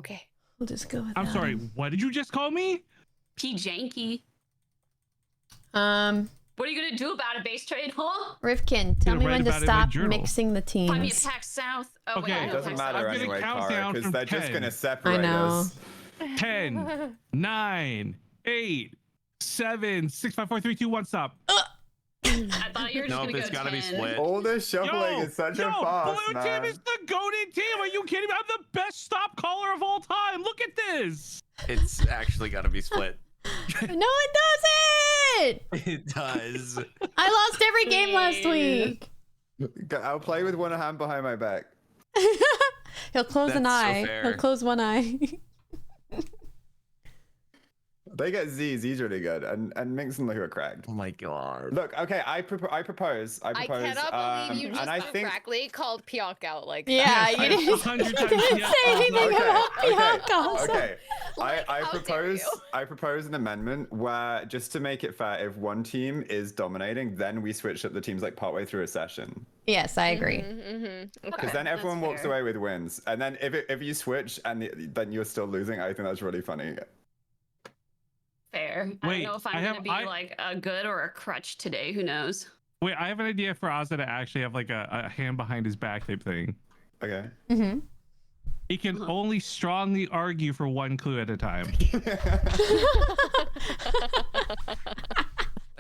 Okay. We'll just go with I'm that. sorry, what did you just call me? Pjonky. What are you gonna do about it, Basetrade, huh? Rifkin, tell me write when to about it in my stop journal. mixing the Find me a teams. pack south. Oh, Okay. wait, It doesn't matter I'm gonna anyway, count Kara, down because from they're just 10. gonna separate know. us. 10, 9, 8, 7, 6, 5, 4, 3, 2, 1, stop. I thought you were just Nope, gonna it's go gotta 10. be split. All this shuffling is such a farce, Blue man. team is the goated team. Are you kidding me? I'm the best stop caller of all time. Look at this. It's actually gotta be split. No, it doesn't! It does. I lost every game last week. I'll play with one hand behind my back. He'll close an That's so eye. fair. He'll close one eye. They get Z. Z's really good, and Minx and Lawhoo are cracked. Oh my god. Look, okay, I propose. I cannot believe you just and I think correctly called Pjonk out like Yeah, that. you didn't, 100 you times didn't yes. say anything Okay, about okay, Pjonk also. okay. Like, I how dare propose. you? I propose an amendment where, just to make it fair, if one team is dominating, then we switch up the teams like partway through a session. Yes, I agree. Okay. Because then everyone walks away with wins, and then if you switch and then you're still losing, I think that's really funny. Fair. I Wait, don't know if I'm gonna be like a good or a crutch today. Who knows? Wait, I have an idea for Ozza to actually have like a hand behind his back type thing. Okay. Mm-hmm. He can only strongly argue for one clue at a time.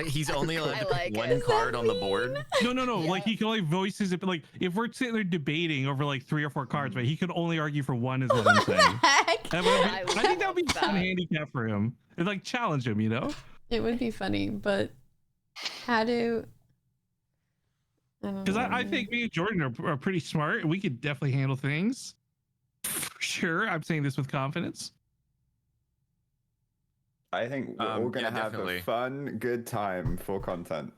He's only allowed I to like put it. one card on the board. No. Like he can only voice his, like if we're sitting there debating over like 3 or 4 cards, but he can only argue for one is what I'm saying. Heck? I think that would be a love fun that. handicap for him. It's like challenge him, you know? It would be funny, but how do... Because I think me and Jordan are pretty smart and we could definitely handle things. For sure. I'm saying this with confidence. I think we're all gonna yeah, have definitely. a fun, good time for content.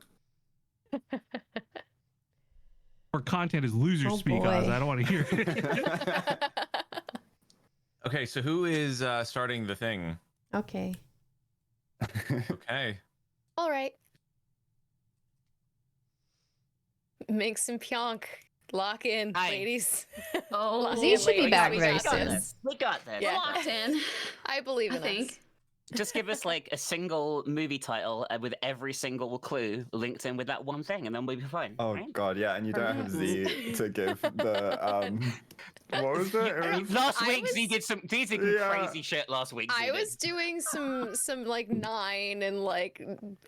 Or content is loser Oh, speak, boy. Ozza. I don't want to hear it. Okay, so who is starting the thing? Okay. Okay. All right. Minx and Pjonk, lock in, Aye. ladies. Oh, Lock Z in, should be ladies. back We very got soon. this. We got this. Yeah. locked in. I believe I in this. think. Just give us like a single movie title with every single clue linked in with that one thing, and then we'll be fine. Oh right? god, yeah, and you don't have Z to give the what was it? It was Last I week was- Z did some Yeah. crazy shit last week. Z I did. was doing some like 9 and like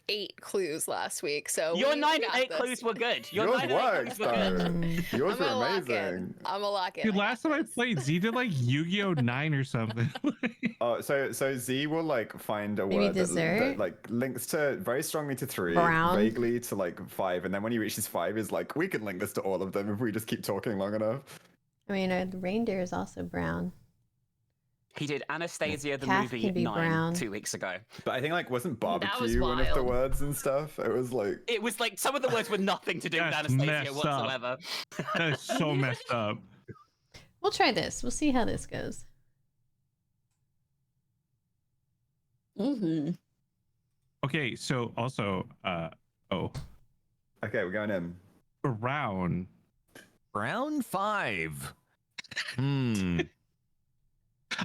8 clues last week, so Your we 9 and got 8 this. clues were good. Your Yours 9 and 8 works, clues were good. though. Yours I'm were gonna lock in. amazing. I'm a lock in. Dude, I last got time I this. played, Z did like Yu-Gi-Oh! 9 or something. Oh, so Z will like find a Maybe word that dessert? like links to very strongly to 3, Brown? vaguely to like 5, and then when he reaches 5, is like we can link this to all of them if we just keep talking long enough. I mean, the reindeer is also brown. He did Anastasia the Calf movie can be 9 brown. 2 weeks ago. But I think like wasn't That was barbecue one of the wild. words and stuff? It was like It was like some of the words were nothing to do with That's Anastasia messed up. whatsoever. That is so messed up. We'll try this. We'll see how this goes. Mm-hmm. Okay, so also, okay, we're going in. brown. Round 5. Hmm.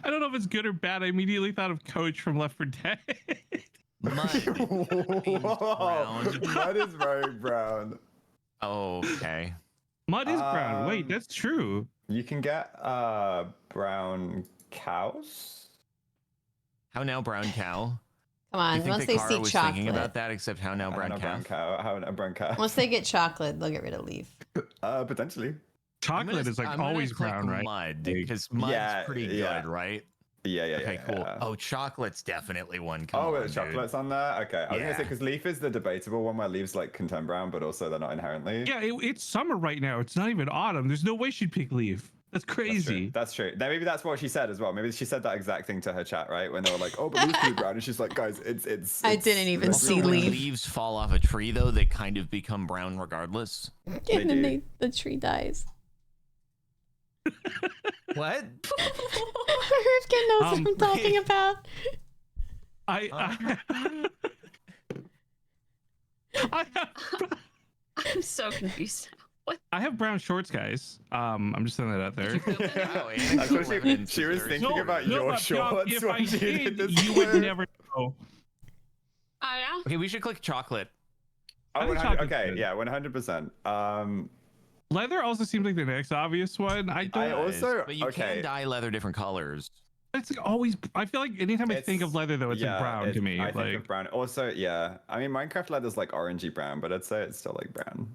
I don't know if it's good or bad. I immediately thought of Coach from Left 4 Dead. Mud. Whoa, brown. mud is very brown. Okay. Mud is brown. Wait, that's true. You can get brown cows. How now, brown cow? Come Do on, you think once that they Kara see was thinking about chocolate. that, except how now, brown How cow? a brown cow. Once they get chocolate, they'll get rid of leaf. Potentially. Chocolate is like always brown, right? Mud, because mud's Yeah, pretty yeah. good, right? Yeah. Okay, cool. Yeah. Oh, chocolate's definitely one. Come Oh, on, the dude. chocolate's on there. Okay, I was gonna say Yeah. because leaf is the debatable one where leaves like can turn brown, but also they're not inherently. Yeah, it's summer right now. It's not even autumn. There's no way she'd pick leaf. That's That's true. crazy. That's true. Now, maybe that's what she said as well. Maybe she said that exact thing to her chat, right? When they were like, "Oh, but leaves can be brown," and she's like, "Guys, it's." I didn't even it's see Also, when leaf. leaves fall off a tree, though, they kind of become brown regardless. They And then do. the tree dies. What? Rifkin knows what I'm talking about. I I'm so confused. I have brown shorts, guys. I'm just throwing that out there. Wow, I thought she was thinking No, about no, your but shorts if when I she did, did this. you would never know. Oh yeah. Okay, we should click chocolate. Oh, I think 100, chocolate's okay, good. yeah, 100%. Leather also seems like the next obvious one. I don't. also- But you okay. can dye leather different colors. It's always. I feel like anytime I think of It's- leather, though, it's like brown to me. I think Like of brown. Also, yeah. I mean, Minecraft leather's like orangey brown, but I'd say it's still like brown.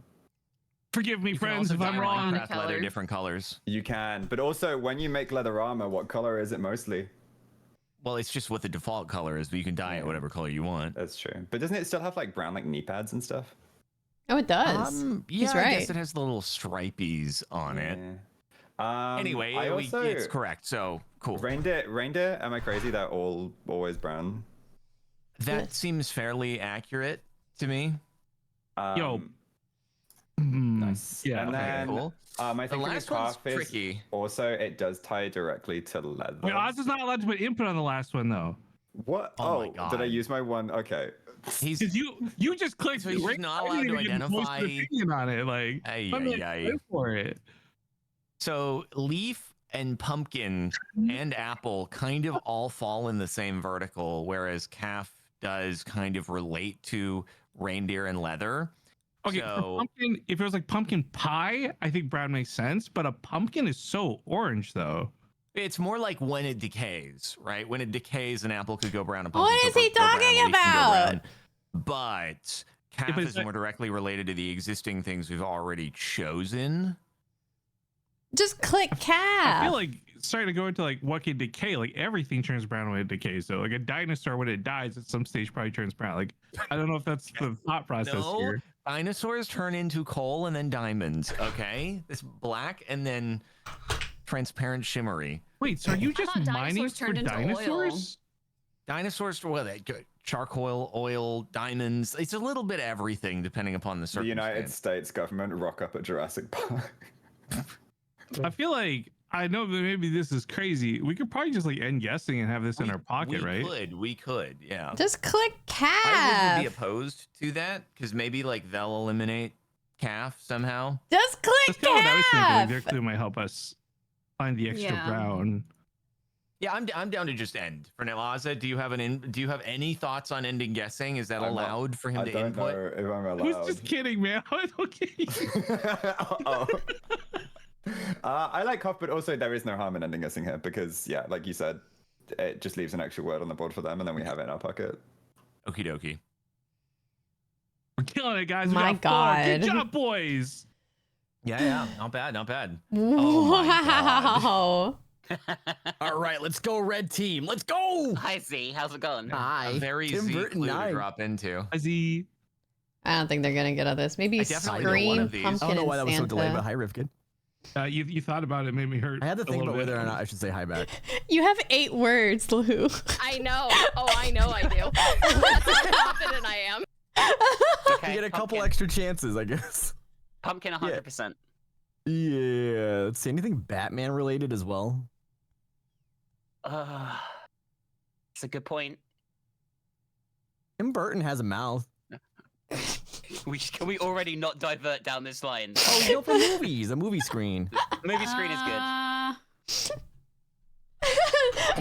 forgive me, You can friends, also if dye I'm wrong. Minecraft leather Colors. different colors. You can, but also when you make leather armor, what color is it mostly? Well, it's just what the default color is, but you can dye it whatever color you want. That's true. But doesn't it still have like brown like knee pads and stuff? Oh, it does. Yeah, He's I right. guess it has the little stripies on it. Yeah. Anyway, I also, it's correct. So cool. Reindeer, am I crazy? They're all always brown. That seems fairly accurate to me. Yo. Nice. Yeah. And okay. then Cool. I The think last the one's calf is tricky. also it does tie directly to leather. Wait, Oz is not allowed to put input on the last one though. What? Oh my Did God. I use my one? Okay. He's Because you just clicked. So he's right- not I allowed didn't to even get to voice an identify- opinion on it. Like, Ay, I'm like, ay, ay. wait for it. So leaf and pumpkin and apple kind of all fall in the same vertical, whereas calf does kind of relate to reindeer and leather. Okay, for So pumpkin, if it was like pumpkin pie, I think brown makes sense. But a pumpkin is so orange, though. it's more like when it decays, right? When it decays, an apple could go brown. A What pumpkin is could he go brown, a talking leaf can go about? brown. But calf but is it's like- more directly related to the existing things we've already chosen. Just click I calf. feel like starting to go into like what can decay. Like everything turns brown when it decays. So like a dinosaur when it dies at some stage probably turns brown. Like I don't know if that's the thought process No, here. dinosaurs turn into coal and then diamonds. Okay, this black and then transparent shimmery. Wait, so are you just thought mining dinosaurs for turned into oil. dinosaurs? Dinosaurs, well, they charcoal, oil, diamonds. It's a little bit everything depending upon the The circumstance. United States government rock up at Jurassic Park. I feel like I know that maybe this is crazy. We could probably just like end guessing and have this in our pocket, right? We could, yeah. Just click I wouldn't be calf. opposed to that because maybe like they'll eliminate calf somehow. Just click That's kind of what I was thinking. Like, calf. their clue might help us find the extra Yeah. brown. Yeah, I'm down to just end for now. Ozza, do you have do you have any thoughts on ending guessing? Is that I'm not- allowed for him I to don't input? know if I'm I was allowed. just kidding, man. I don't get you. Uh-oh. I like Cough, but also there is no harm in ending guessing here because, yeah, like you said, it just leaves an extra word on the board for them, and then we have it in our pocket. Okie dokie. We're killing it, guys. We My got 4. Good God. job, boys. Yeah, not bad, not bad. Wow. All right, let's go, red team. Let's go. Hi Z, how's it going? Hi. A very Tim Z Burton clue to 9. drop into. Izzy. I don't think they're gonna get at this. Maybe I definitely know one Scream, of these. I Pumpkin, I don't know and why that was so delayed, but Santa. hi, Rivkin. You thought about it, made me hurt. I had to a think little about bit. whether or not I should say hi back. You have 8 words, Lawhoo. I know. Oh, I know I do. That's how confident I am. Okay, You get a couple pumpkin. extra chances, I guess. Pumpkin 100%. Yeah. Let's see. Anything Batman related as well? It's a good point. Tim Burton has a mouth. Can we already not divert down this line? Oh, you know, for movies, a movie screen. Movie screen is good.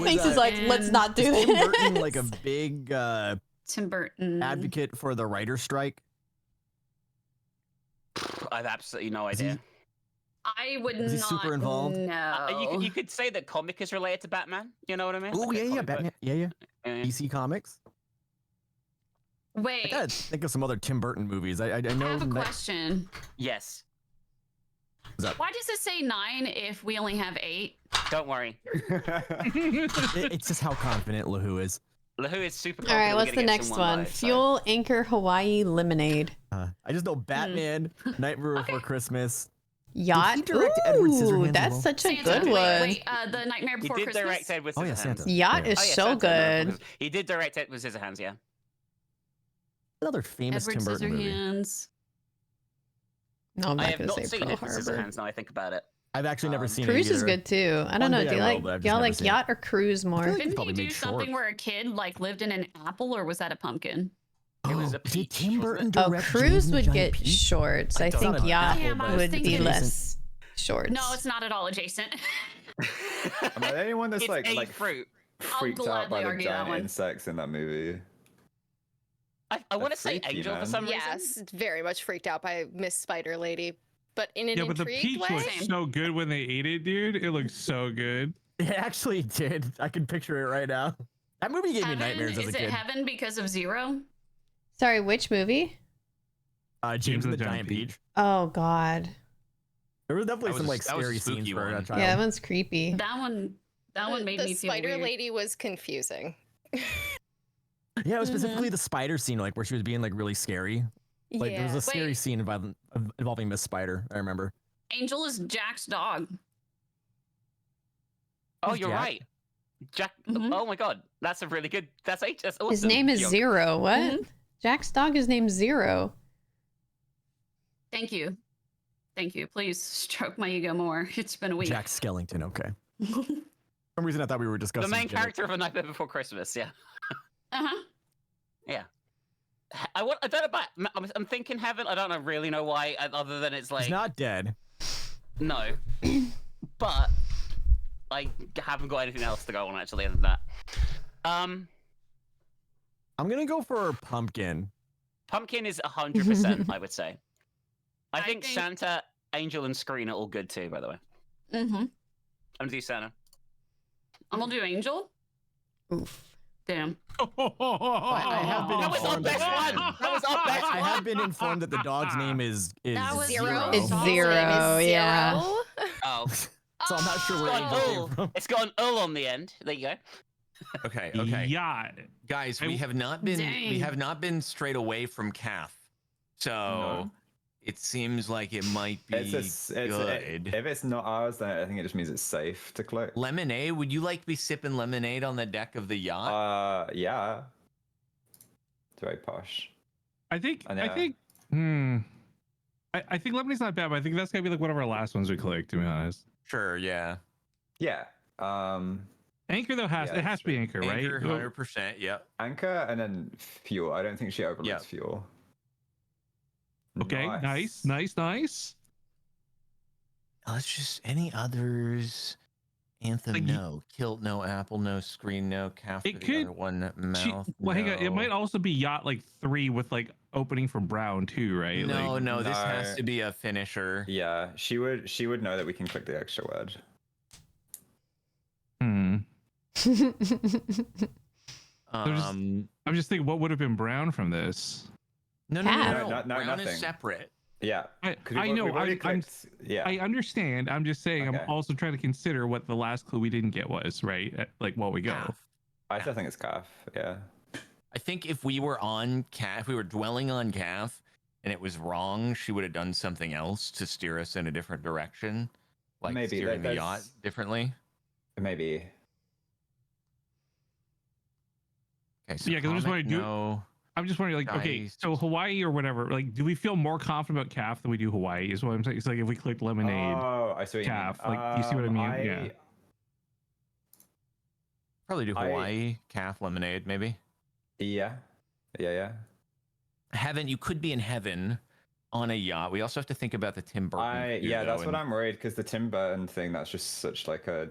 Minx is like, let's not do Is Tim Burton this. like a big Tim Burton. advocate for the writer's strike? I have absolutely no idea. I would Is he not super involved? know. You could say that comic is related to Batman. You know what I mean? Oh, Like a yeah, comic book. Batman. Yeah. Yeah. DC Comics. I Wait, gotta think of some other Tim Burton movies. I I know. have a that- question. Yes. Why does it say 9 if we only have 8? Don't worry. It's just how confident Lawhoo is. Lawhoo is super All confident right, we're what's gonna the get next someone one? live, so- Fuel, Anchor, Hawaii, Lemonade. I just know Batman, Nightmare Okay. Before Christmas. Yacht. he direct Edward Scissorhands Ooh, as that's well? such a Santa. good Wait, one. wait, the Nightmare He Before did Christmas? direct Edward Oh, yeah, Scissorhands. Santa. Yacht Yeah. is Oh, yeah, so Santa, Nightmare good. Before Christmas. He did direct Edward Scissorhands, yeah. Another famous Edward Tim Burton movie. Scissorhands. No, I'm I not have gonna not say seen Pearl Edward Harbor. Scissorhands now I think about it. I've actually never seen Cruise it is either. good too. I One don't know. day Do I you will, like but I've do just y'all never like seen it. yacht or cruise more? feel like- Didn't he probably do made something short. where a kid like lived in an apple, or was that a pumpkin? It was a Did peach. Tim Burton Oh, direct Cruise James and the would Giant get Peach? shorts. I It's not think an yacht apple, Damn, I but was would be thinking- less shorts. No, it's not at all adjacent. Am I the only one that's It's like a fruit. freaked out by gladly the argue that giant one. insects in that movie? I want to say freaky, angel for man. some reason. Yes, very much freaked out by Miss Spider Lady, but in an Yeah, but the intrigued peach way. looks so good when they ate it, dude. It looks so good. It actually did. I can picture it right now. That movie gave me Heaven? nightmares as Is a it kid. heaven because of Zero? Sorry, which movie? James and the Giant Peach. Oh God. There was definitely That some was a- like that was a scary scenes spooky for a one. child. Yeah, that one's creepy. That one made The me feel Spider weird. Lady was confusing. Yeah, it was specifically the spider scene, like where she was being like really scary. Like there was a scary Wait. scene involving Miss Spider. I remember. Angel is Jack's dog. Oh, Who's you're Jack? right. Jack. Mhm. Oh my god, that's a really good. That's awesome. His name is Pjonk. Zero. What? Mhm. Jack's dog is named Zero. Thank you. Thank you. Please stroke my ego more. It's been a week. Jack Skellington. Okay. For some reason, I thought we were The discussing main gender. character of A Nightmare Before Christmas. Yeah. Uh-huh. I don't know about. I'm thinking heaven. I don't really know why, other than it's like He's not dead. no. But I haven't got anything else to go on actually other than that. I'm gonna go for Pumpkin. Pumpkin is 100%. I would say. I I think think- Santa, Angel, and Screen are all good too. By the way, Mm-hmm. I'm gonna do Santa. I'm gonna do Angel. Oof. Damn. I have been That was our informed best that- one. That was our best I one. have been informed that the dog's name is That was Zero. It's Dog's Zero, name is yeah. Zero? Oh, So I'm not sure it's where got Angel an came ul. from. It's got an ul on the end. There you go. Okay. Yeah. Guys, I- we have not Dang. been straight away from calf. So No. it seems like it might be good. If it's not ours, then I think it just means it's safe to collect. Lemonade, would you like to be sipping lemonade on the deck of the yacht? Yeah. It's very posh. I think. I I, know. think. I think lemonade's not bad, but I think that's gonna be like one of our last ones we collect. To be honest, Sure, yeah. Yeah. Anchor though has Yeah, it has to be Anchor, right? Anchor, 100%, yep. Anchor and then fuel. I don't think she overlooks Yeah. fuel. Okay, nice. Let's just any others. Anthem, Like, no. Kilt, no. Apple, no. Screen, no. Calf, It the could- other one. Mouth, Well, hang on. It no. might also be yacht like 3 with like opening for Brown too, right? No, Like, no. This No. has to be a finisher. Yeah, she would know that we can click the extra word. I'm just- Um, just thinking, what would have been Brown from this? no. Calf. No, no, Brown nothing. is separate. Yeah. I 'cause I know. we've already I'm, clicked, yeah. I understand. I'm just saying. Okay. I'm also trying to consider what the last clue we didn't get was, right? Like while we go. Calf. I still think it's calf. Yeah. I think if we were on calf, if we were dwelling on calf, and it was wrong, she would have done something else to steer us in a different direction, like Maybe, steering the yacht that's- differently. Maybe. Okay, so Yeah, 'cause I'm just comic, wondering, no. I'm just wondering, like, okay, Dice. so Hawaii or whatever, like, do we feel more confident about calf than we do Hawaii? Is what I'm saying. It's like if we clicked lemonade. Oh, I see what calf, you mean. like, you see what I mean? Yeah. Probably do I- Hawaii, calf, lemonade, maybe. Yeah. Yeah. Heaven, you could be in heaven on a yacht. We also have to think about the Tim Burton. too, Yeah, though, that's what and I'm worried because the Tim Burton thing, that's just such like a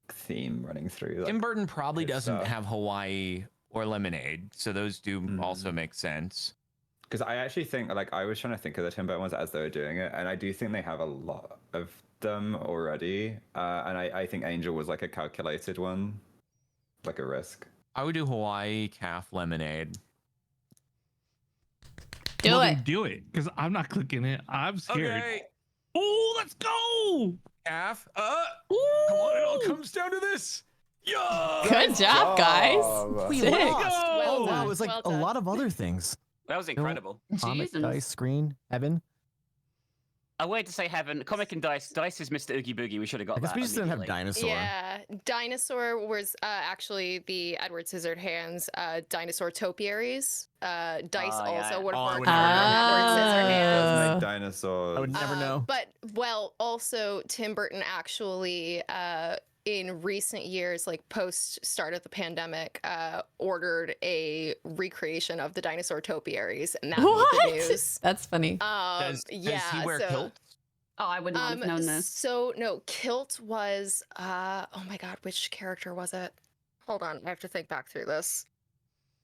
theme running through. Like, Tim Burton probably his doesn't stuff. have Hawaii or lemonade, so those do also Mhm. make sense. Because I actually think, like, I was trying to think of the Tim Burton ones as they were doing it, and I do think they have a lot of them already. And I think Angel was like a calculated one, like a risk. I would do Hawaii, calf, lemonade. Do Well, it. then do it, because I'm not clicking it. I'm scared. Okay, Oh, let's go! calf. Come on, it all comes down to this. Yeah. Good job, guys. We Sick. lost. Well Oh wow, done, it was like well a done. lot of other things. That was incredible. Comic, Jesus. dice, screen, heaven. I wanted to say heaven. Comic and dice. Dice is Mr. Oogie Boogie. We should have got I guess that. we just didn't have immediately. dinosaur. Yeah, dinosaur was actually the Edward Scissorhands dinosaur topiaries. Dice Oh, yeah. also would Oh, I have would worked never on know. Edward Scissorhands. Does Uh, make dinosaurs. I would never know. But well, also Tim Burton actually in recent years, like post start of the pandemic, ordered a recreation of the dinosaur topiaries, and that made the What? news. That's funny. Does he wear kilts? Oh, I would not have known this. So no, Kilt was oh my god, which character was it? Hold on, I have to think back through this.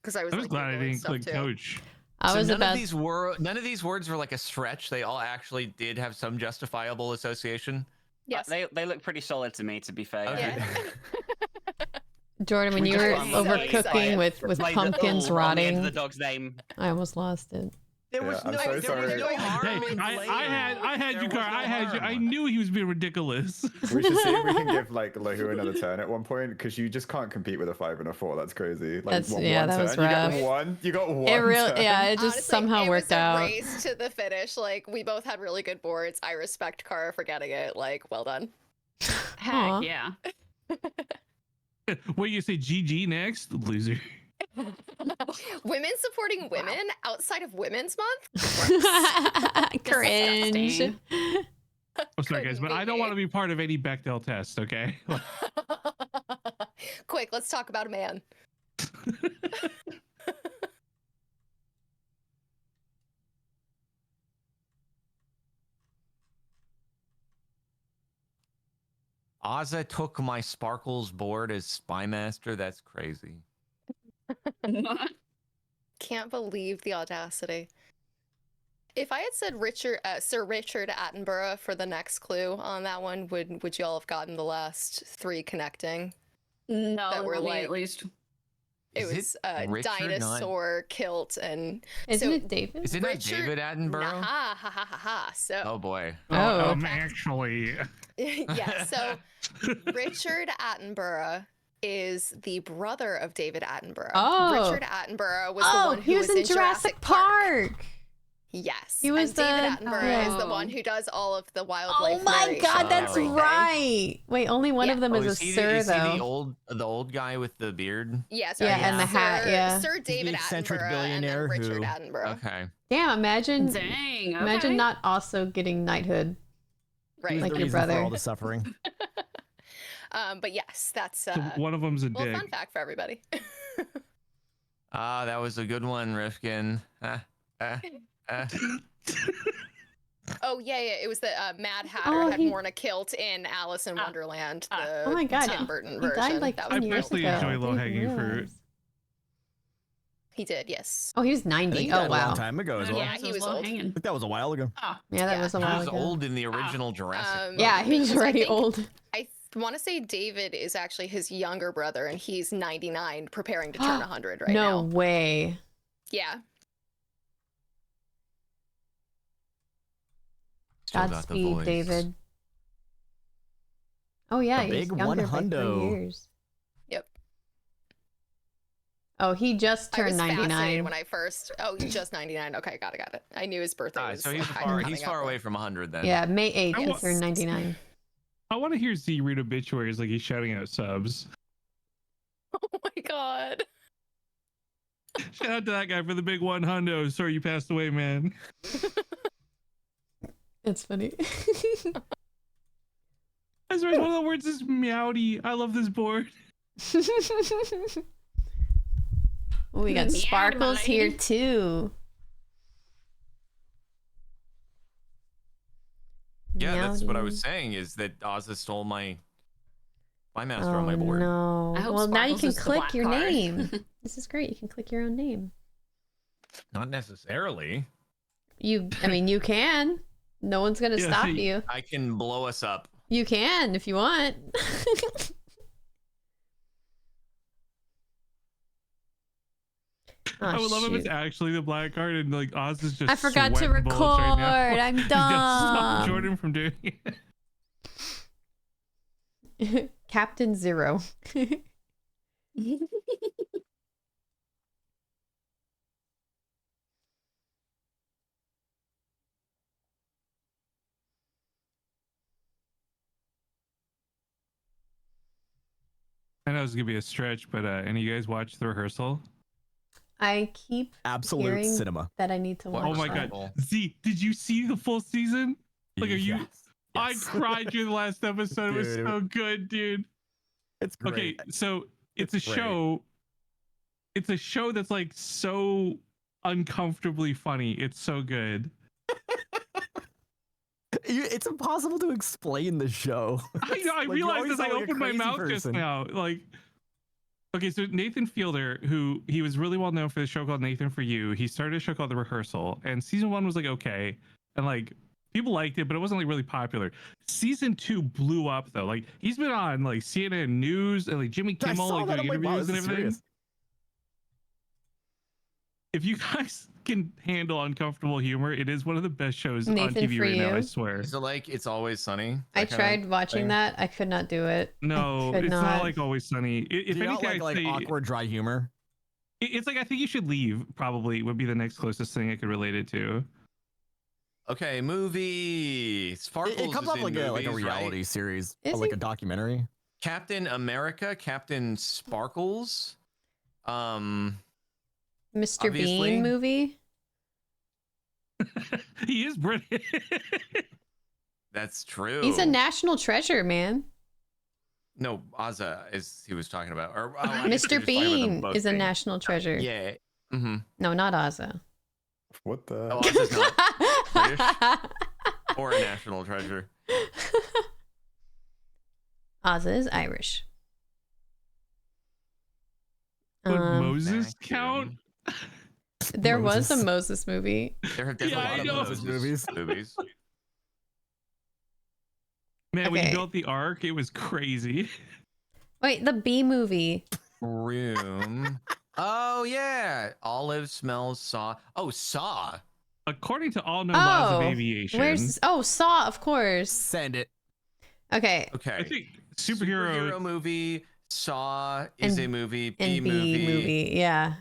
Because I was like, glad I Googling didn't stuff click too. coach. I So was none about. of these words were like a stretch. They all actually did have some justifiable association. Yes. They look pretty solid to me, to be fair. Okay. Yeah. Jordan, when We you just were want to say overcooking it. with Like pumpkins the on the end of rotting, the dog's name. I almost lost it. There was I'm no, so there was sorry. no harm Hey, in I playing. had you, There Car. was no I had you. I harm. knew he was being ridiculous. We should see if we can give like Lawhoo another turn at one point, because you just can't compete with a 5 and a 4. That's crazy. Like, That's- yeah, that was rough. You got one. It really, turn. yeah, it just Honestly, somehow it worked was a out. race to the finish. Like we both had really good boards. I respect Kara for getting it. Like, well done. Heck Aw. yeah. What you say? GG next, loser. Women supporting women outside of Women's Month? Cringe. Disgusting. I'm sorry, guys, but I don't want to be part of any Bechdel test. Okay. Quick, let's talk about a man. Ozza took my Sparklez board as spy master. That's crazy. Can't believe the audacity. If I had said Sir Richard Attenborough for the next clue on that one, would y'all have gotten the last 3 connecting? No, That were not me, like- at least. It Is was Richard, not- dinosaur, kilt, and Isn't So- it David? Is it not Richard- David Attenborough? nah, ha ha ha ha. So Oh boy. Oh. Actually, yeah, so Richard Attenborough is the brother of David Attenborough. Oh. Richard Attenborough was the Oh, one who he was in Jurassic Park. Yes. He was and David the- Attenborough is the Oh. one who does all of the wildlife. Oh my narration god, and that's everything. right. Wait, only one Yeah. of them Oh, is a he, sir is he though. the old guy with the beard? Yes, Yeah, and the hat, yeah. Sir the David eccentric Attenborough billionaire and then Richard who- Attenborough. Okay. Damn, imagine Dang. Okay. imagine not also getting knighthood. Right. Like the your reason for brother. all the suffering. But yes, that's so one of them's a well, dick. fun fact for everybody. Ah, that was a good one, Rifkin. Oh yeah, it was the Mad Hatter Oh, had he- worn a kilt in Alice in Wonderland, the Oh my god, Tim Burton he version. died like that 10 was years personally ago. enjoy I didn't low-hanging even fruit. realize. He did, yes. Oh, he was I 90. think he Oh died a long wow. time ago as well. Yeah, he was low old. hanging. That was a while ago. Oh, Yeah, that Yeah. was a He while was ago. old in the original Jurassic. Yeah, he was because I already think- old. I want to say David is actually his younger brother, and he's 99, preparing to turn 100 right no now. way. Yeah. Still got the Godspeed, voice. David. Oh yeah, A he's big younger by 3 100. years. Yep. Oh, he just I was turned fascinated 99. when I first. Oh, just 99. Okay, got it. I knew his birthday was. So he's like, far. coming He's up far with- away from 100 then. Yeah, May 8th, I he wa- turned 99. I want to hear Z read obituaries like he's shouting out subs. Oh my god. Shout out to that guy for the big 100. Sorry you passed away, man. It's funny. That's right. One of the words is meowdy. I love this board. Oh, we got Meowed, Sparklez my here lady. too. Yeah, that's what I was Meowdy. saying. Is that Ozza stole my master Oh on my board? no. I hope Well, now you Sparklez can is the click black your card. name. This is great. You can click your own name. Not necessarily. I mean, you can. No one's gonna Yeah, stop see- you. I can blow us up. You can if you want. Oh, I would love if it's shoot. actually the black card and like Oz is just. I forgot to sweating bullets record. right now. I'm He's gotta stop done. Jordan from doing it. Captain Zero. I know it's gonna be a stretch, but any of you guys watch the rehearsal? I keep Absolute hearing cinema. that I need to watch. Oh my that. god, Z, did you see the full season? Like, are you? Yes. I Yes. cried during the last episode. It was Dude, so good, dude. It's great. Okay, so it's It's a great. show. It's a show that's like so uncomfortably funny. It's so good. It's impossible to explain the show. I know. I Like, you realized always as I sound like a opened my crazy mouth just person. now. Like, okay, so Nathan Fielder, who he was really well known for the show called Nathan for You. He started a show called The Rehearsal, and season 1 was like okay, and like people liked it, but it wasn't like really popular. Season 2 blew up though. Like he's been on like CNN News and like Jimmy I Kimmel, saw like that. doing I'm like, wow, interviews and this is everything. serious. If you guys can handle uncomfortable humor, it is one of the best shows on Nathan TV for right now. I You? swear. Is it like It's Always Sunny? I That kinda tried watching thing? that. I could not do it. No, I could it's not like Always Sunny. If Do you anything, not like I'd say awkward dry humor? it's like I think You Should Leave. Probably would be the next closest thing I could relate it to. Okay, movie. Sparkles It comes is off in like a movies, reality right? series, Is like he? a documentary. Captain America, CaptainSparklez. Mr. Obviously. Bean movie. He is British. That's true. He's a national treasure, man. No, Ozza is he was talking about. Or I guess Mr. you're just talking about the Bean book is a thing. national treasure. Yeah. Mm-hmm. No, not Ozza. What the? Oh, Ozza's not British or a national treasure. Ozza is Irish. Would Um, Moses Vacuum. count? there was a Moses. Moses movie. There have definitely Yeah, I been know. Moses Movies. movies. Man, when Okay. he built the ark, it was crazy. Wait, the Bee movie. Room. Oh yeah, Olive smells Saw. Oh, Saw. According to all known laws of Oh, aviation, where's? Oh, Saw, of course. Send it. Okay, Okay. I think superhero. movie. Saw is And- a movie. B and Bee movie. Yeah.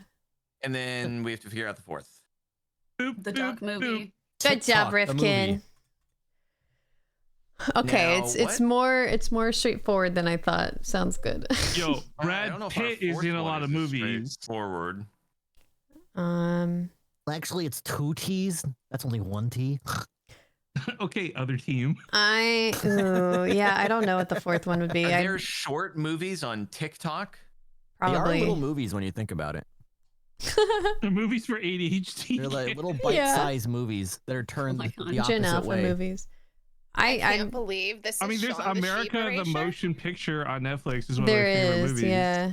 And then we have to figure out the fourth. Boop, The boop, duck boop. movie. Good job, TikTok, the movie. Rifkin. Okay, Now, it's more straightforward than I thought. Sounds good. Yo, I Brad don't know if our Pitt is fourth in a one lot of is as movies. Forward. Actually, it's 2 T's. That's only 1 T. Okay, other team. Yeah, I don't know what the fourth one would be. Are I there short movies on TikTok? They are probably. little movies when you think about it. The movies for ADHD. They're like little Yeah. bite-sized movies that are turned my God. the Gen opposite Alpha way. movies. I I can't believe this is I mean, there's Shaun America the Sheep erasure. Motion Picture on Netflix is one there of my favorite is, movies. yeah.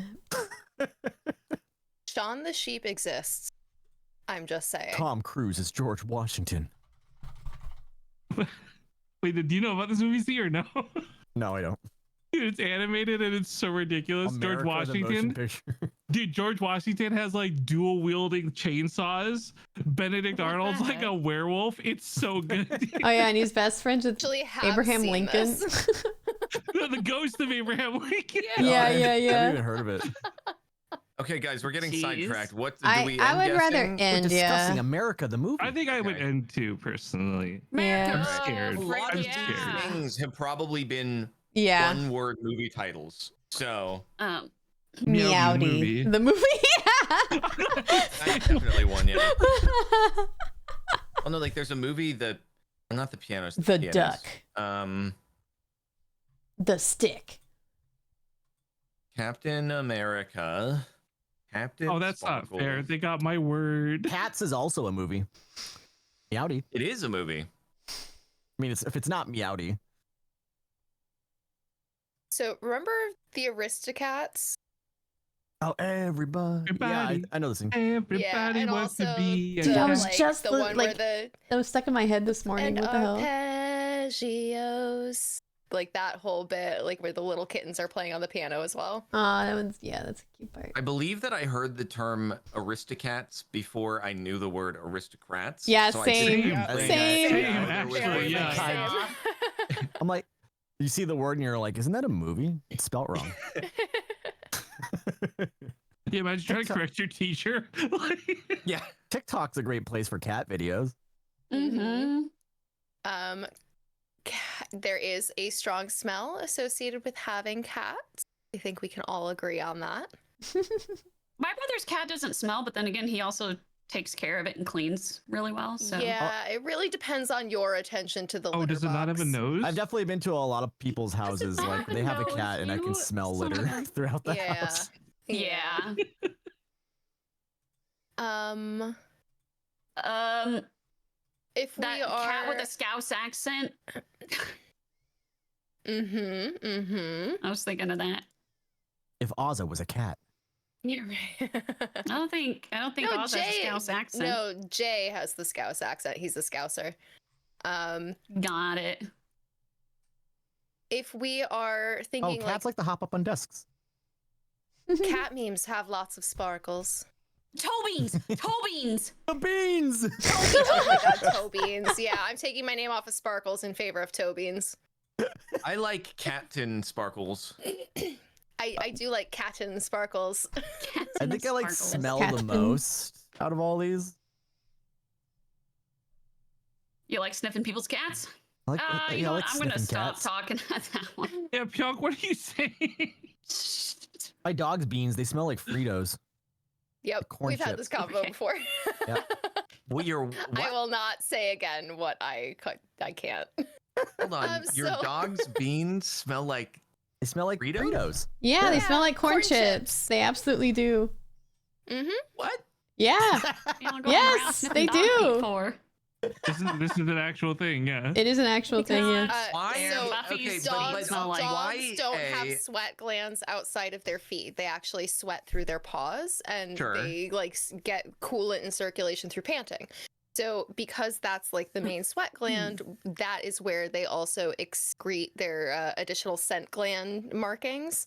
Shaun the Sheep exists. I'm just saying. Tom Cruise is George Washington. Wait, do you know about this movie, Z, or no? No, I don't. Dude, it's animated and it's so ridiculous. America, George the motion Washington, picture. dude, George Washington has like dual wielding chainsaws. Benedict What the Arnold's like heck? a werewolf. It's so good. Oh yeah, and he's best friends with Actually, have Abraham seen Lincoln. this. The ghost of Abraham Lincoln. Yeah, I yeah, haven't yeah. even heard of it. Okay, guys, we're getting Jeez. sidetracked. What do I we? I end would rather guessing? We're end, discussing yeah. America, the movie. I think I would Okay. end too, personally. Yeah. I'm scared. A lot I'm of scared. these things have probably been Yeah. one-word movie titles. So Meowdy Meowdy. movie. The movie. that's definitely one. Yeah. Oh no, like there's a movie that not the pianist. The pianist. duck. The stick. Captain America. Captain. Oh, that's not fair. Sparkles. They got my word. Cats is also a movie. Meowdy. It is a movie. I mean, if it's not Meowdy. So remember the Aristocats? Oh, everybody. Yeah, Everybody. I know this thing. Everybody and wants to also be. a the, Dude, that was cat. just the the- one like, where That was stuck in my head this morning. the What the hell? arpeggios, like that whole bit, like where the little kittens are playing on the piano as well. That one's that's a cute part. I believe that I heard the term Aristocats before I knew the word aristocrats. Yeah, so same. I didn't Same. think Same, there was actually, a- yeah. I'm like, you see the word and you're like, isn't that a movie? It's spelt wrong. Yeah, imagine trying to correct your teacher. Yeah. TikTok's a great place for cat videos. Mm-hmm. There is a strong smell associated with having cats. I think we can all agree on that. My brother's cat doesn't smell, but then again, he also takes care of it and cleans really well. So Yeah, it really depends on your attention to the Oh, litter does it not have a box. nose? I've definitely been to a lot of people's houses. not Like have a they have a nose, cat, and I can you smell son of litter a- throughout the Yeah. house. yeah. If we That are cat with a Scouse accent. I was thinking of that. If Ozza was a cat, You're right. I don't think No, Oz has a Scouse accent. No, Jay has the Scouse accent. He's a Scouser. Got it. If we are oh, thinking cats like to hop up on desks. cat memes have lots of sparkles. Toe beans! Toe beans! The beans. Oh my god, toe beans. Yeah, I'm taking my name off of Sparkles in favor of toe beans. I like CaptainSparklez. I do like Captain Sparkles. I think I like Sparkles. smell Cat the food. most out of all these. You like sniffing people's cats? I like, You yeah, know I what? like I'm gonna sniffing stop cats. talking at that one. Yeah, Pjonk, what are you saying? My dog's beans, they smell like Fritos. Yep, corn we've had chips. this convo Okay. before. Well, you're I what? will not say again what I can't. Hold on. Your so- dog's beans smell like They smell like Fritos? Fritos. Yeah, they Yeah, smell like corn, corn chips. chips. They absolutely do. Mm-hmm. what? Yeah, You know, going Yes, around sniffing they dog meat do. For. This is an actual thing, yeah. it is an actual thing. Yeah. Because- Why? So Buffy's dogs, smell like- dogs why don't have a- sweat glands outside of their feet. They actually sweat through their paws, and Sure. they like get coolant and circulation through panting. So because that's like the main sweat gland, that is where they also excrete their additional scent gland markings.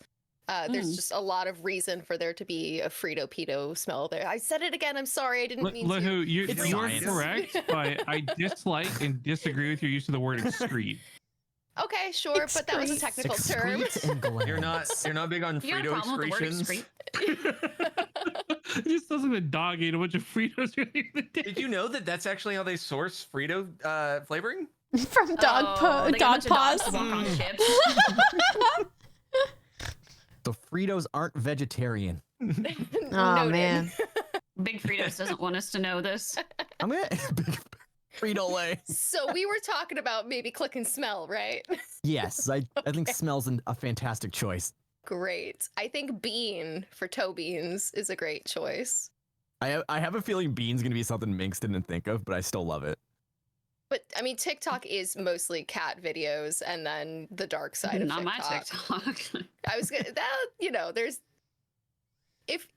There's just a lot of reason for there to be a Frito Pito smell there. I said it again. I'm sorry. I didn't mean to. Lawhoo, It's you're science. correct, but I dislike and disagree with your use of the word excrete. Okay, sure, but that was a Excrete. technical term. Excrete and glands. You're not big on You got a Frito problem with the word excretions. excrete? It just sounds like a dog ate a bunch of Fritos earlier in the day. Did you know that that's actually how they source Frito flavoring? From dog They get a bunch dog of paws. dogs to walk on chips. The Fritos aren't vegetarian. Oh Noted. man. Big Fritos doesn't want us to know this. I'm gonna Frito Lay. So we were talking about maybe click and smell, right? Yes, I think smells a fantastic choice. Great. I think bean for toe beans is a great choice. I have a feeling beans gonna be something Minx didn't think of, but I still love it. But I mean, TikTok is mostly cat videos, and then the dark side of Not TikTok. my TikTok. I was gonna that there's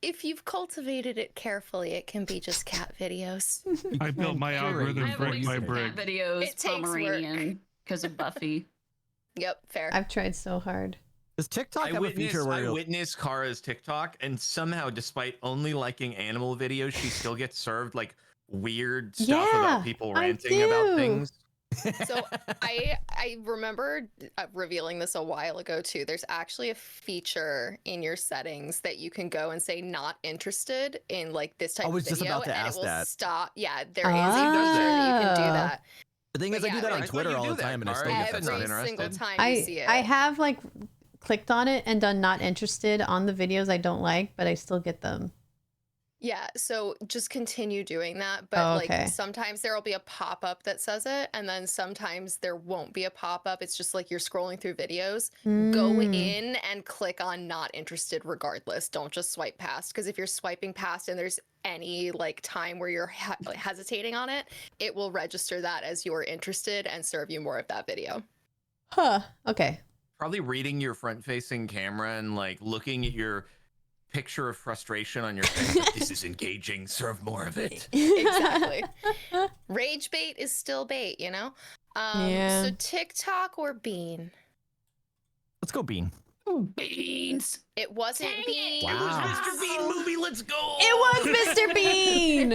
if you've cultivated it carefully, it can be just cat videos. I built my algorithm I have brick only by seen brick. cat videos, It takes work. Pomeranian, because of Buffy. Yep, fair. I've tried so hard. Does TikTok have a feature where I you'll... witnessed Kara's TikTok, and somehow, despite only liking animal videos, she still gets served like weird stuff Yeah, about people I ranting about do. things. So I remember revealing this a while ago too. There's actually a feature in your settings that you can go and say not interested in like this type I was of just video, about to and ask it will that. stop. Yeah, there is a feature that you can do Ah. that The thing But is, I yeah, do that I on thought Twitter you all do the that, time, and I Kara. still You get said the not every same. single interested. time you see it. I have like clicked on it and done not interested on the videos I don't like, but I still get them. Yeah, so just continue doing that. But Oh, okay. like sometimes there will be a pop-up that says it, and then sometimes there won't be a pop-up. It's just like you're scrolling through videos. Go Mm. in and click on not interested regardless. Don't just swipe past, because if you're swiping past and there's any like time where you're hesitating on it, it will register that as you're interested and serve you more of that video. Huh. Okay. Probably reading your front-facing camera and like looking at your picture of frustration on your face. Like, this is engaging. Serve more of it. Exactly. Rage bait is still bait, you know? Yeah. So TikTok or Bean? Let's go Bean. Beans. It wasn't Dang it. Bean. Wow. Mr. Bean movie. Let's go. It was Mr. Bean.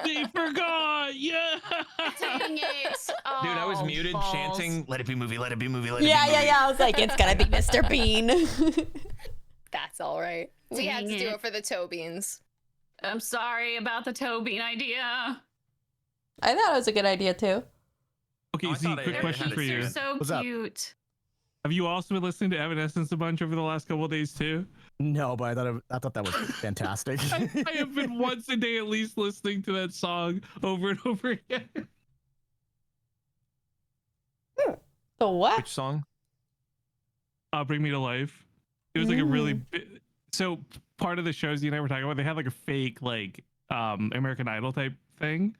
They forgot. Yeah. Dang it. Dude, I was Oh, muted balls. chanting, let it be movie, let it be movie, let it Yeah, be yeah, movie. yeah. I was like, it's gonna be Mr. Bean. That's all right. We had to Dang do it. it for the toe beans. I'm sorry about the toe bean idea. I thought it was a good idea too. Okay, Oh, I Z, thought I quick had question to for say you. They're so What's up? cute. Have you also been listening to Evanescence a bunch over the last couple of days too? No, but I thought that was fantastic. I have been once a day at least listening to that song over and over again. The what? Which song? Bring Me to Life. It was like a really so part of the shows you and I were talking about, they had like a fake like American Idol type thing,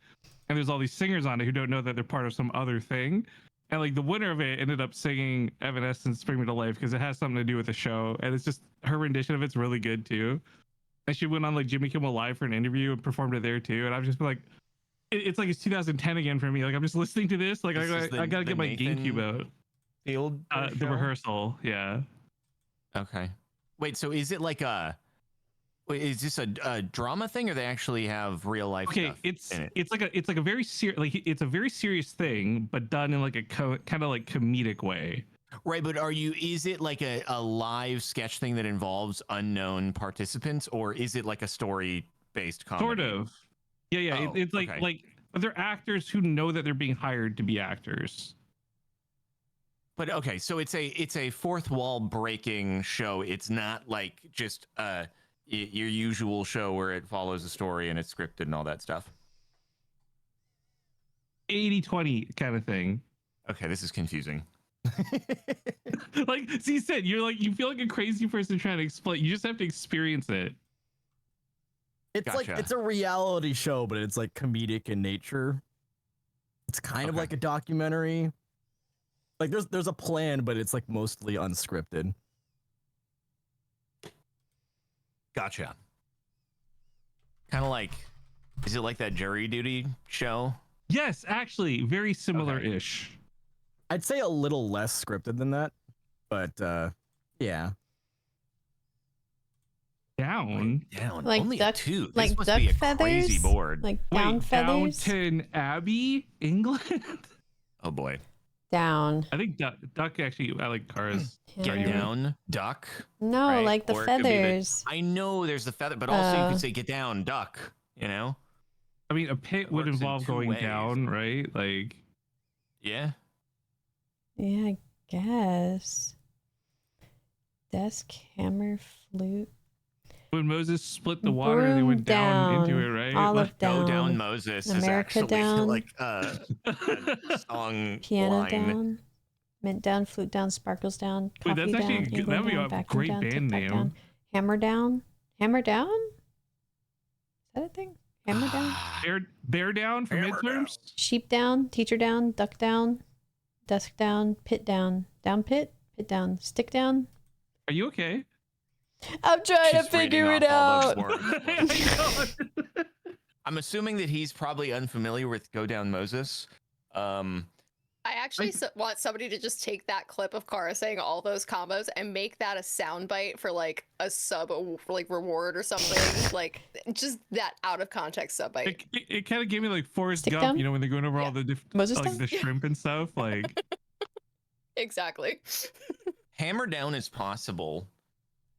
and there's all these singers on it who don't know that they're part of some other thing, and like the winner of it ended up singing Evanescence Bring Me to Life because it has something to do with the show, and it's just her rendition of it's really good too. And she went on like Jimmy Kimmel Live for an interview and performed it there too, and I've just been like, it's like it's 2010 again for me. Like I'm just listening to this, like I gotta get my GameCube out. Field The rehearsal, yeah. Okay. Wait, so is it like is this a drama thing, or they actually have real life stuff in it? It's like a very it's a very serious thing, but done in like a kind of like comedic way. Right, but is it like a live sketch thing that involves unknown participants, or is it like a story based comedy? Sort of. Yeah. Oh, It's like okay. but they're actors who know that they're being hired to be actors. But okay, so it's a fourth wall breaking show. It's not like just your usual show where it follows a story and it's scripted and all that stuff. 80-20 kind of thing. Okay, this is confusing. Like see, said you're like, you feel like a crazy person trying to explain. You just have to experience it. It's like Gotcha. it's a reality show, but it's like comedic in nature. It's kind of Okay. like a documentary. Like there's a plan, but it's like mostly unscripted. Gotcha. Kind of like, is it like that jury duty show? Yes, actually, very similar-ish. I'd say a little less scripted than that, but yeah. Down. Down. Like Only duck, a 2. This like must duck be a feathers, crazy board. like down feathers. Downton Abbey, England. Oh boy. Down. I think Duck actually. I like Cars. Get Sorry, Get you were- down, duck. No, right? like the Or it could be feathers. I know there's the feather, but also you could say get down, duck. You know? I mean, a pit It would works in involve two going ways. down, right? Like, Yeah. Yeah, I guess. Desk, hammer, flute. when Moses split the water, they went down into it, right? Olive Like, down. Go Down Moses is America actually down. like a song Piano line. down. Mint down, flute down, sparkles down, Wait, coffee that's actually down, a good- England that'd be down, a vacuum great down, band tic-tac name. down, hammer down. Hammer down? Is that a thing? Hammer down? bear down for Hammer down. midterms. Sheep down, teacher down, duck down, desk down, pit down, down pit, pit down, stick down. Are you okay? I'm trying to She's reading figure it off all out. those words. I'm assuming that he's probably unfamiliar with Go Down Moses. I actually want somebody to just take that clip of Kara saying all those combos and make that a soundbite for like a sub like reward or something. Like just that out of context sub bite. It kind of gave me like Forrest Stick Gump, down? you know, when they're going over all Yeah. the different, Moses like down? the shrimp and stuff. Like, Exactly. Hammer down is possible,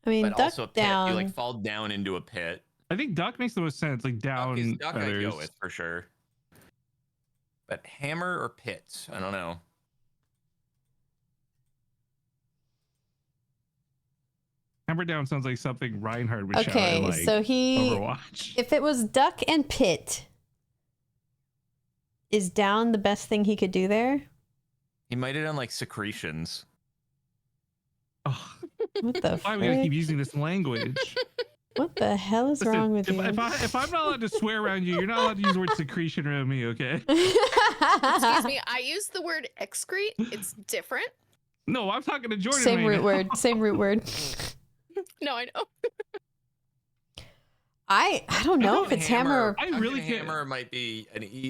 I mean, but duck also a pit. down. You like fall down into a pit. I think duck makes the most sense. Like down Duck I'd feathers. go with for sure. But hammer or pit? I don't know. Hammer down sounds like something Reinhardt would shout Okay, in, like, so he, Overwatch. if it was duck and pit, is down the best thing he could do there? He might have done like secretions. Oh, What the why are we gonna keep frick? using this language? What the hell is Listen, wrong with you? if I'm not allowed to swear around you, you're not allowed to use the word secretion around me, okay? Excuse me, I use the word excrete. It's different. No, I'm talking to Jordan. Same right root now. word. Same root word. No, I know. I don't know if think it's hammer. I I'm really thinking can't- hammer might be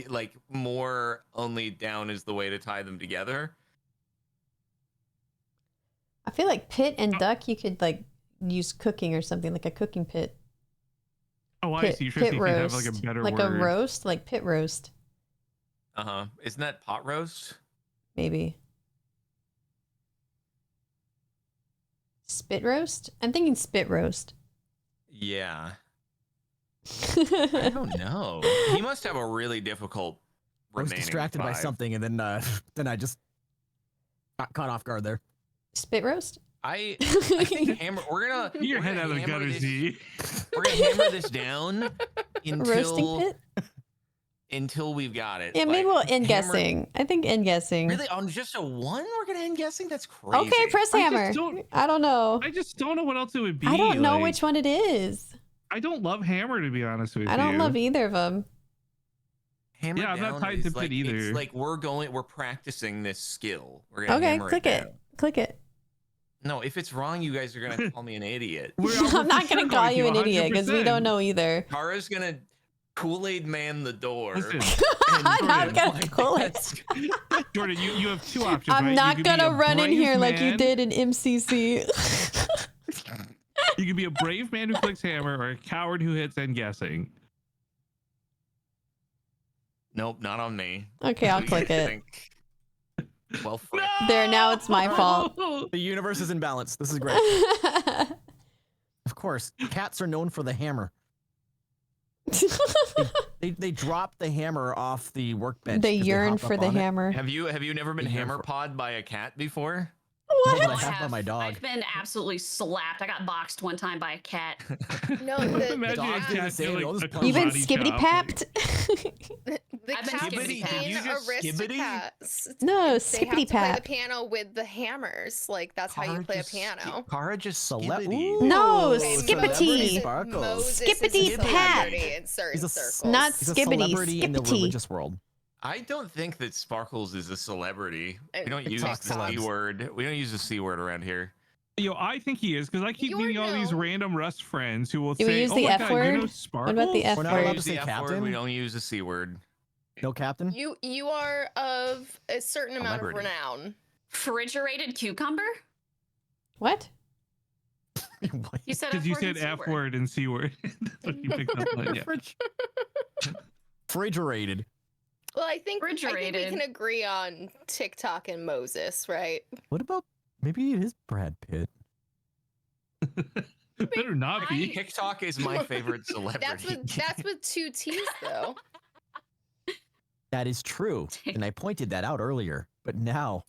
like more only down is the way to tie them together. I feel like pit and duck you could like use cooking or something like a cooking pit. Oh, I Pit, see. You're trying to pit think they have roast. like a better like word. a roast, like pit roast, Isn't that pot roast? maybe. Spit roast? I'm thinking spit roast. Yeah. I don't know. He must have a really difficult. I was remaining distracted by 5. something, and then I just got caught off guard there. Spit roast? I think hammer. We're gonna Get your we're head gonna out of the hammer gutter, this- Z. We're gonna hammer this down Roasting until pit? until we've got it. Yeah, maybe we'll end hammer- guessing. I think end guessing. Really, on just a 1, we're gonna end guessing? That's crazy. Okay, press I just hammer. don't- I don't know. I just don't know what else it would be. I don't know like, which one it is. I don't love Hammer, to be honest with you. I don't love either of them. Hammer Yeah, I'm not down tied to is pit like, either. It's like we're practicing this skill. We're gonna Okay, hammer click it. down. Click it. No, if it's wrong, you guys are gonna call me an idiot. I'm not going to call you an idiot because we don't know either. Kara's gonna Kool-Aid man the door. Listen, I'm not Jordan, going to call it. Jordan, you have 2 options. I'm right? not You could going be to a run in brave here like you man- did in MCC. You could be a brave man who clicks hammer or a coward who hits end guessing. Nope, not on me. Okay, I'll What do you click it. think? Well, frick. There, now it's my fault. The universe is in balance. This is great. Of course, cats are known for the hammer. They drop the hammer off the workbench. They 'cause yearn hop for up the on it. hammer. Have you never been Be here hammer for- pawed by a cat before? More than I What? have by my dog. I've been absolutely slapped. I got boxed one time by a cat. No, the Imagine dog a did the cat same, doing, they'll like, just a punch You've been karate skibbity chop, papped? the I've been cats skibbity papped. being You just skibbity? aristocrats. No, They have skippity to play pap. the piano with the hammers. Like that's how you play a piano. Kara just Cele- skibbity. Ooh, No, Okay, skippity. Sparkles. Moses Skippity is a pap. celebrity in certain He's a circles. Not He's a skibbity, celebrity in the skippity. religious world. I don't think that Sparkles is a celebrity. We And don't use TikTok the celebs. C word. We don't use the C word around here. Yo, I think he is because I keep You're meeting all these no. random Rust friends who will Do we say, use "Oh the my F God, word? you know What Sparkles?" about the F We're not word? allowed We to use say the F word. captain? We don't use the C word. No captain? You are of a certain amount of Celebrity. renown. Refrigerated cucumber? What? What? You said Because you F word and said C F word. word and C word. That's what you picked up on. Yeah. Refrigerated. Well, I think we Refrigerated. can agree on TikTok and Moses, right? What about maybe it is Brad Pitt? Better not be. TikTok is my favorite celebrity. That's with 2 T's though. That is true, and I pointed that out earlier. But now,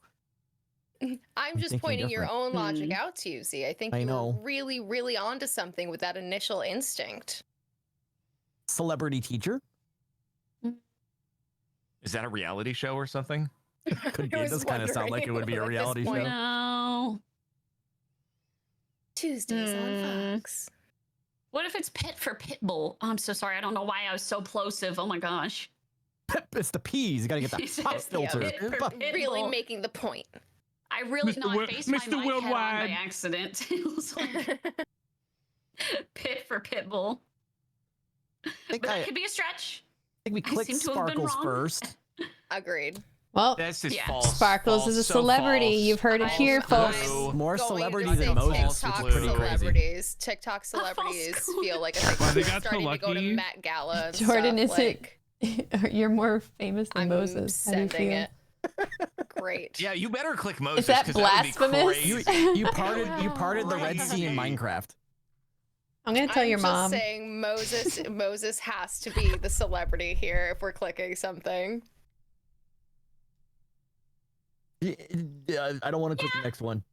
I'm just thinking pointing your different. own logic out to you. See, I think I you know. were really, really onto something with that initial instinct. celebrity teacher Is that a reality show or something? could be. I It does was kind of sound like it would be a wondering at this reality show. point. No. Tuesdays on Fox. What if it's pit for pitbull? Oh, I'm so sorry. I don't know why I was so plosive. Oh my gosh. It's the peas. You gotta get that Jesus. pop Yeah, filter. pit for Pop- pitbull. Really making the point. I really Mr. no. I Wo- faced my Mr. mic head on Worldwide. by accident. It was like pit for pitbull. I think, But I that could be a stretch. think we I clicked seem to have been Sparkles wrong. first. Agreed. Well, That's just Yeah. false. Sparkles false, is a so celebrity. false. You've heard it I'm- here, I'm folks. Clue. More going celebrity to than say Moses, TikTok which is pretty crazy. celebrities. TikTok celebrities clue. feel like a Wow, thing. they They're got so starting to go to lucky. Met Gala. And Jordan stuff, isn't. like, You're more famous than I'm Moses. How do you sending feel? it. Great. Yeah, you better click Moses. that 'cause would be blasphemous? crazy. You parted the Red Sea in Minecraft. I'm gonna tell I'm your just mom. saying Moses has to be the celebrity here if we're clicking something. Yeah, I don't want to click the next one.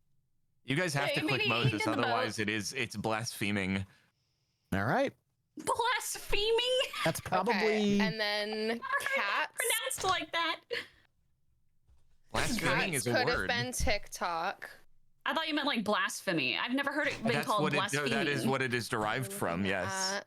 You guys have to Maybe click he Moses, did the otherwise it's blaspheming. All right, Blaspheming? that's probably. Okay. And then cats. Pronounced like that. Blaspheming Cats is a could have word. been TikTok. I thought you meant like blasphemy. I've never heard it been That's called what blasphemy. that is what it is derived from. Yes.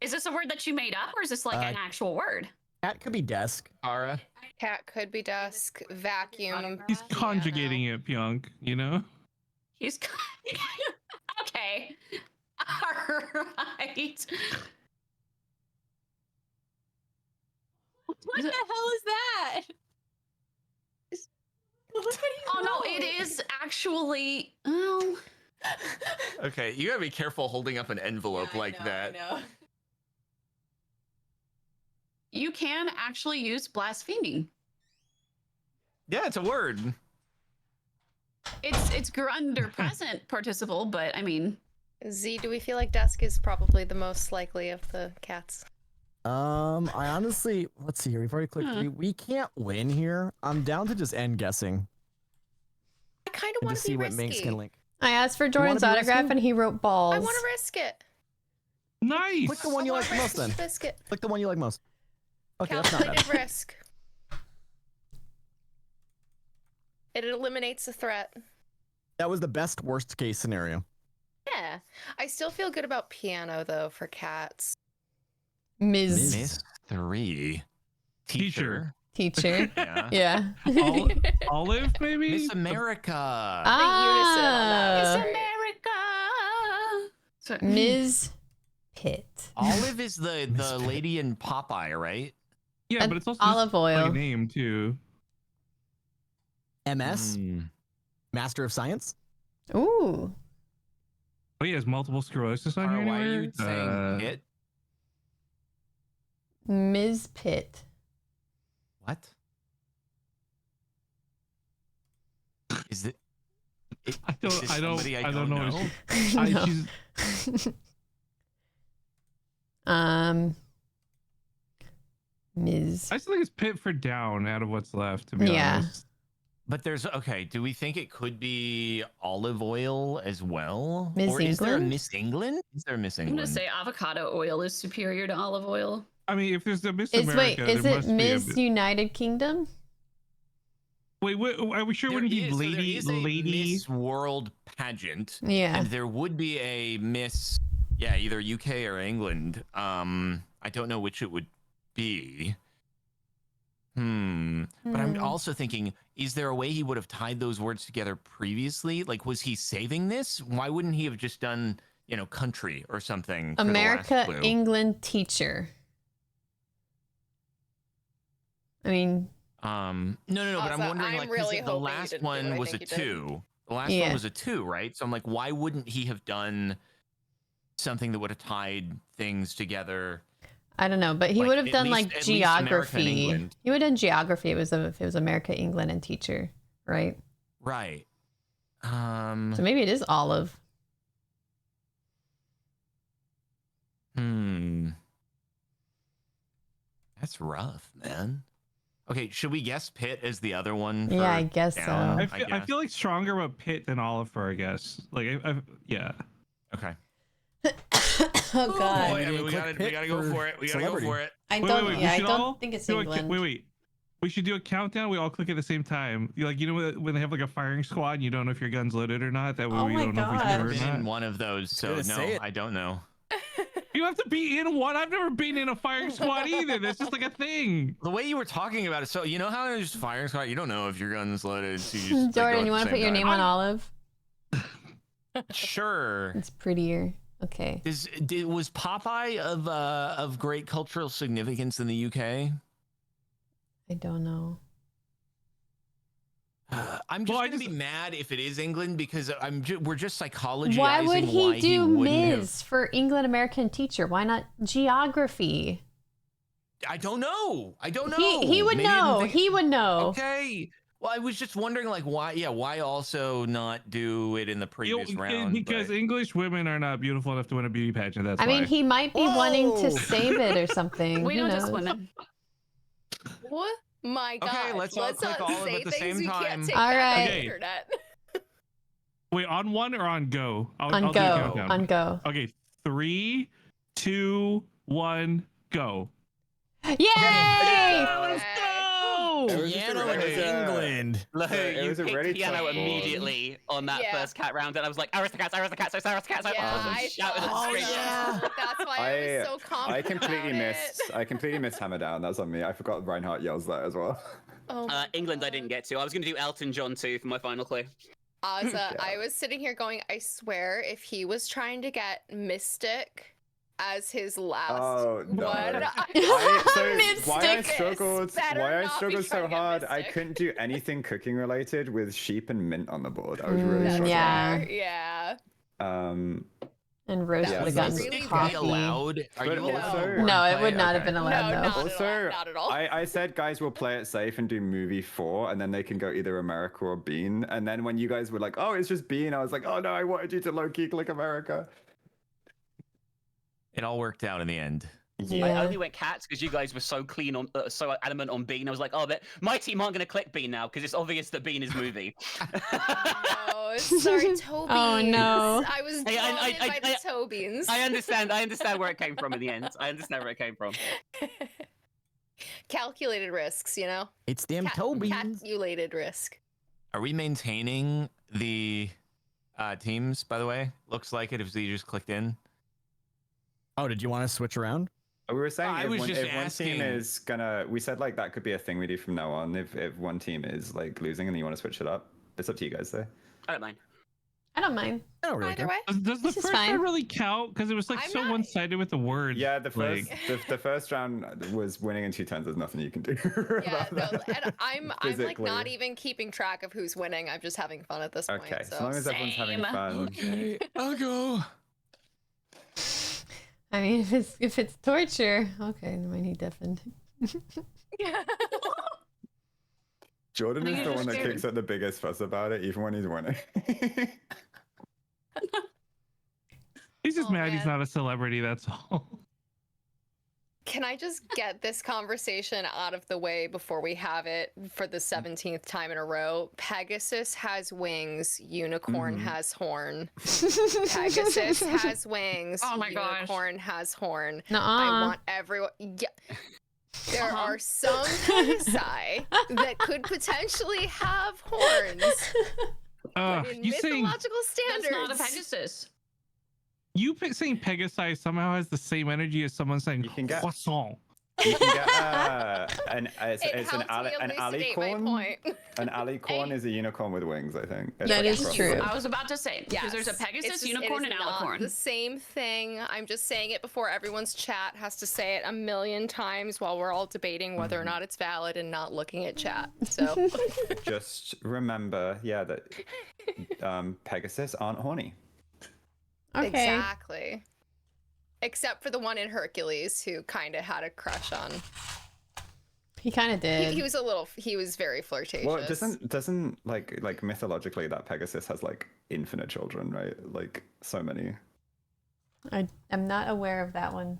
Is this a word that you made up, or is this like an actual word? Cat could be desk. Kara. Cat could be desk. Vacuum. He's piano. conjugating it, Pjonk, you know? He's okay. All right. What the hell is that? Oh no, it is actually. Oh, Okay, you gotta be careful holding up an envelope like that. you can actually use blaspheming. Yeah, it's a word. It's under present participle, but I mean, Z, do we feel like desk is probably the most likely of the cats? I honestly, let's see here. We've already clicked. We can't win here. I'm down to just end guessing I kind of and want just to be see what risky. Minx can link. I asked for wanna Jordan's be autograph risky? and he wrote balls. I want to risk it. Nice. Click the one you like the most then. Biscuit. Click the one you like most. Okay, that's not bad. Calculated risk. It eliminates a threat. That was the best worst case scenario. Yeah. I still feel good about piano though for cats. Ms. Miss 3. Teacher. Teacher. Yeah. Yeah. Olive, maybe? Miss America. Ah, Miss America. So, Ms. Pitt. Olive is the lady in Popeye, right? Yeah, And but it's also olive just like oil. a name too. MS, Mm. Master of Science. Ooh. Oh, he has multiple sclerosis on Tara, here why are anywhere? you saying it? Ms. Pitt. What? Is it? I don't. Is this I don't. somebody I don't know. know? No. She's, Ms. I still think it's Pitt for down out of what's left. To be Yeah. honest. But there's okay. Do we think it could be olive oil as well? Miss Or is there a England? Miss England? Is there a Miss I'm England? gonna say avocado oil is superior to olive oil. I mean, if there's a Miss Is America, is there it must be a Ms. United Kingdom? Wait, are we sure it There wouldn't be is- so there lady? is a Lady. Miss World pageant, Yeah. and there would be a Miss, yeah, either UK or England. I don't know which it would be. But I'm also thinking, is there a way he would have tied those words together previously? Like, was he saving this? Why wouldn't he have just done, country or something? for the last America, clue? England teacher. I mean, No, but I'm Also, wondering, I'm like, 'cause really the hoping you last didn't do what one I was a think you did. 2. The last Yeah. one was a 2, right? So I'm like, why wouldn't he have done something that would have tied things together? I don't know, but he Like, would have at done least- like at least America and geography. England. He would have done geography. If it was America, England, and teacher, right? Right. So maybe it is olive. That's rough, man. Okay, should we guess Pitt as the other one? Yeah, for I guess down? so. I feel like stronger about Pitt than Oliver. I guess. Like, yeah. Okay. Oh God. Boy, I mean, Click we gotta Pitt go for for it. We gotta celebrity. go for it. I Wait, don't. wait, Yeah, I we should don't all think it's do England. Wait. We should do a countdown. We all click at the same time. Like, when they have like a firing squad, and you don't know if your gun's loaded or not. That way Oh we my don't know if we God. can I've or been in not. one of those, so gonna no, say it. I don't know. You have to be in one. I've never been in a firing squad either. That's just like a thing. The way you were talking about it, so you know how there's just firing squad, you don't know if your gun's loaded. So you just, like, go Jordan, at you the want to same put your time. name on olive? Sure. It's prettier. Okay. Was Popeye of great cultural significance in the UK? I don't know. I'm just Well, I gonna be just- mad if it is England because we're just psychologizing Why would he why do wouldn't have- Ms. for England American teacher? Why not geography? I don't know. He would Maybe I didn't know. think- He would know. Okay. Well, I was just wondering, like, why? Yeah, why also not do it in the previous round? Because but- English women are not beautiful enough to win a beauty pageant. That's I mean, why. he might be wanting to Whoa. save it or something. We Who don't knows? just women. What? My God. Okay, let's all click not olive say at the things same you time. can't take All back on right. the Okay. internet. Wait, on one or on go? I'll On do a go. countdown. On go. Okay, 3, 2, 1, go. Yay! Let's go! It was just Piano a- in it was a- England. Look, it you was a picked really piano tough one. immediately on that Yeah. first cat round, and I was like, aristocrats, aristocrats, aristocrats. Yeah, I I shouted at thought the screen. so. That's why I was so confident. I completely about missed. It. I completely missed Hammer Down. That's on me. I forgot Reinhardt yells that as well. Oh my England, I God. didn't get to. I was going to do Elton John too for my final clue. Ozza, Yeah. I was sitting here going, I swear, if he was trying to get Mystic as his last Oh, no. one, why I Mystic. struggled? Better Why I not be struggled so trying to get hard? I Mystic. couldn't do anything cooking related with sheep and mint on the board. I was really Mm, struggling. yeah. Yeah. And roast Yeah, would have so gotten really Be coffee. allowed? Are But you allowed also- to No, it wordplay? would not have Okay. been allowed No, though. not Also, at all. Not at all. I said, guys, we'll play it safe and do movie 4, and then they can go either America or Bean. And then when you guys were like, oh, it's just Bean, I was like, oh no, I wanted you to low key click America. It all worked out in the end. Yeah. I only went cats because you guys were so clean on, so adamant on Bean. I was like, oh, my team aren't going to click Bean now because it's obvious that Bean is movie. Oh, sorry, toe Oh, beans. no. I was Hey, drawn in by the toe beans. I understand where it came from in the end. I understand where it came from. Calculated risks, you know? It's them toe beans. Calculated risk. Are we maintaining the teams, by the way? Looks like it if you just clicked in. Oh, did you want to switch around? We were saying I if, was one, just if one asking. team is gonna, we said like that could be a thing we do from now on. If one team is like losing and you want to switch it up, it's up to you guys though. I don't mind. I don't mind. I don't really Either care. way. Does the This is first fine. round really count? Because it was like I'm so not- one-sided with the words. Yeah, the first like- the first round was winning in 2 turns. There's nothing you can do. Yeah, about no, that. and I'm like Physically. not even keeping track of who's winning. I'm just having fun at this point. Okay, So. as long as everyone's having Same. fun. Okay, I'll go. I mean, if it's torture, okay, then I need deafened. Jordan I is think the it's one that scary. kicks up the biggest fuss about it, even when he's winning. He's just Oh, mad he's man. not a celebrity, that's all. Can I just get this conversation out of the way before we have it for the 17th time in a row? Pegasus has wings, unicorn has horn. Pegasus has wings, Oh my gosh. unicorn has horn. I Nuh-uh. want everyone. Yeah. There are some Pegasi that could potentially have horns. But in You saying mythological That's standards, not a Pegasus. saying Pegasi somehow has the same energy as someone saying You can get- croissant. You can get it's it an helps me an elucidate my alicorn. point. An alicorn Hey. is a unicorn with wings, I think. It's That like a is cross true. word. I was about to say because there's a Yes. Pegasus, It's just- unicorn, it and is not alicorn. the same thing. I'm just saying it before everyone's chat has to say it a million times while we're all debating whether or not it's valid and not looking at chat. So Just remember, yeah, that Pegasus aren't horny. Okay. exactly. Except for the one in Hercules who kind of had a crush on. He kind of did. He was very flirtatious. Well, doesn't like mythologically that Pegasus has like infinite children, right? Like so many. I'm not aware of that one.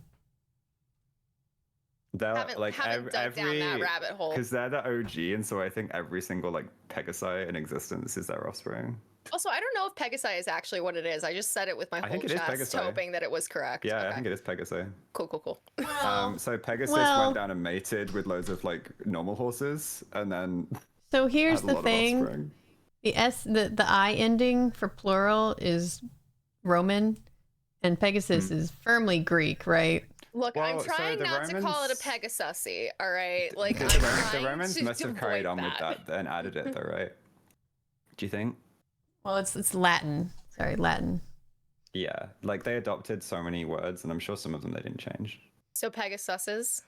They're haven't like dug down that rabbit hole. because they're the OG, and so I think every single like Pegasi in existence is their offspring. Also, I don't know if Pegasi is actually what it is. I just said it with my I whole think it is chest, Pegasi. hoping that it was correct. Yeah, Okay. I think it is Pegasi. Cool. So Pegasus well- went down and mated with loads of like normal horses, and then So here's had a the lot of thing: offspring. the I ending for plural is Roman, and Pegasus is firmly Greek, right? Look, I'm Well, so trying the not to call it a Romans- Pegasusy, all right? Like, The, I'm the trying Romans to must have carried avoid on with that and added it, though, right? Do you think? Well, it's Latin. Sorry, Latin. Yeah, like they adopted so many words, and I'm sure some of them they didn't change. So Pegasuses?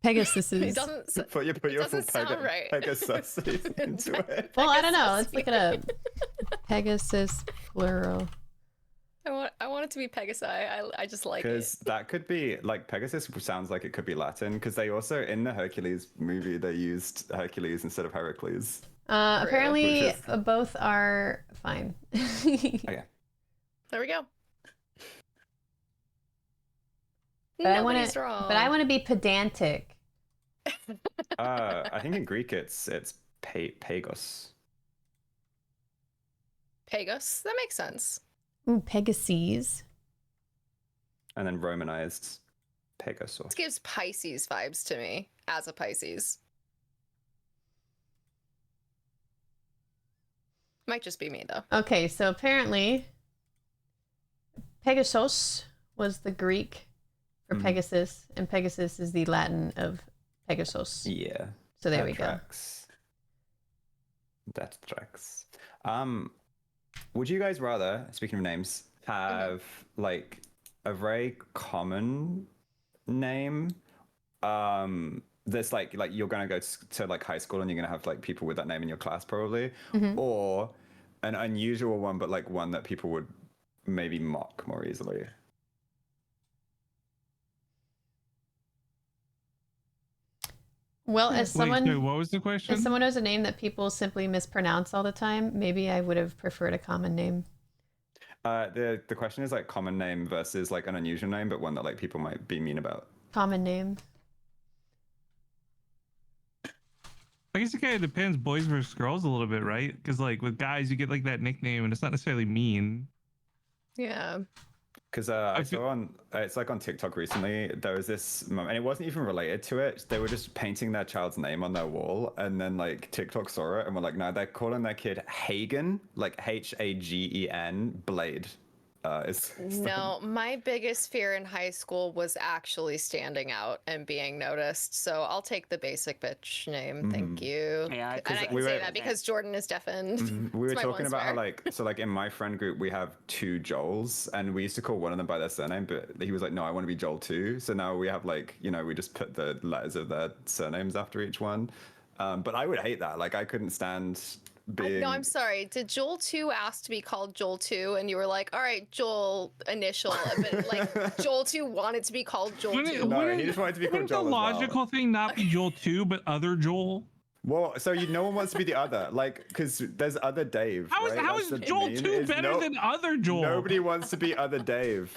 Pegasus It is. doesn't... Put your full doesn't sound right. Pegasus into it. Well, I don't know. Let's Pegasus look it up. Pegasus plural. I want it to be Pegasi. I just like it. Because that could be like Pegasus sounds like it could be Latin. Because they also in the Hercules movie they used Hercules instead of Heracles. Apparently, Which is- both are fine. Okay. There we go. But I Nobody's want wrong. to. But I want to be pedantic. I think in Greek it's Pagos. Pegasus? That makes sense. Ooh, Pegasus. And then Romanized Pegasus. This gives Pisces vibes to me as a Pisces. Might just be me though. Okay, so apparently, Pegasus was the Greek for Mhm. Pegasus, and Pegasus is the Latin of Pegasus. Yeah. So there that we go. tracks. That tracks. Would you guys rather, speaking of names, have like a very common name? That's like you're gonna go to like high school and you're gonna have like people with that name in your class probably, Mhm. or an unusual one, but like one that people would maybe mock more easily. Well, as Wait, someone so what was the question? as someone who has a name that people simply mispronounce all the time, maybe I would have preferred a common name. The question is like common name versus like an unusual name, but one that like people might be mean about. Common name. I guess it kind of depends, boys versus girls a little bit, right? Because like with guys, you get like that nickname, and it's not necessarily mean. Yeah. Because I saw on it's like on TikTok recently, there was this moment, and it wasn't even related to it. They were just painting their child's name on their wall, and then like TikTok saw it and were like, no, they're calling their kid Hagen, like Hagen Blade. No, my biggest fear in high school was actually standing out and being noticed. So I'll take the basic bitch name. Thank you. Yeah, and 'cause I can say that because Jordan is deafened. We were It's my talking one about how swear. like in my friend group we have 2 Joels, and we used to call one of them by their surname, but he was like, no, I want to be Joel too. So now we have like, you know, we just put the letters of their surnames after each one. But I would hate that. Like I couldn't stand being. No, I'm sorry. Did Joel 2 ask to be called Joel 2 and you were like, all right, Joel initial, but like Joel 2 wanted to be called Joel 2? No, he just wanted to be called Wouldn't Joel the as well. logical thing not be Joel 2, but other Joel? Well, so no one wants to be the other, like, because there's other Dave. How is right? how That's is the Joel meme, 2 is better than other Joel? Nobody wants to be other Dave.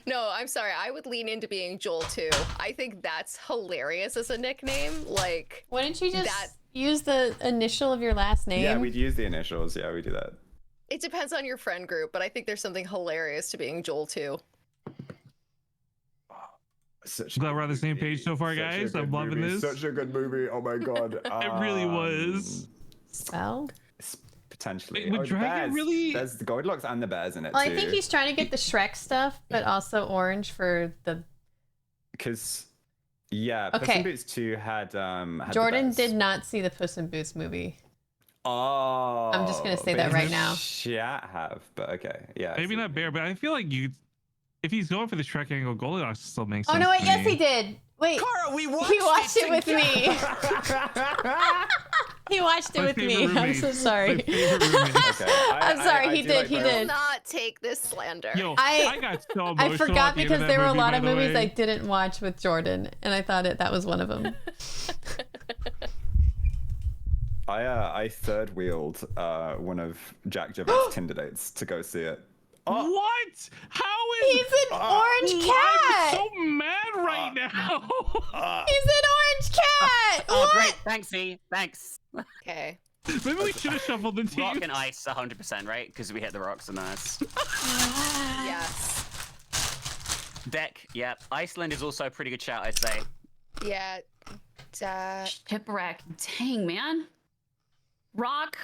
No, I'm sorry. I would lean into being Joel 2. I think that's hilarious as a nickname. Like, Why didn't you just That- use the initial of your last name? Yeah, we'd use the initials. Yeah, we do that. it depends on your friend group, but I think there's something hilarious to being Joel 2. Such I'm glad a we're on the good same movie. page so far, Such a guys. good I'm loving movie. this. Such a good movie. Oh my god. It really was. Well, Potentially. Wait, would the Dragon bears. really- There's the Goldilocks and the bears in it well, too. I think he's trying to get the Shrek stuff, but also orange for the. Because yeah, Puss Okay. in Boots 2 had the Jordan bears. did not see the Puss in Boots movie. Oh, I'm just gonna say but that you right now. Chat have, but okay, yeah. Maybe so- not Bear, but I feel like if he's going for the Shrek angle, Goldilocks still makes Oh sense. no! Wait, to yes, me. he did. Wait, Cara, we watched, he watched it with me. He watched it My with me. favorite I'm so roommate. sorry. My favorite roommate. Okay, I'm sorry, he do did, like he bears. did. Do not take this slander. Yo, I- I got so emotional. I at forgot the end because of there that were a lot movie, of by the movies way. I didn't watch with Jordan, and I thought that was one of them. I third wheeled one of Jack Jabber's Tinder dates to go see it. What? How is He's an orange cat. I'm so mad right now. He's an orange cat. Oh, What? great. Thanks, E. Thanks. Okay. Maybe we should have shuffled the team. Rock and ice, 100%, right? Because we hit the rocks and ice. Yes. Deck, yeah. Iceland is also a pretty good shout, I'd say. Yeah. Shipwreck. Dang, man. Rock.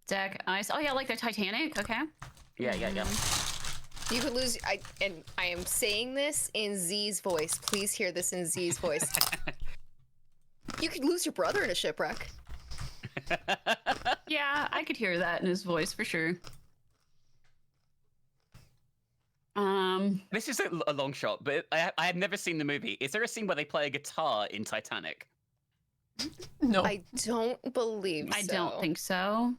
Deck, ice. Oh yeah, like the Titanic. Okay. Yeah. You could lose. I am saying this in Z's voice. Please hear this in Z's voice. You could lose your brother in a shipwreck. Yeah, I could hear that in his voice for sure. This is a long shot, but I have never seen the movie. Is there a scene where they play a guitar in Titanic? No. I don't believe so. I don't think so.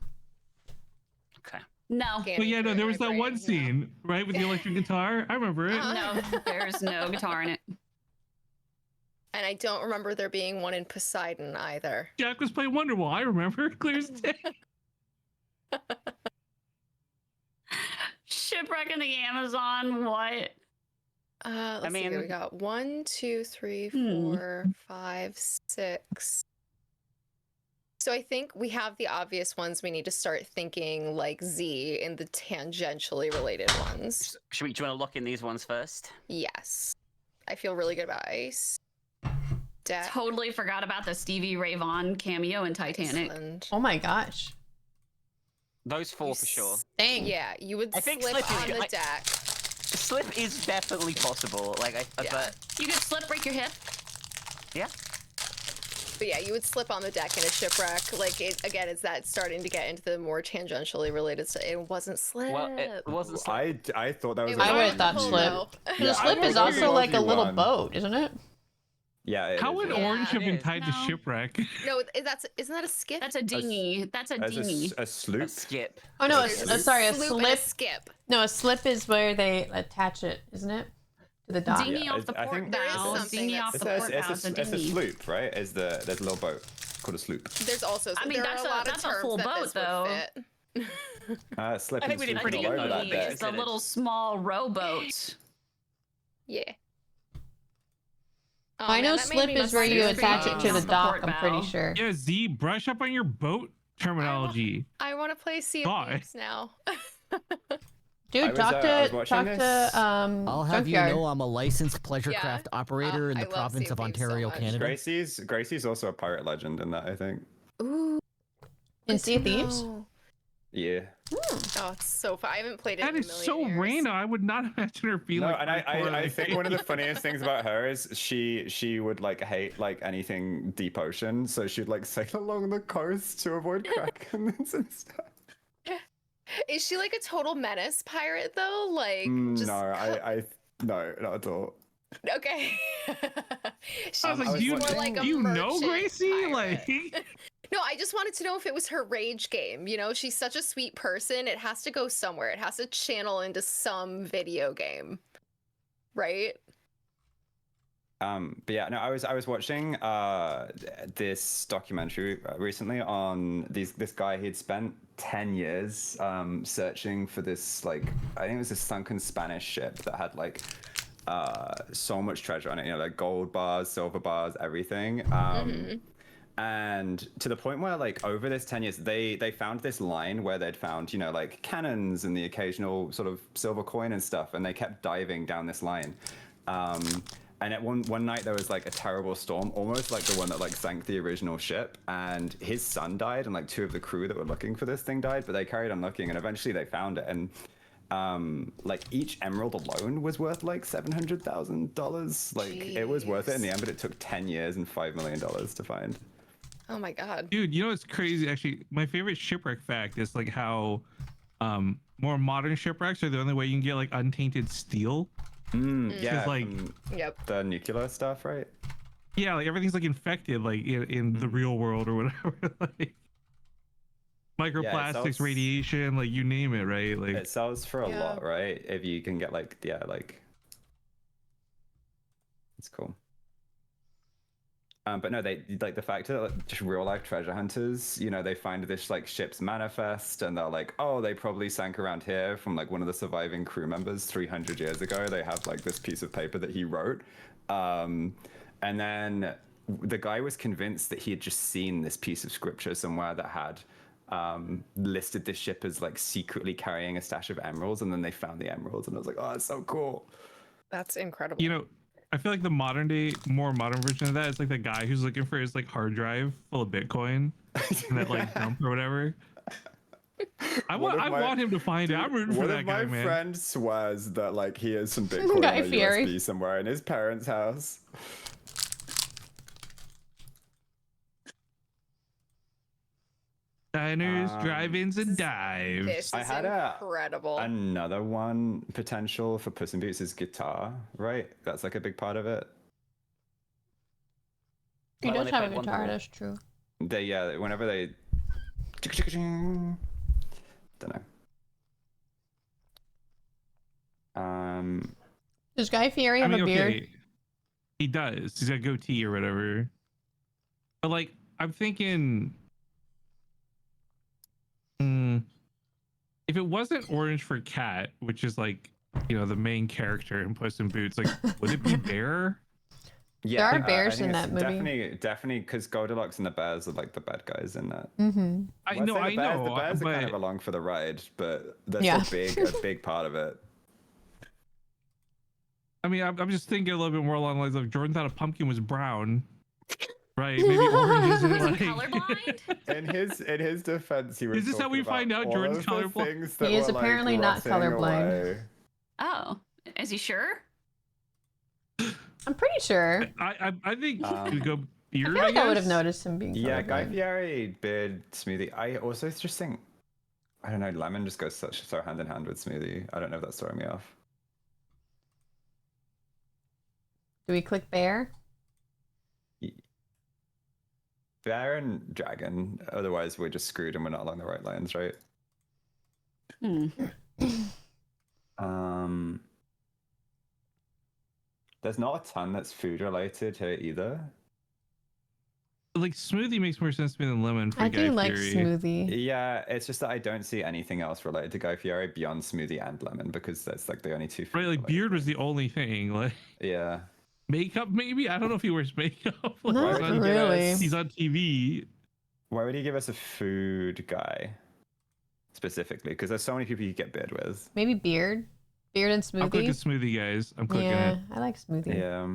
Okay. No. Can't But yeah, no, answer there my was that brain, one no. scene, right, with the electric guitar. I remember it. Uh-huh. No, there's no guitar in it. And I don't remember there being one in Poseidon either. Jack was playing Wonderwall. I remember clear as day. Shipwreck in the Amazon. What? Let's see here. We mean- got 1, 2, 3, Hmm. 4, 5, 6. So I think we have the obvious ones. We need to start thinking like Z in the tangentially related ones. Do you want to lock in these ones first? Yes. I feel really good about ice. Death. Totally forgot about the Stevie Ray Vaughan cameo in Titanic. Iceland. Oh my gosh. Those four for sure. Dang. Yeah, you would I think slip Slip is on good. the deck. Slip is definitely possible. Like, Yeah. but You could slip, break your hip. yeah. But yeah, you would slip on the deck in a shipwreck. Like, again, it's that starting to get into the more tangentially related stuff. It wasn't slip. Well, it wasn't Slip. I thought that was. It a I was would've thought Polo. slip. Yeah, The slip I is thought also it like a was little one. boat, isn't it? Yeah. it How is, would yeah. orange have been is. tied to No. shipwreck? No, isn't that a skip? That's a dinghy. That's a As dinghy. a sloop. A skip. Oh no, There's sorry, a sloop and slip. skip. No, a slip is where they attach it, isn't it? To the dock. Dinghy Yeah, off the I port think there is bow. something Dinghy that's- off It's the a, port bow. It's a it's a dinghy. sloop, right? There's a little boat called a sloop. There's also I mean, there that's are a lot that's of a terms full that boat, this would though. fit. Slipping think we did and pretty sweeping all good over on that these. day. It's the little small rowboat. Yeah. Oh, I know man, that made slip me is miss where you my attach it to screens. the The dock. port I'm pretty bow. sure. Yeah, Z, brush up on your boat terminology. I want to play Sea of Why? Thieves now. Dude, I was talk watching to this- I'll have Junkyard. you know I'm a licensed pleasure Yeah. craft operator in I the love province Sea of of Thieves so Ontario, much. Canada. Gracie's also a pirate legend in that, I think. Ooh. In good Sea of to Thieves? know. Yeah. Oh, it's so fun. I haven't played it That in a is million so years. random. I would not imagine her being No, like. and I hardcore think one of the funniest things about her is she would like hate like anything deep ocean, so she'd like sail along the coast to avoid krakens and stuff. Is she like a total menace pirate though? Like, just No, no, not at all. okay. I was like, do you, more like a do you know merchant Gracie? pirate. Like, No, I just wanted to know if it was her rage game. You know, she's such a sweet person. It has to go somewhere. It has to channel into some video game, right? But yeah, no, I was watching this documentary recently on this guy. He'd spent 10 years searching for this, like, I think it was a sunken Spanish ship that had like so much treasure on it, you know, like gold bars, silver bars, everything. And to the point where, like, over this 10 years, they found this line where they'd found, you know, like cannons and the occasional sort of silver coin and stuff, and they kept diving down this line. And at one night there was like a terrible storm, almost like the one that like sank the original ship, and his son died, and like two of the crew that were looking for this thing died, but they carried on looking, and eventually they found it. And like each emerald alone was worth like $700,000. Like it was worth it in the end, but it took 10 years and $5 million to find. Oh my god. dude, you know what's crazy? Actually, my favorite shipwreck fact is like how more modern shipwrecks are the only way you can get like untainted steel. Yeah, like- Yep. the nuclear stuff, right? Yeah, like everything's like infected, like in the real world or whatever. Like microplastics, sells- radiation, like you name it, right? Like It sells for a Yeah. lot, right? If you can get like, yeah, like it's cool. But no, they like the fact that like, just real life treasure hunters, you know, they find this like ship's manifest, and they're like, oh, they probably sank around here from like one of the surviving crew members 300 years ago. They have like this piece of paper that he wrote, and then the guy was convinced that he had just seen this piece of scripture somewhere that had listed this ship as like secretly carrying a stash of emeralds, and then they found the emeralds, and I was like, oh, it's so cool. That's incredible. you know, I feel like the more modern version of that is like the guy who's looking for his like hard drive full of Bitcoin and that like dump or whatever. I want him to find out. I'm rooting for One that of guy, my man. friends swears that like he has some Bitcoin Guy on a Fieri. USB somewhere in his parents' house. Diners, drive-ins, and dives. This I is had incredible. another one potential for Puss in Boots is guitar, right? That's like a big part of it. He Like when does they have a played guitar, Wonderwall. that's true. They whenever they don't know. Does Guy Fieri have a beard? He does. He's got a goatee or whatever. But like, I'm thinking, if it wasn't Orange for Cat, which is like, you know, the main character in Puss in Boots, like, would it be Bear? Yeah, There are bears I think in it's that movie. Definitely, because Goldilocks and the bears are like the bad guys in that. Mm-hmm. I Well, know, I'd say the bears are but kind of along for the ride, but they're Yeah. still a big part of it. I mean, I'm just thinking a little bit more along the lines of Jordan thought a pumpkin was brown, right? Maybe orange isn't Was he like. colorblind? In his defense, he was. Is this how talking we about find out all Jordan's of the colorblind? things that He is were, like, apparently not rotting colorblind. away. Oh, is he sure? I'm pretty sure. I think he could go I beard. feel like I would have guess. noticed him being Yeah, Guy colorblind. Fieri beard smoothie. I also just think, I don't know, lemon just goes so hand in hand with smoothie. I don't know if that's throwing me off. Do we click bear? Bear and dragon. Otherwise, we're just screwed and we're not along the right lines, right? There's not a ton that's food related here either. Like smoothie makes more sense to me than lemon for I Guy do like Fieri. smoothie. Yeah, it's just that I don't see anything else related to Guy Fieri beyond smoothie and lemon because that's like the only two. Right, like related beard was things. the only thing. Like Yeah. makeup, maybe. I don't know if he wears makeup. Like, Not would you give really. us- he's on TV. Why would you give us a food guy specifically? Because there's so many people you get beard with. Maybe beard and I'm clicking smoothie. smoothie, guys. I'm clicking Yeah, it. I like smoothie. Yeah.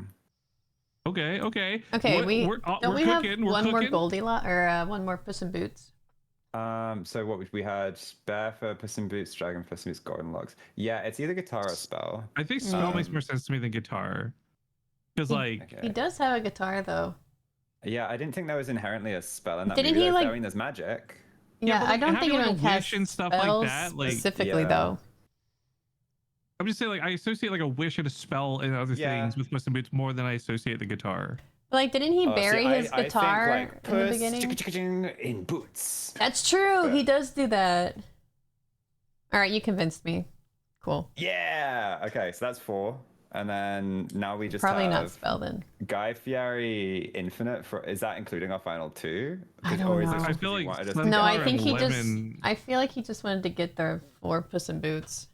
Okay. Okay, We're we're have cooking. We're one more cooking. Goldilocks or one more Puss in Boots. So what we had? Bear for Puss in Boots, Dragon for Puss in Boots, Golden Locks. Yeah, it's either guitar or spell. I think spell makes Um, more sense to me than guitar. Because He- like He does have a guitar though. Yeah, I didn't think there was inherently a spell in that Didn't movie. he, There's- like- I mean, there's magic. Yeah, Yeah, but, I like, don't having, think like, a anyone wish has and stuff like spells that, like- specifically Yeah. though. I'm just saying, like I associate like a wish and a spell and other Yeah. things with Puss in Boots more than I associate the guitar. Like, didn't he Oh, see, bury his I guitar think, like, in the Puss beginning? in boots. That's true. He But- does do that. All right, you convinced me. Cool. Yeah. Okay, so that's 4, and then now we just Probably have not spell then. Guy Fieri Infinite. Is that including our final 2? I don't Or is know. this I just feel 'cause you like wanted us Sun to No, get I Power think and he just. Lemon- I feel like he just wanted to get there for Puss in Boots.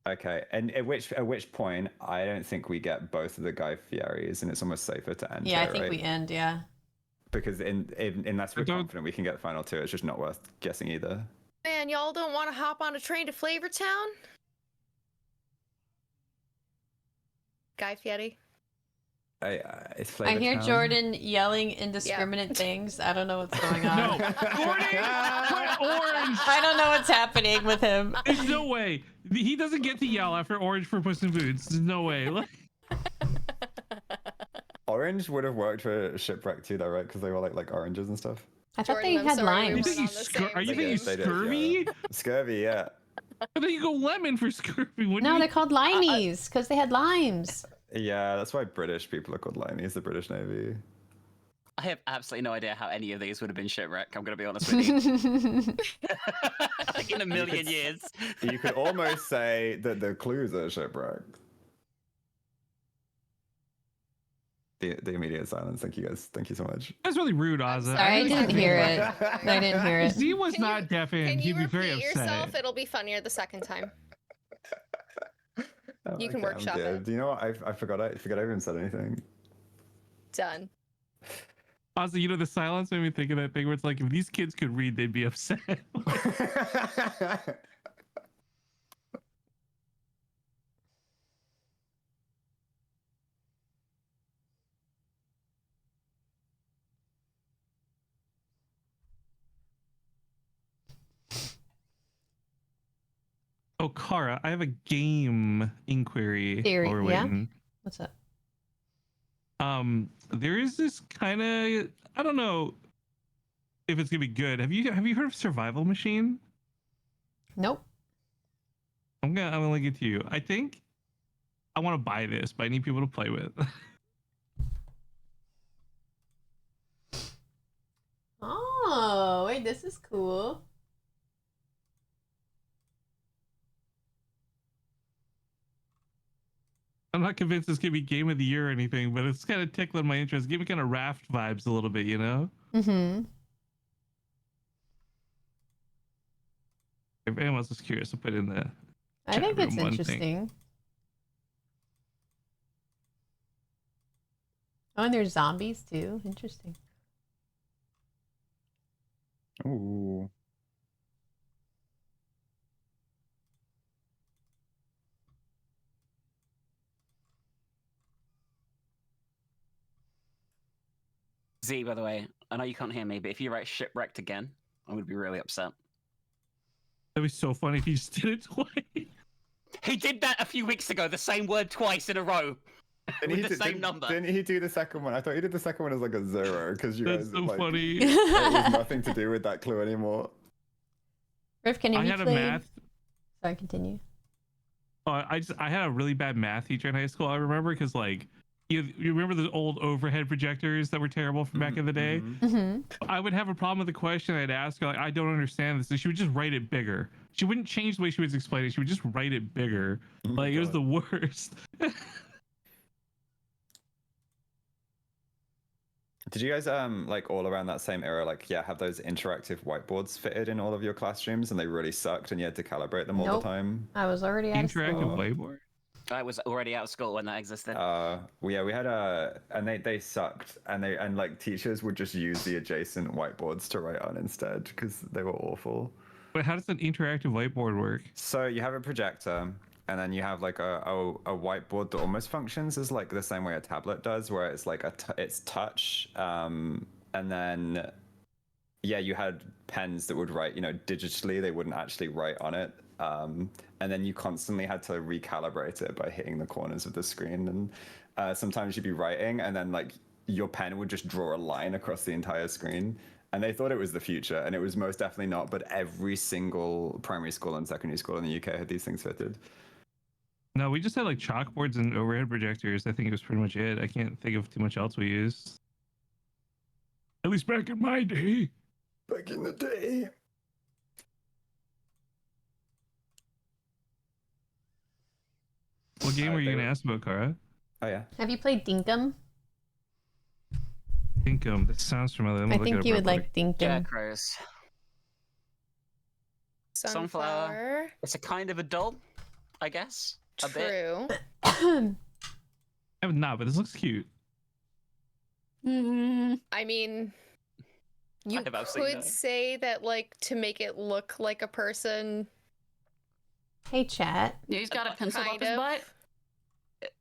Okay, and at which point I don't think we get both of the Guy Fieris, and it's almost safer to end. Yeah, I here, think right? we end. Yeah. Because unless we're don't- confident we can get the final 2, it's just not worth guessing either. Man, y'all don't want to hop on a train to Flavortown? Guy Fieri? It's I Flavor hear Town. Jordan yelling indiscriminate things. I don't know what's going on. No, Jordan, quit Orange. I don't know what's happening with him. There's no way he doesn't get to yell after Orange for Puss in Boots. There's no way. Like, Orange would have worked for Shipwreck too, though, right? Because they were like oranges and stuff. I thought Jordan, they I'm had sorry, we you limes. think on he's the same are you They think he's did, scurvy? yeah. Scurvy, yeah. I think you go lemon for scurvy. Wouldn't No, you? they're called limeys because they had limes. Yeah, that's why British people are called limeys, the British Navy. I have absolutely no idea how any of these would have been shipwreck. I'm going to be honest with you. Like in a million years. You could almost say that the clues are shipwrecked. The immediate silence. Thank you guys. Thank you so much. That's really rude, Ozza. Sorry, I really didn't think- hear it. I didn't hear it. Z was Can you- not deafened. Can He'd you be very repeat upset. yourself? It'll be funnier the second time. Oh, You can I'm workshop dead. it. Do you know what? I forgot. I even said anything. Done. Ozzy, you know, the silence made me think of that thing where it's like, if these kids could read, they'd be upset. Oh, Kara, I have a game inquiry. Theory, while we're yeah? waiting. What's up? There is this kind of, I don't know if it's gonna be good. Have you heard of Survival Machine? Nope. I'm gonna link it to you. I think I want to buy this, but I need people to play with. Oh, wait, this is cool. I'm not convinced this could be game of the year or anything, but it's kind of tickling my interest. Give me kind of Raft vibes a little bit, you know? Mm-hmm. If anyone else is curious, I'll put it in the I chat think it's room one thing. interesting. Oh, and there's zombies too. Interesting. Ooh. Z, by the way, I know you can't hear me, but if you write shipwrecked again, I'm going to be really upset. That'd be so funny if you just did it twice. He did that a few weeks ago, the same word twice in a row. With the same number. Didn't he do the second one? I thought he did the second one as like a 0 because you That's guys so like, funny. it was nothing to do with that clue anymore. Rivkin, have I you had a played? math. Sorry, continue. I had a really bad math teacher in high school. I remember because like you remember those old overhead projectors that were terrible from back in the day. Mhm. Mm-hmm. I would have a problem with the question. I'd ask her like, I don't understand this, and she would just write it bigger. She wouldn't change the way she was explaining. She would just write it bigger. Oh my Like it was God. the worst. Did you guys like all around that same era, like have those interactive whiteboards fitted in all of your classrooms, and they really sucked, and you had to calibrate them all Nope. the time? I was already out of Interactive school. whiteboard. I was already out of school when that existed. We had and they sucked, and like teachers would just use the adjacent whiteboards to write on instead because they were awful. But how does an interactive whiteboard work? So you have a projector, and then you have like a whiteboard that almost functions as like the same way a tablet does, where it's like it's touch, and then you had pens that would write, digitally. They wouldn't actually write on it, and then you constantly had to recalibrate it by hitting the corners of the screen. And sometimes you'd be writing, and then like your pen would just draw a line across the entire screen. And they thought it was the future, and it was most definitely not. But every single primary school and secondary school in the UK had these things fitted. No, we just had like chalkboards and overhead projectors. I think it was pretty much it. I can't think of too much else we used. At least back in my day. Back in the day. What game were you going to ask about, Kara? Oh, yeah. Have you played Dinkum? Dinkum. That sounds familiar. I'm I gonna look it think up you real would quick. like Dinkum. Scarecrows. Sunflower. It's a kind of a doll, I guess. A bit. True. I have not, but this looks cute. I mean, you have absolutely could no- say that, like, to make it look like a person. Hey, chat. Yeah, he's got a pencil up Kind his of. butt.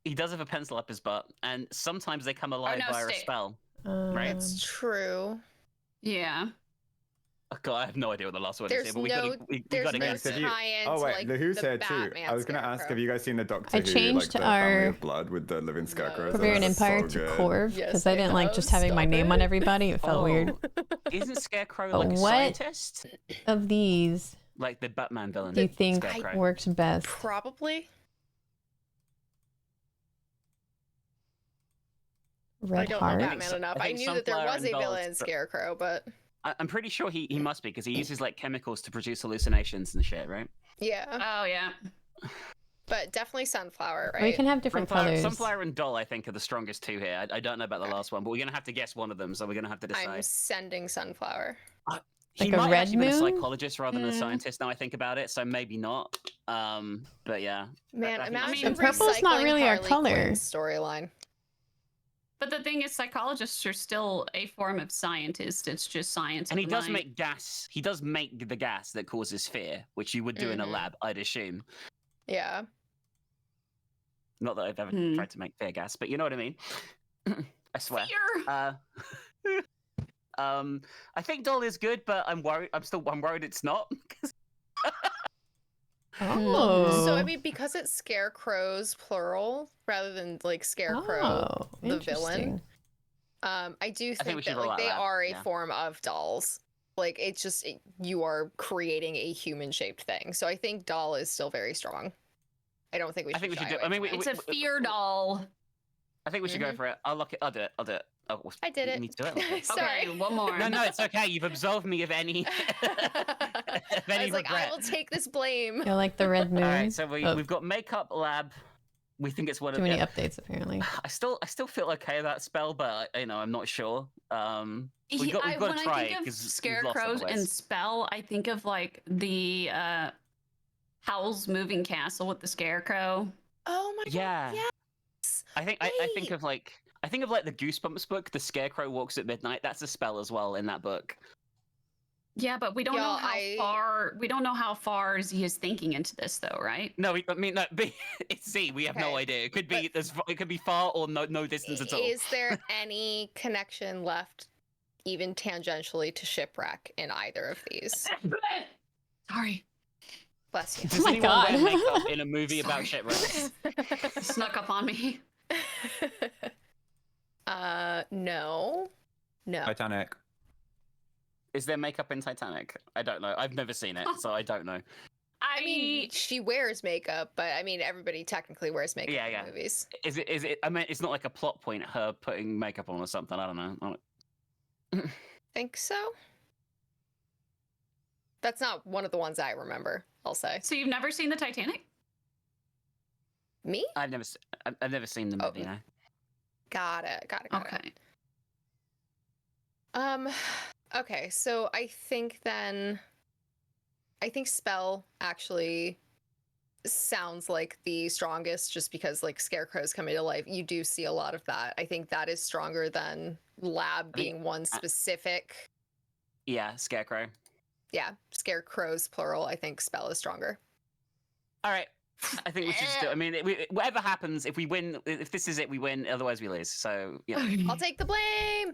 He does have a pencil up his butt, and sometimes they come alive no, via a stay- spell. It's true. Yeah. Oh, God, I have no idea what the last one There's is here, but we no- gotta, we There's gotta no guess it. tie-in Oh to, wait, like, Lawhoo's the here too. Batman I was gonna ask, Scarecrow. have you guys seen the Doctor I Who, changed like the Family our of Blood with the living scarecrows? No. Barbarian Oh, that's Empire so to good. Corv Yes, because I they didn't like have. just having my Stop name it. on everybody. It felt weird. Isn't Scarecrow But like a what- scientist? Of these, Like the Batman villain? do you think Scarecrow. works best? Probably. I Red don't Heart. know Batman enough. I I think knew that there Sunflower was a and villain Dolls- in Scarecrow, but I'm pretty sure he must be, because he uses like chemicals to produce hallucinations and shit, right? yeah. Oh, yeah. But definitely Sunflower, Or you right? can have different colors. Sunflower and Doll, I think, are the strongest two here. I don't know about the last one, but we're gonna have to guess one of them, so we're gonna have to decide. I'm sending Sunflower. He Like a might have red actually been a moon? psychologist rather than a scientist. Now I think about it, so maybe not. But yeah. Man, I think imagine The purple's not recycling really our Harley color. Quinn's storyline. But the thing is, psychologists are still a form of scientist. It's just science. And of he the does mind. make gas. He does make the gas that causes fear, which you would do in a Mhm. lab, I'd assume. Yeah. Not that I've ever tried to make fear gas, but you know what I mean. I swear. Fear! I think Doll is good, but I'm worried. I'm worried it's not. Oh. So I mean, because it's scarecrows plural rather than like Scarecrow, Oh, the villain. interesting. I do we think should that roll like out they that, are a yeah. form of dolls. Like it's just you are creating a human-shaped thing. So I think doll is still very strong. I don't think we should. I think we should shy do. away I mean, from It's it. a fear doll. I think we should go for it. I'll lock it. I'll do it. I'll do it. Oh, I did you it. need to do it. Sorry. Okay, one more. No, it's okay. You've absolved me of any, I any was like, I regret. will take this blame. You're like the red moon. All right, so Oh, we've got makeup lab. We think it's one too of many the. updates apparently. I still feel okay with that spell, but I'm not sure. We've got when to try I it think of 'cause we've lost scarecrows and otherwise. spell, I think of like the Howl's Moving Castle with the scarecrow. Oh my Yeah. god. Yes. I think Wait. of like the Goosebumps book. The Scarecrow Walks at Midnight. That's a spell as well in that book. Yeah, but we don't know Y'all, how far. We don't know how far he is thinking into this, though, right? No, we have no Okay, idea. It could be it could be far or no distance at all. Is there any connection left, even tangentially, to shipwreck in either of these? Sorry, Bless you. Does my anyone God. wear makeup in a movie about shipwrecks? snuck up on me. No. Titanic. Is there makeup in Titanic? I don't know. I've never seen it, so I don't know. I mean, she wears makeup, but I mean, everybody technically wears makeup Yeah. in movies. Is it? I mean, it's not like a plot point. Her putting makeup on or something. I don't know. Think so? That's not one of the ones I remember, I'll say. So you've never seen the Titanic? Me? I've never seen the Oh, movie. No. Got it. Okay. Okay, so I think spell actually sounds like the strongest, just because like scarecrows coming to life, you do see a lot of that. I think that is stronger than lab I think- being one specific. Yeah, scarecrow. Yeah, scarecrows plural. I think spell is stronger. All right. I think we should just do. I mean, whatever happens, if we win, if this is it, we win. Otherwise, we lose. So yeah. I'll take the blame.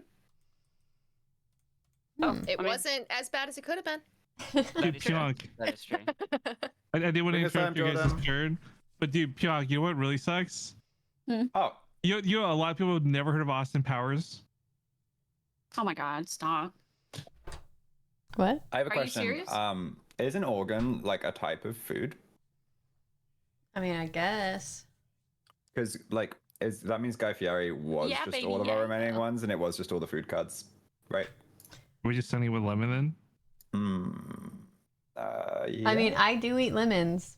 Oh, It I mean, wasn't as bad as it could have been. that is true. Pjonk. That is true. I didn't want to Bring us home, interrupt your guys' Jordan. turn, but dude, Pjonk, you know what really sucks? Oh, You know, a lot of people have never heard of Austin Powers. Oh my god, stop. What? I have a Are you question. serious? Is an organ like a type of food? I mean, I guess. Because like, that means Guy Fieri was Yeah, just baby, all of our yeah, remaining yeah. ones, and it was just all the food cards, right? We just sending with lemon then? Yeah. I mean, I do eat lemons.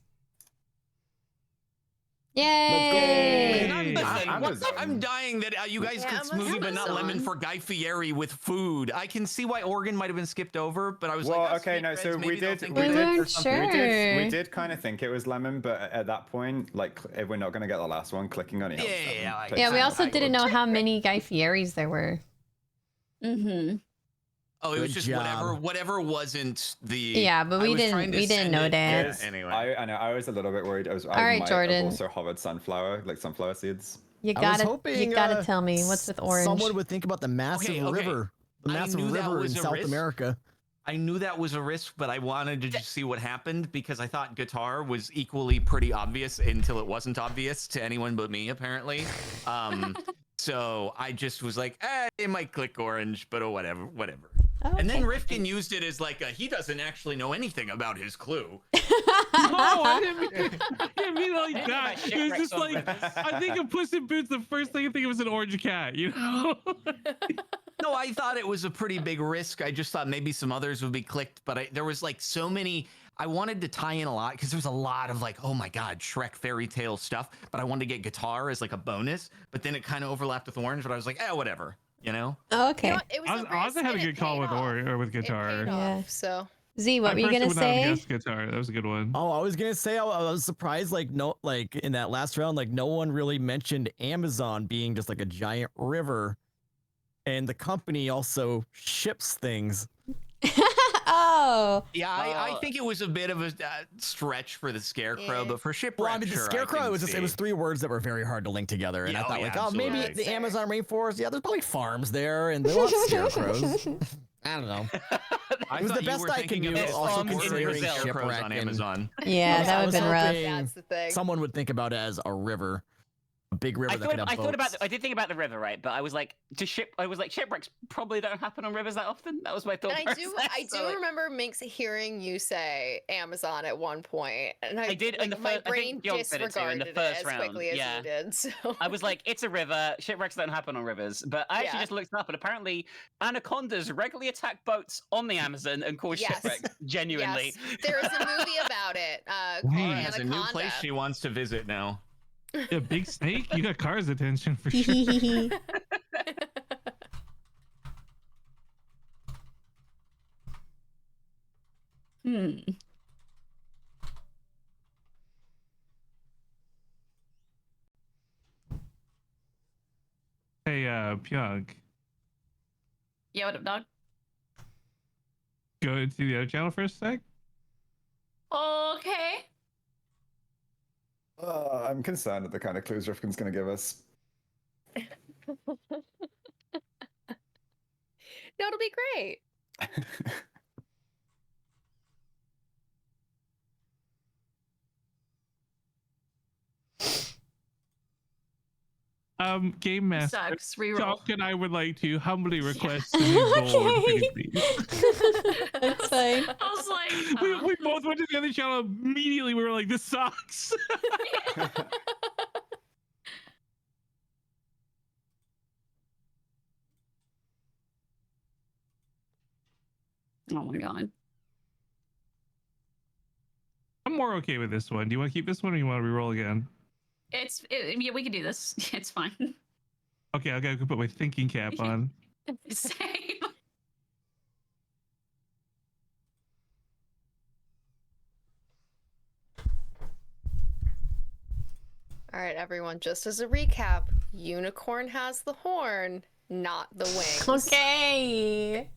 Let's Yay! go. I'm dying. Amazon. I'm dying that you guys Yeah, could smoothie but not lemon Amazon. for Guy Fieri with food. I can see why Organ might have been skipped over, but I was Well, like, oh, okay, no, sweetbreads, so maybe we they'll did- think we we're did- good or weren't something. sure. We did kind of think it was lemon, but at that point, like, if we're not going to get the last one, clicking on it. helps Yeah, them yeah, take Yeah, we some also time. didn't know how many Guy Fieris there were. Mm-hmm. Oh, it was Good just job. whatever wasn't the. Yeah, but I we was didn't- trying to we didn't send know it- that. Yes, Yeah, anyway. I know. I was a little bit worried. I right, might Jordan. have also hovered sunflower, like sunflower seeds. You I was gotta, hoping, you gotta tell me what's with orange. Someone would think about the massive Okay. river, the I massive knew that river in was a South risk. America. I knew that was a risk, but I wanted to just see what happened because I thought guitar was equally pretty obvious until it wasn't obvious to anyone but me, apparently. So I just was like, it might click orange, but whatever. Oh, And then okay. Rifkin used it as like he doesn't actually know anything about his clue. No, I didn't mean like Think that. about It was shipwrecks just on like, rivers. I think of Puss in Boots, the first thing I think of was an orange cat, you know? No, I thought it was a pretty big risk. I just thought maybe some others would be clicked, but there was like so many. I wanted to tie in a lot because there was a lot of like, oh my God, Shrek fairy tale stuff, but I wanted to get guitar as like a bonus, but then it kind of overlapped with orange, but I was like, whatever, you know? Okay. You know what? It was a risk, Ozza had a and it good call paid with off. with guitar. It paid Yeah. off, so Z, what I were you personally gonna would not have say? guessed guitar. That was a good one. Oh, I was gonna say I was surprised, like in that last round, like no one really mentioned Amazon being just like a giant river, and the company also ships things. Oh, Yeah, I Well- think it was a bit of a stretch for the scarecrow, Yeah. but for shipwreck, Well, I mean, the sure, scarecrow can it was see. 3 words that were very hard to link together, and Yeah, I thought yeah, like, oh, maybe absolutely. the Amazon rainforest. Yeah, there's probably farms there, and there are scarecrows. I don't know. I It was the thought you best were I thinking could of do, it also farms in considering Brazil, shipwreck scarecrows on and- Amazon. yeah, that would have been rough. hoping that's the thing. someone would think about it as a river, a big river that could have boats. I did think about the river, right? But I was like, shipwrecks probably don't happen on rivers that often. That was my thought. And I process, do remember Minx hearing you say Amazon at one point, and I did in like, the my first- I brain think Pjonk said it too, in the disregarded it first as round, quickly as yeah. you did. So I was like, it's a river. Shipwrecks don't happen on rivers. But I actually Yeah. just looked up, and apparently anacondas regularly attack boats on the Amazon and cause Yes. shipwrecks. Genuinely. yes, there is a movie about it called Wow. She has a Anaconda. new place she wants to visit now. Yeah, big snake. You got Car's attention for sure. Hmm. Hey, Pjonk, Yeah, what up, dog? go to the other channel for a sec. Okay. I'm concerned at the kind of clues Rifkin's going to give us. No, it'll be great. Game master. Sucks. Reroll. Pjonk and I would like to humbly request a new board, Okay. please. That's fine. I was like, We both went to the other channel immediately. We were like, this sucks. oh my god. I'm more okay with this one. Do you want to keep this one or you want to reroll again? Yeah, we can do this. It's fine. Okay, I'll go put my thinking cap on. Same. All right, everyone, just as a recap, unicorn has the horn, not the wings. Okay.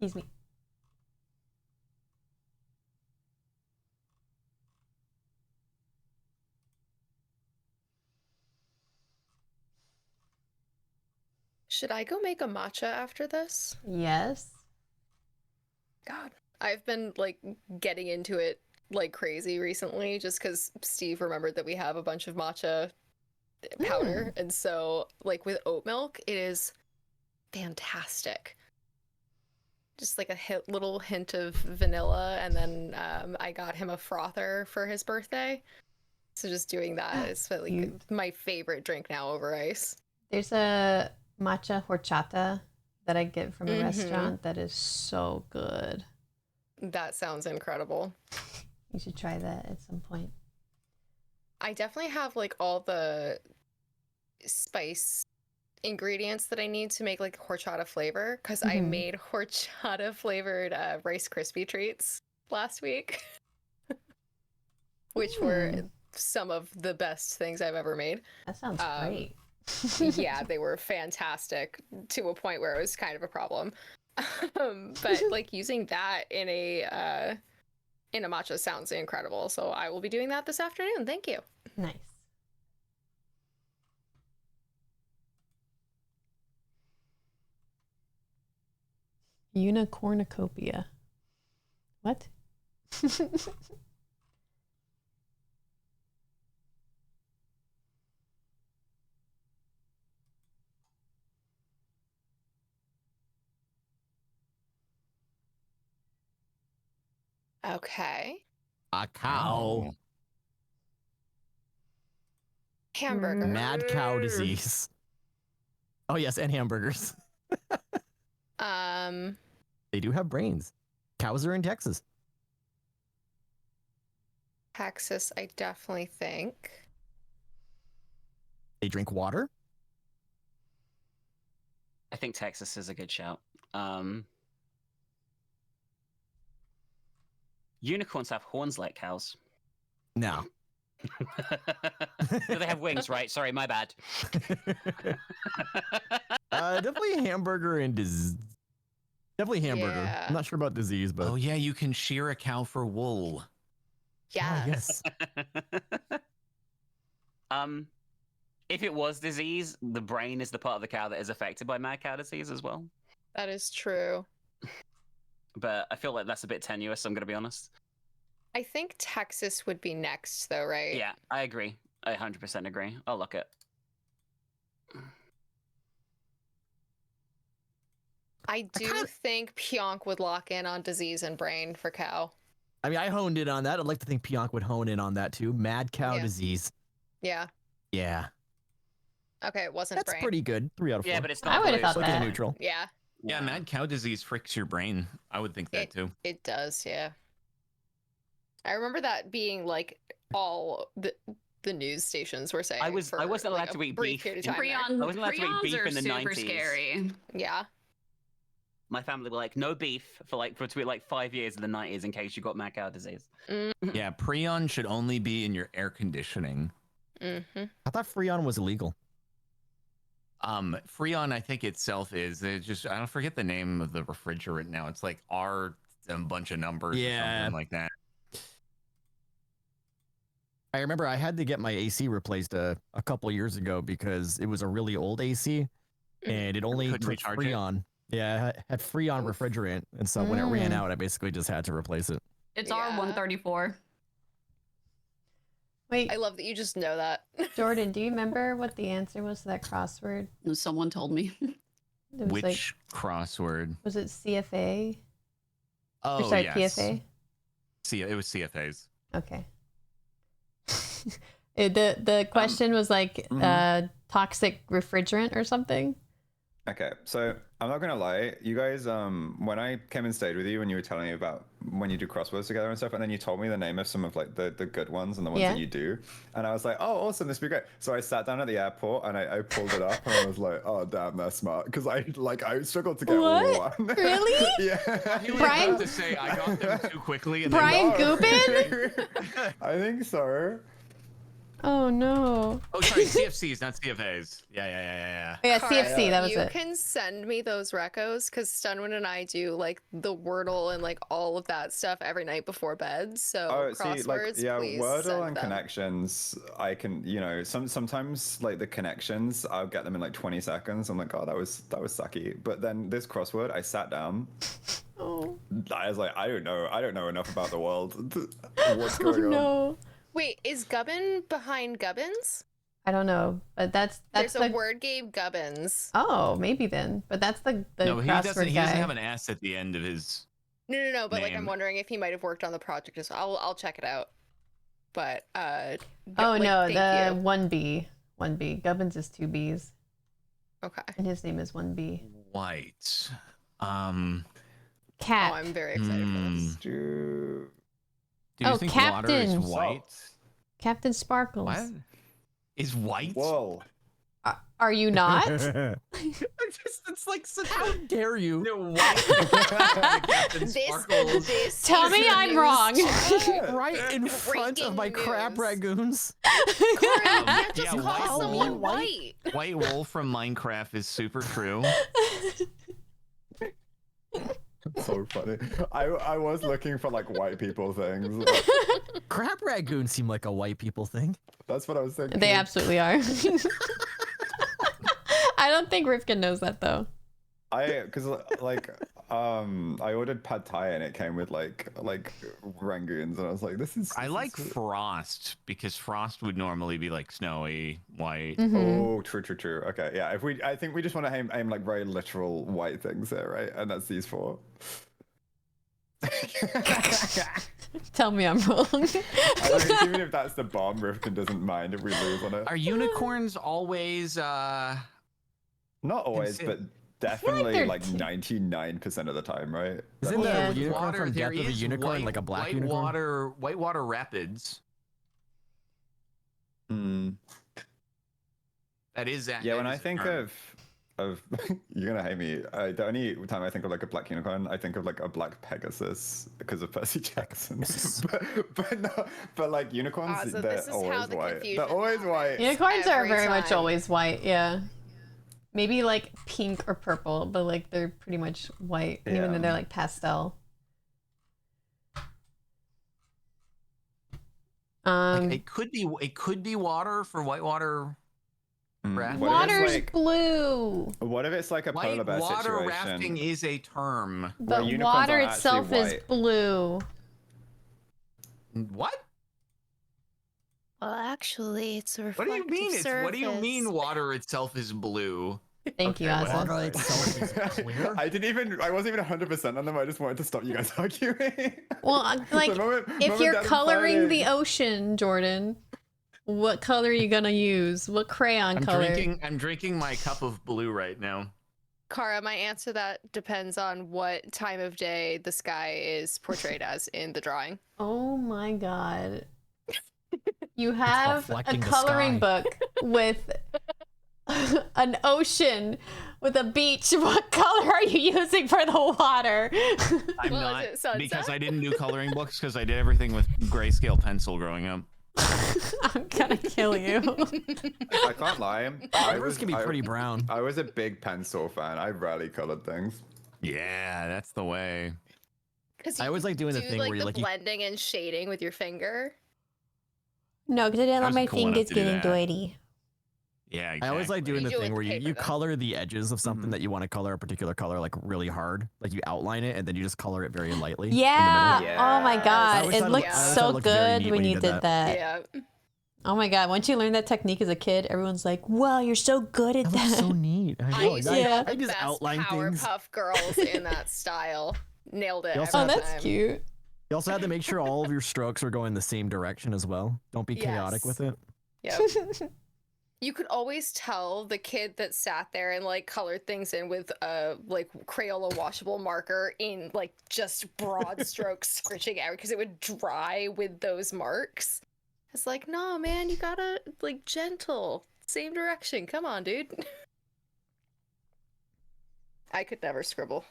Excuse me. Should I go make a matcha after this? Yes. God, I've been like getting into it like crazy recently just because Steve remembered that we have a bunch of matcha powder. And so, like with oat milk, it is fantastic. Just like a little hint of vanilla. And then I got him a frother for his birthday. So just doing that is like my favorite drink now over ice. There's a matcha horchata that I get from a restaurant that is so good. That sounds incredible. You should try that at some point. I definitely have like all the spice ingredients that I need to make like horchata flavor because I made horchata flavored Rice Krispie treats last week, which were some of the best things I've ever made. That sounds great. Yeah, they were fantastic to a point where it was kind of a problem. But like using that in a matcha sounds incredible. So I will be doing that this afternoon. Thank you. Nice. Unicornucopia. What? Okay. A cow. Hamburger. Mad cow disease. Oh yes, and hamburgers. They do have brains. Cows are in Texas. Texas, I definitely think. They drink water. I think Texas is a good shout. Unicorns have horns like cows. No. Do they have wings, right? Sorry, my bad. Definitely hamburger and definitely hamburger. Yeah. I'm not sure about disease, but Oh yeah, you can shear a cow for wool. Yes. If it was disease, the brain is the part of the cow that is affected by mad cow disease as well. That is true. But I feel like that's a bit tenuous, I'm going to be honest. I think Texas would be next, though, right? Yeah, I agree. I 100% agree. I'll look it. I do think Pjonk would lock in on disease and brain for cow. I mean, I honed in on that. I'd like to think Pjonk would hone in on that too. Mad cow disease. Yeah. Yeah. Okay, it wasn't That's brain. pretty good. 3 out of 4. Yeah, but it's not. I would have thought Looking at that. neutral. Yeah, Yeah, mad cow disease fricks your brain. I would think that too. it does, yeah. I remember that being like all the news stations were saying. I wasn't allowed to eat beef. Period of time there. I wasn't allowed to eat Prions beef are in the super 90s. scary. Yeah. My family were like, no beef for between 5 years in the 90s in case you got mad cow disease. Yeah, Prion should only be in your air conditioning. Mm-hmm. I thought Freon was illegal. Freon, I think itself is. It's just I don't forget the name of the refrigerant now. It's like R a bunch of numbers or something like that. I remember I had to get my AC replaced a couple years ago because it was a really old AC and it only Couldn't took recharge Freon. Yeah, it had Freon refrigerant, and so when it ran out, I basically just had to replace it. It's Yeah. R134. Wait, I love that you just know that. Jordan, do you remember what the answer was to that crossword? Someone told me. It was Which like, crossword? was it CFA? Oh, Or sorry, yes. PFA? It was CFAs. Okay. The question was like toxic refrigerant or something. Okay, so I'm not gonna lie, you guys. When I came and stayed with you, when you were telling me about when you do crosswords together and stuff, and then you told me the name of some of like the good ones and the ones Yeah. that you do, and I was like, oh, awesome, this would be great. So I sat down at the airport and I pulled it up, and I was like, oh, damn, they're smart, because I struggled to get What? one. Really? Yeah. He was Brian- about to say I got them too quickly. And Brian then... Gubin? I think so. Oh no. Oh, sorry, CFCs, not CFAs. Yeah. Yeah, Cara, CFC, that was you it. can send me those recos because Stunwin and I do like the Wordle and like all of that stuff every night before bed. So crosswords, please Wordle send and them. connections, I can, sometimes like the connections, I'll get them in like 20 seconds. I'm like, oh, that was sucky. But then this crossword, I sat down. Oh, I was like, I don't know enough about the world. What's oh going on? no. Wait, is Gubbin behind Gubbins? I don't know, but that's There's the a word game Gubbins. Oh, maybe then. But that's the No, he doesn't. crossword He guy. doesn't have an S at the end of his. No, but like I'm Name. wondering if he might have worked on the project as well. I'll check it out. But Oh like, no, thank the you. 1B. Gubbins is 2 B's. Okay. And his name is 1B. White. Cat. Oh, I'm very excited for this. Do you Oh, think water is Captain. white? CaptainSparklez. What? Is white? Whoa. Are you not? It's like such How dare you? No, white. CaptainSparklez. This Tell is me I'm news wrong. to- Right in front of my Breaking crab news. ragoons. Corey, you can't just Yeah, call white someone wool. white. White wool from Minecraft is super true. So funny. I was looking for like white people things. Crab ragoons seem like a white people thing. That's what I was thinking. They absolutely are. I don't think Rifkin knows that though. Because I ordered pad thai and it came with like rangoons, and I was like, this is. I like frost because frost would normally be like snowy white. Mhm. Oh, true. Okay, yeah. I think we just want to aim like very literal white things here, right? And that's these four. Tell me I'm wrong. I think even if that's the bomb, Rifkin doesn't mind if we lose on it. Are unicorns always Not always, Consi- but definitely they're like t- 99% of the time, right? Isn't Yeah. the unicorn from there Death of a is Unicorn like a black unicorn? Whitewater Rapids. Hmm. That is Yeah, when I think of you're gonna hate me. The only time I think of like a black unicorn, I think of like a black Pegasus because of Percy Jackson. but like unicorns, Ozza, they're this is how always the white. confusion They're always white. happens. Unicorns are Every very much time. always white, yeah. Maybe like pink or purple, but like they're pretty much white, even though Yeah. they're like pastel. it could be water for whitewater raft. What if it's Water's like- blue. What if it's like a polar bear Whitewater situation? rafting is a term. Where The unicorns water aren't actually itself is white. blue. What? Well, actually, it's a What do you mean? What do you mean? Water itself is blue. Thank you, Okay, Ozza. Water itself is clear. I wasn't even 100% on them. I just wanted to stop you guys arguing. Well, like, The moment if you're Dad coloring decided- the ocean, Jordan, what color are you gonna use? What crayon color? I'm drinking my cup of blue right now. Kara, my answer to that depends on what time of day the sky is portrayed as in the drawing. Oh my god. You have a reflecting the coloring sky. book with an ocean with a beach. What color are you using for the water? I'm Well, not is it sunset? because I didn't do coloring books because I did everything with grayscale pencil growing up. I'm gonna kill you. I can't lie. Rivers can be pretty brown. I was a big pencil fan. I rarely colored things. Yeah, that's the way. Because I always like doing the thing like where you the like you blending and shading with your finger. No, because I didn't I want my wasn't cool enough fingers to do getting that. dirty. Yeah, exactly. I always like doing You the do it thing with where paper, you though. color the edges of something that you want to color a particular color like really hard. Like you outline it and then you just color it very lightly. in the Yeah. middle. Oh my Yes. I god. always It thought looked I always thought so it looked very good neat when you did that. Yeah. Oh my god. Once you learned that technique as a kid, everyone's like, wow, you're so good at That looks that. so neat. I I know. used to to Yeah. know the I just best outline things. Powerpuff Girls in that style. Nailed it. You also Oh, every that's time. cute. You also have to make sure all of your strokes are going the same direction as well. Don't be chaotic Yes. with it. Yep. You could always tell the kid that sat there and like colored things in with like Crayola washable marker in like just broad strokes scratching out because it would dry with those marks. It's like, no, man, you gotta like gentle, same direction. Come on, dude. I could never scribble.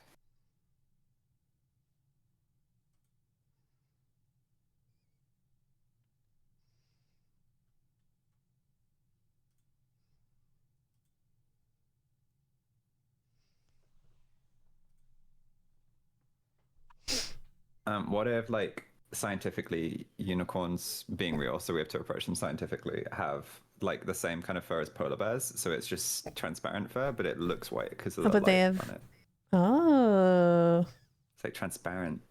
What if like scientifically unicorns being real, so we have to approach them scientifically, have like the same kind of fur as polar bears, so it's just transparent fur, but it looks white because of the but light they have- on it. Oh. It's like transparent.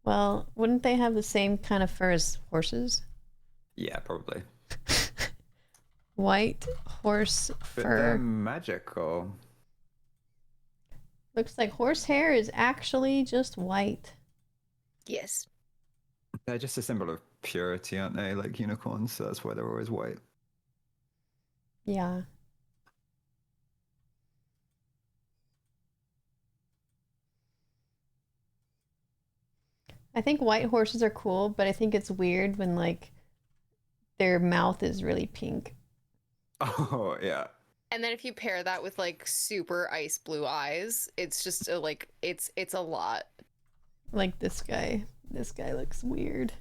Well, wouldn't they have the same kind of fur as horses? Yeah, probably. White horse But they're fur. magical. Looks like horse hair is actually just white. Yes. They're just a symbol of purity, aren't they? Like unicorns, so that's why they're always white. Yeah. I think white horses are cool, but I think it's weird when like their mouth is really pink. Oh yeah. And then if you pair that with like super ice blue eyes, it's just like it's a lot. Like this guy. This guy looks weird.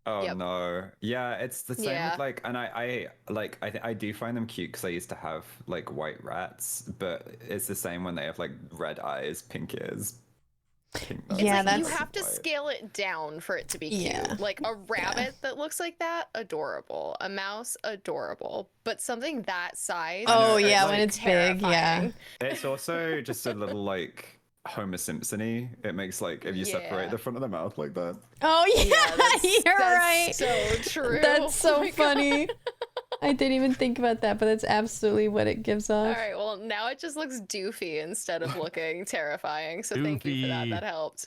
Oh Yep. no. Yeah, it's the same Yeah. with like, and I do find them cute because I used to have like white rats, but it's the same when they have like red eyes, pink ears. Pink nose, It's Yeah, like you that's- have to white. scale it down for it to be cute. Yeah. Like a rabbit that looks like that, adorable. A mouse, adorable. But something that size. Oh it's yeah, like when it's big, yeah. terrifying. It's also just a little like Homer Simpson-y. It makes like if you separate Yeah. the front of the mouth like that. Oh yeah, that's, you're that's right. so true. That's so Oh my funny. God. I didn't even think about that, but that's absolutely what it gives All off. right, well, now it just looks doofy instead of looking terrifying. So thank you for that. Doofy. That helped.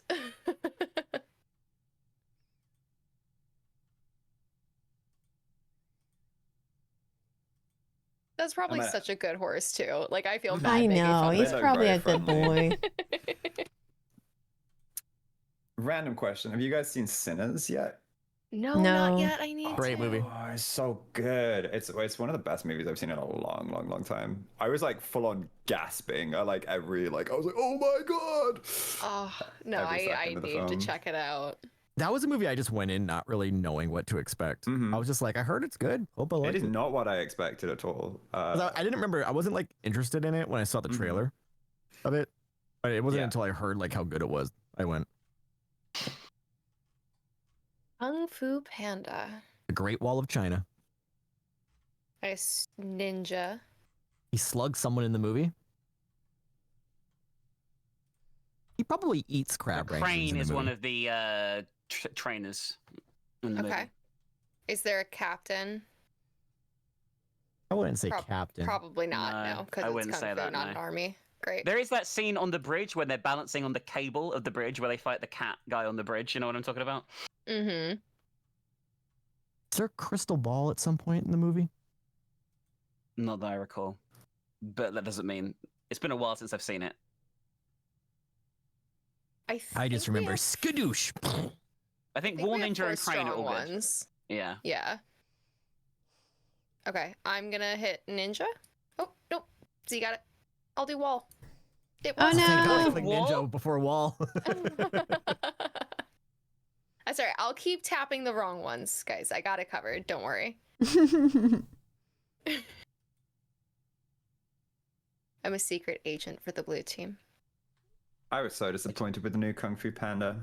That's probably gonna- such a good horse too. Like I feel bad I making know, fun he's of look probably very a good friendly. boy. it. Random question: have you guys seen Sinners yet? No, No. not yet. I need Great to. movie. Oh, it's so good. It's one of the best movies I've seen in a long time. I was like full on gasping. I was like, oh my god. Oh no, Every I second of the need to film. check it out. That was a movie I just went in not really knowing what to expect. Mhm. I was just like, I heard it's good. Hope I like It is it. not what I expected at all. 'Cause I didn't remember. I wasn't like interested in it when I saw the Mhm. trailer of it, but it wasn't Yeah. until I heard like how good it was. I went, Kung Fu Panda. The Great Wall of China. Ninja. He slugs someone in the movie. He probably eats crab The rangoons crane in the is movie. one of the trainers in the Okay. movie. Is there a captain? I wouldn't say Prob- captain. Probably not. No, No, because I it's wouldn't Kung say Fu, that, not an no. army. Great. There is that scene on the bridge when they're balancing on the cable of the bridge where they fight the cat guy on the bridge. You know what I'm talking about? Mm-hmm. Is there a crystal ball at some point in the movie? Not that I recall. But that doesn't mean it's been a while since I've seen it. I just think we remember have- skadoosh. I think think War we have Ninja four and Crane are strong all good. ones. Yeah. Yeah. Okay, I'm gonna hit ninja. Oh nope. So you got it. I'll do wall. It Oh, was no. Thank God I Oh. clicked Wall? ninja before wall. That's all right. I'll keep tapping the wrong ones, guys. I got it covered. Don't worry. I'm a secret agent for the blue team. I was so disappointed with the new Kung Fu Panda.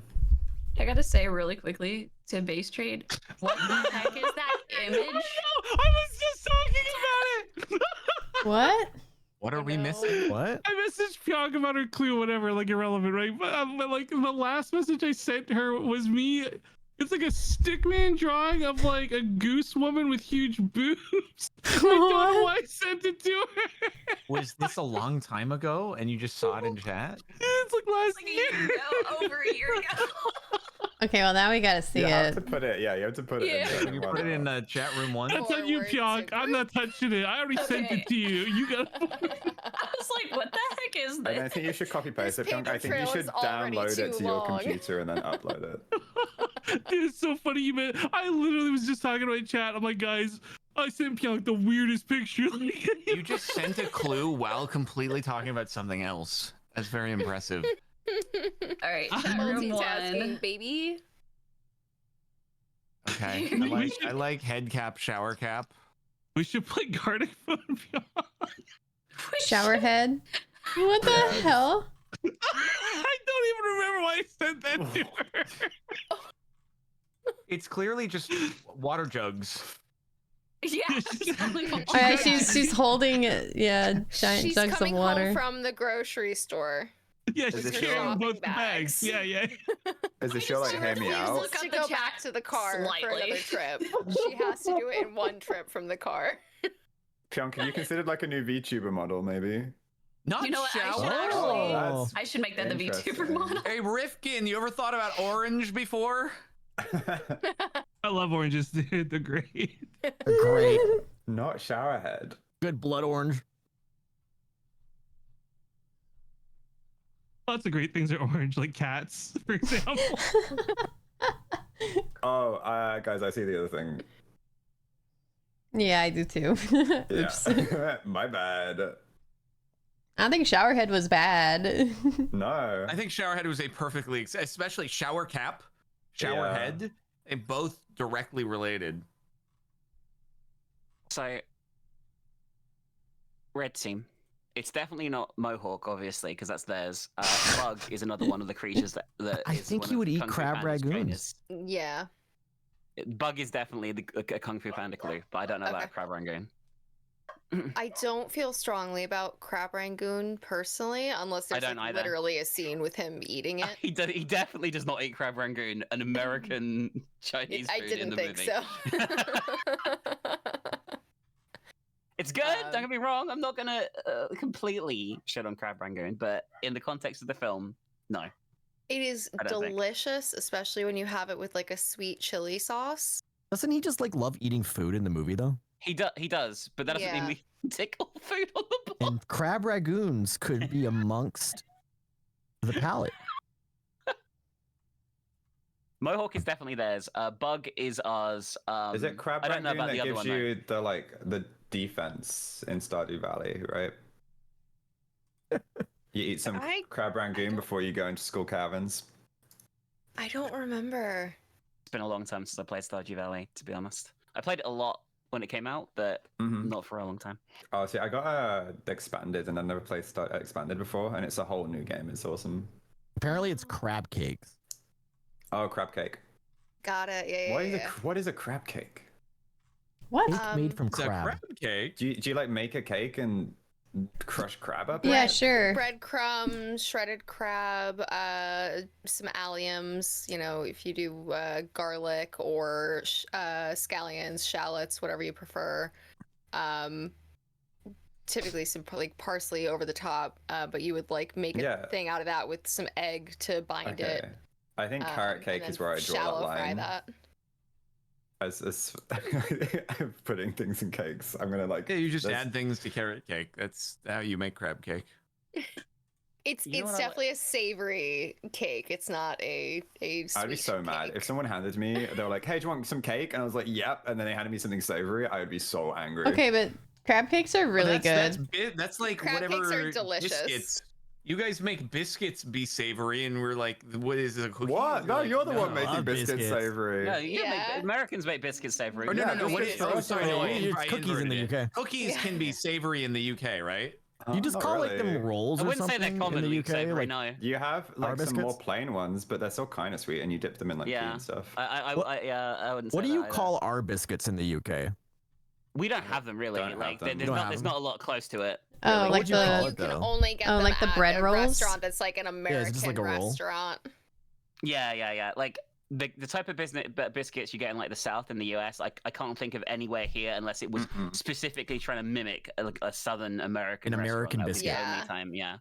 I gotta say really quickly to Basetrade, what the heck is that image? I was just talking about it. What? What are Oh, we no. missing? What? I messaged Pjonk about her clue, whatever, like irrelevant, right? But like the last message I sent her was me. It's like a stickman drawing of like a goose woman with huge boobs. I don't know why I sent it to her. Was this a long time ago and you just saw it in chat? It's like last Like a year. year ago, over a year ago. Okay, well now we gotta see You have it. to put it. Yeah, you have to put it. Yeah. in Can you put it in the chat room one? That's on you, Forward to Pjonk. I'm not touching it. I already sent Okay. it to you. You got. I was like, what the heck is I this? don't think you should copy paste This it, Pjonk. I paper think you trail should is already download it too to your long. computer and then upload it. Dude, it's so funny you meant. I literally was just talking to my chat. I'm like, guys, I sent Pjonk the weirdest picture. You just sent a clue while completely talking about something else. That's very impressive. All right, chat room Multitasking, one. baby. Okay. I like head cap, shower cap. We should play Gartic Phone Pjonk. Showerhead. What the hell? I don't even remember why I sent that to her. It's clearly just water jugs. Yeah. exactly. Oh, yeah, she's holding giant She's jugs of coming water. home from the grocery store. Yeah, Is she's it carrying shopping both the bags. bags? Yeah, yeah. Is the show like hear me She out? needs Look to up the go back chat to the car for slightly. another trip. She has to do it in one trip from the car. Pjonk, have you considered like a new VTuber model, maybe? Not You know what? I shower. should actually. that's I should make that the VTuber interesting. model. Hey, Rifkin, you ever thought about orange before? I love oranges, dude. They're great. Great. Not showerhead. Good blood orange. Lots of great things are orange, like cats, for example. Oh, guys, I see the other thing. Yeah, I do too. Oops. Yeah. My bad. I think Showerhead was bad. No. I think showerhead was a perfectly, especially shower cap, shower Yeah. head, they both directly related. So, red team. It's definitely not Mohawk, obviously, because that's theirs. Bug is another one of the creatures that I is think one he of would eat Kung Fu crab Panda's ragoons. trainers. Yeah. Bug is definitely a Kung Fu Panda clue, but I don't know Okay. about Crab Rangoon. I don't feel strongly about Crab Rangoon personally, unless I there's don't like, either. literally a scene with him eating it. He definitely does not eat Crab Rangoon, an American Chinese I food in didn't the think movie. so. It's good. Don't get me wrong. I'm not gonna completely shit on Crab Rangoon, but in the context of the film, no. It is I don't think. delicious, especially when you have it with like a sweet chili sauce. Doesn't he just like love eating food in the movie though? He does, but that doesn't Yeah. mean we tickle food on the block. And crab ragoons could be amongst the palate. Mohawk is definitely theirs. Bug is ours. Is it Crab I don't know Rangoon about that the other gives one, though. you the defense in Stardew Valley, right? You eat some I- Crab Rangoon before you go into school caverns. I don't remember. It's been a long time since I played Stardew Valley, to be honest. I played it a lot when it came out, but Mhm. not for a long time. Oh, see, I got expanded, and I've never played expanded before, and it's a whole new game. It's awesome. Apparently, it's crab cakes. Oh, crab cake. Got it. Yeah, What yeah, is yeah. what is a crab cake? What? Cake made from It's a crab. crab cake. Do you like make a cake and crush crab up? Yeah, it? sure. Breadcrumbs, shredded crab, some alliums. You know, if you do garlic or scallions, shallots, whatever you prefer. Typically some like parsley over the top, but you would like make a Yeah. thing out of that with some egg to bind it. Okay. I think carrot and cake then is where I draw shallow that fry line. that. As I'm putting things in cakes. I'm gonna like. Yeah, you just that's- add things to carrot cake. That's how you make crab cake. It's You know what I definitely a savory cake. It's not a sweet I'd be so mad cake. if someone handed me. They were like, "Hey, do you want some cake?" And I was like, "Yep." And then they handed me something savory. I would be so angry. Okay, but crab cakes are really That's, good. that's like Crab cakes whatever are delicious. biscuits. You guys make biscuits be savory, and we're like, what is a cookie? What? No, like, you're the one no. making love biscuits biscuits. savory. No, you Yeah. make, Americans make biscuits savory. Or no, Yeah, no, no. What is? biscuits Oh, are sorry, savory. no, It's I cookies in the inverted it. UK. Cookies can be savory in the UK, right? You just Not call like really. them rolls I or wouldn't say something they're in the commonly UK. savory, Like, no. You have like some biscuits? more plain ones, but they're still kind of sweet, and you dip them in like tea Yeah. and stuff. I wouldn't say what do that you either. call our biscuits in the UK? We don't have them really. Don't have Like, them. there's Don't not have there's them. not a lot close to it. Oh, What like would you call the it? You can though. only get Oh, them like the at bread a rolls? restaurant that's like an American just like a roll. restaurant. Yeah. Like the type of biscuits you get in like the South in the US, like I can't think of anywhere here unless it was Mm-mm. specifically trying to mimic like a Southern American An American restaurant. That would be the biscuit. only time, yeah.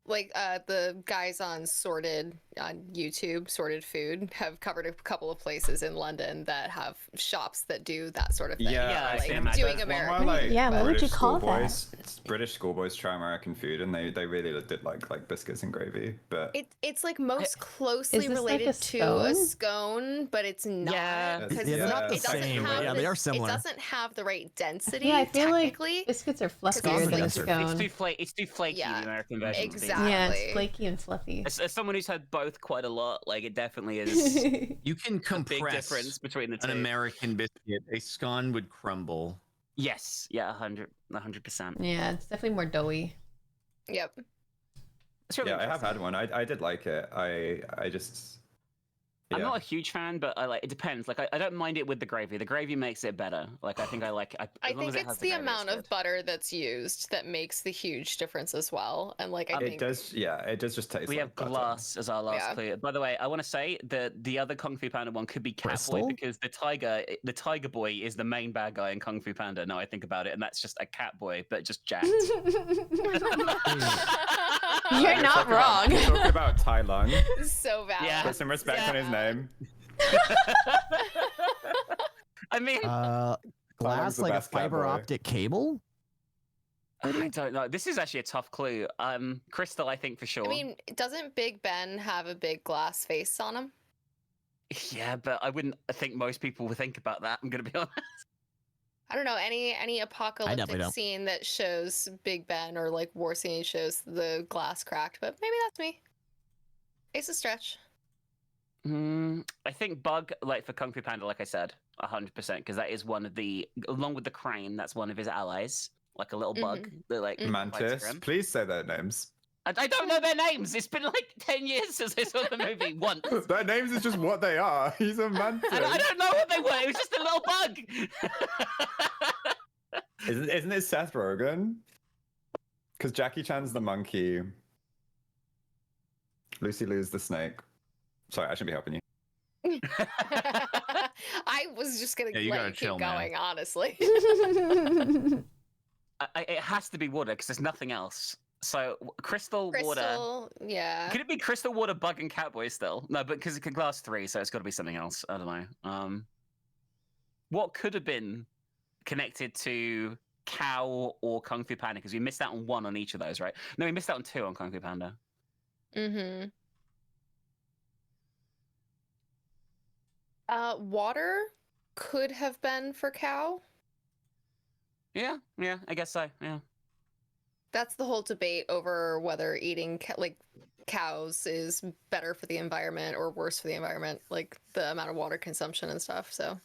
like the guys on Sorted on YouTube, Sorted Food, have covered a couple of places in London that have shops that do that sort of thing. Yeah, I like can imagine. doing There's one American. where, like, Yeah, what would you British call schoolboys, British schoolboys try American food, and they really did like biscuits and gravy. But It's like most closely Is this like a related to a scone? scone, but it's not. Yeah. because Yeah, they're not the it doesn't same, have but yeah, the- they are similar. It doesn't have the right density. Yeah, I feel like technically. biscuits are Scones fluffier are than a denser. scone. It's too flaky, Yeah, the American version. to me. exactly. Yeah, it's flaky and fluffy. As someone who's had both quite a lot, like it definitely is You can a compress big difference between the two. an American biscuit. A scone would crumble. Yes, yeah, 100%. Yeah, it's definitely more doughy. Yep. It's really yeah, I have interesting. had one. I did like it. I just. I'm yeah. not a huge fan, but I like it depends. Like I don't mind it with the gravy. The gravy makes it better. Like I think I like. I as long think as it it's has the gravy, amount of good. butter that's used that makes the huge difference as well. And like I It think does. Yeah, it does just taste. We like have butter. glass as our last Yeah. clue. By the way, I want to say that the other Kung Fu Panda one could be Catboy Crystal? because the tiger boy is the main bad guy in Kung Fu Panda. Now I think about it, and that's just a Catboy, but just jacked. You're not wrong. Talking about Tai Lung. so valid. Yeah. Put some respect on his name. I mean, Glass the like a best cat fiber boy. optic cable. I don't know. This is actually a tough clue. Crystal, I think for sure. I mean, doesn't Big Ben have a big glass face on him? yeah, but I wouldn't think most people would think about that. I'm gonna be honest. I don't know any apocalyptic don't. scene that shows Big Ben or like war scene shows the glass cracked, but maybe that's me. It's a stretch. I think Bug, like for Kung Fu Panda, like I said, 100%, because that is one of the, along with the Crane, that's one of his allies, like a little bug that like fights for Mantis. him. Please say their names. I don't know their names. It's been like 10 years since I saw the movie once. Their names is just what they are. He's a mantis. I don't know what they were. It was just a little bug. Isn't it Seth Rogen? Because Jackie Chan's the monkey. Lucy Lou's the snake. Sorry, I shouldn't be helping you. I was just gonna Yeah, you let gotta you keep chill, man. going, honestly. It has to be water because there's nothing else. So crystal, water. Crystal, yeah. Could it be crystal, water, bug, and catboy still? No, but because it could last 3, so it's got to be something else. I don't know. What could have been connected to cow or Kung Fu Panda? Because we missed out on 1 on each of those, right? No, we missed out on 2 on Kung Fu Panda. Mm-hmm. Water could have been for cow. Yeah, I guess so. Yeah. That's the whole debate over whether eating like cows is better for the environment or worse for the environment, like the amount of water consumption and stuff. So,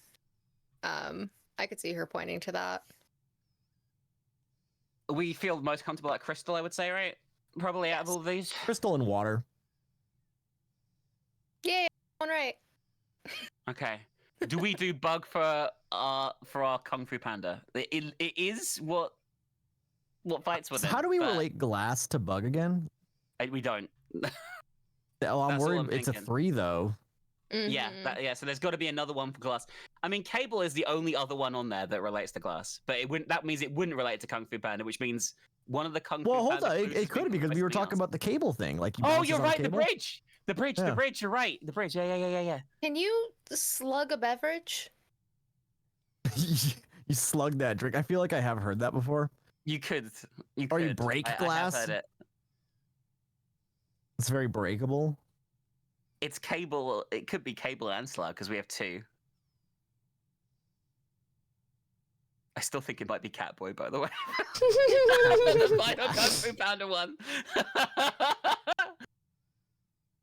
I could see her pointing to that. We feel most comfortable at crystal, I would say, right? Probably out of all of these. Crystal and water. Yeah, one right. Okay. Do we do bug for our Kung Fu Panda? It is what fights with So it. how do we but relate glass to bug again? We don't. Oh, I'm That's all worried I'm it's a thinking. 3 though. Yeah, Mhm. so there's got to be another one for glass. I mean, cable is the only other one on there that relates to glass, but it wouldn't. That means it wouldn't relate to Kung Fu Panda, which means one of the Kung Well, Fu hold Panda on. clues It has could been because we were something talking else. about the cable thing. Like, he Oh, bounces you're on right. The cable. bridge. The bridge. Yeah. The bridge. You're right. The bridge. Yeah. Can you slug a beverage? You slug that drink. I feel like I have heard that before. You could. You Or could. you break I have glass? heard it. It's very breakable. It's cable. It could be cable and slug because we have 2. I still think it might be Catboy, by the way. The final Kung Fu Panda one.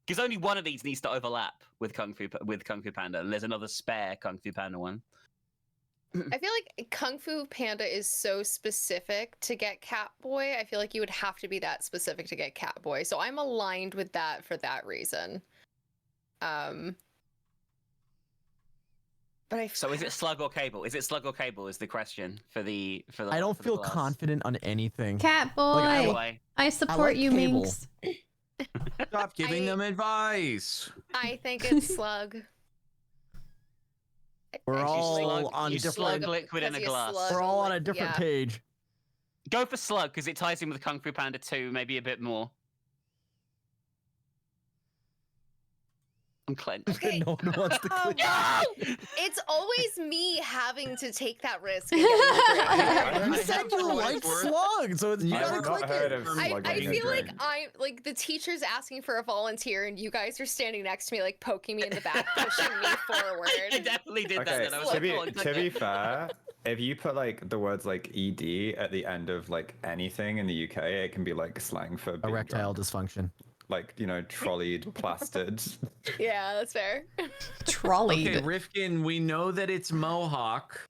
Because only one of these needs to overlap with Kung Fu Panda, and there's another spare Kung Fu Panda one. I feel like Kung Fu Panda is so specific to get Catboy. I feel like you would have to be that specific to get Catboy. So I'm aligned with that for that reason. But So is it slug or cable? Is it slug or cable? Is the question for the I don't for the feel glass. confident on anything. Cat boy, Like, Anyway, I support like you, cable. Minx. Stop giving them advice. I think it's slug. We're I all usually- slug- on you different. slug liquid in a because you glass. slug We're all on a li- different yeah. page. go for slug because it ties in with Kung Fu Panda 2, maybe a bit more. I'm clenched. Okay. No one wants to click. No! It's always me having to take that risk. And getting the You I said have you for what liked it's worth. slug, so you I've gotta not click heard it. of I slugging a feel like drink. I'm like the teacher's asking for a volunteer, and you guys are standing next to me, like poking me in the back, pushing me forward. I definitely did that. Okay, Then I was to like, be, "Go on, to click be it." fair, if you put like the words like ed at the end of like anything in the UK, it can be like slang for being Erectile drunk. dysfunction. Like, you know, trolleyed, plastered. Yeah, that's fair. Trolley. Okay, Rifkin, we know that it's Mohawk.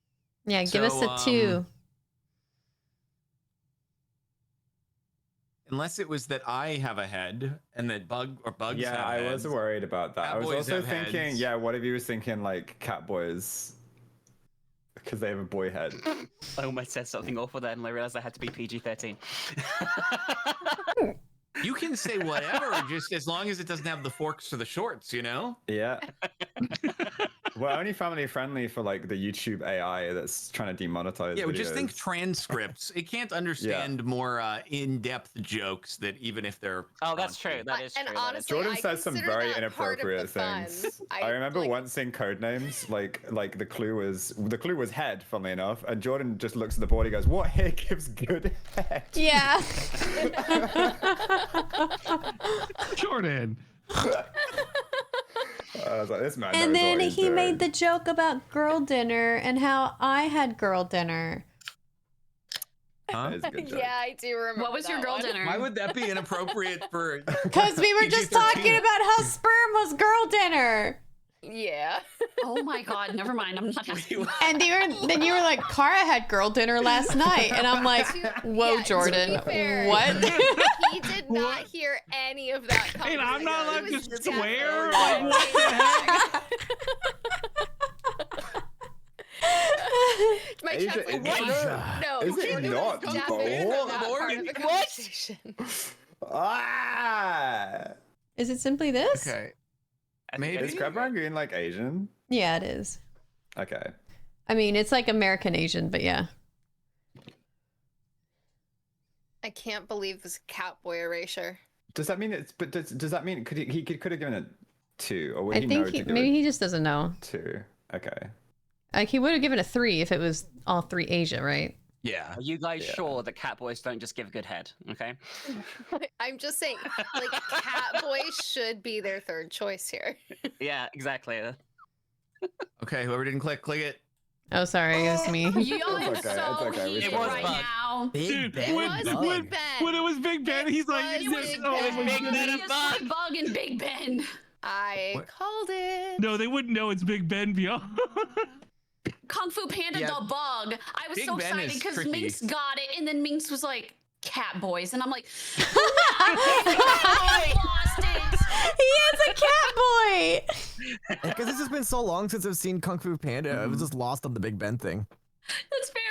Yeah, give us So, a 2. Unless it was that I have a head and that bugs Yeah, have I was heads. worried about that. I was Catboys also have thinking, heads. yeah, what if he was thinking like Catboys? Because they have a boy head. I almost said something awful then, and I realized I had to be PG-13. You can say whatever, just as long as it doesn't have the forks for the shorts, you know? Yeah. We're only family friendly for like the YouTube AI that's trying to demonetize. Yeah, well, just think videos. transcripts. It can't understand more in-depth jokes that even if they're Oh, that's true. raunchy. That is true. And that is honestly, Jordan I says some consider very that part of the inappropriate fun. things. I, I remember like- once in Codenames, like the clue was head, funnily enough, and Jordan just looks at the board. He goes, "What hair gives good head?" Yeah. Jordan. I was like, "This man." And knows then what he's he made the doing." joke about girl dinner and how I had girl dinner. Huh? That is a good joke. Yeah, I do remember. What was your that girl one. dinner? Why would that be inappropriate for? Because we were just PG-13? talking about how sperm was girl dinner. Yeah. Oh my god, never mind. I'm not asking. And then you were like, Kara had girl dinner last night. And I'm like, whoa, Yeah, to Jordan, be fair, what? He did not hear any of that. And I'm not allowed conversation. to It was swear? definitely- Like, what the heck? My Asia, chat's like, is what? Asia. No, Is it Jordan not was definitely both? not part of the What? conversation. Ah! Is it simply this? Okay. I think Maybe. Is Crab Rangoon like Asian? Yeah, it is. Okay. I mean, it's like American Asian, but yeah. I can't believe this catboy erasure. Does that mean it's? But does that mean he could have given it 2, or would I he know think to give maybe it he just doesn't know. 2? Okay. Like, he would have given a 3 if it was all 3 Asia, right? Yeah. Are you guys Yeah. sure that catboys don't just give good head? Okay. I'm just saying, like, catboy should be their third choice here. Yeah, exactly. Okay, whoever didn't click it. Oh, sorry, it was me. You It's are okay, so it's okay, we heated It was right fun. now. Big Dude, Ben when- was Bug. Big Ben. When it was Big Ben, he's like, It was Big oh Ben. my Big Ben goodness. and Biggest Bug. bug in Big Ben. I What? called it. No, they wouldn't know it's Big Ben beyond. Kung Fu Panda Yeah. the bug. I was Big so Ben excited is because tricky. Minx got it, and then Minx was like, "Cat boys," and I'm like, "I lost it." He is a cat boy. Because it's just been so long since I've seen Kung Fu Panda. I was just lost on the Big Ben thing. That's fair.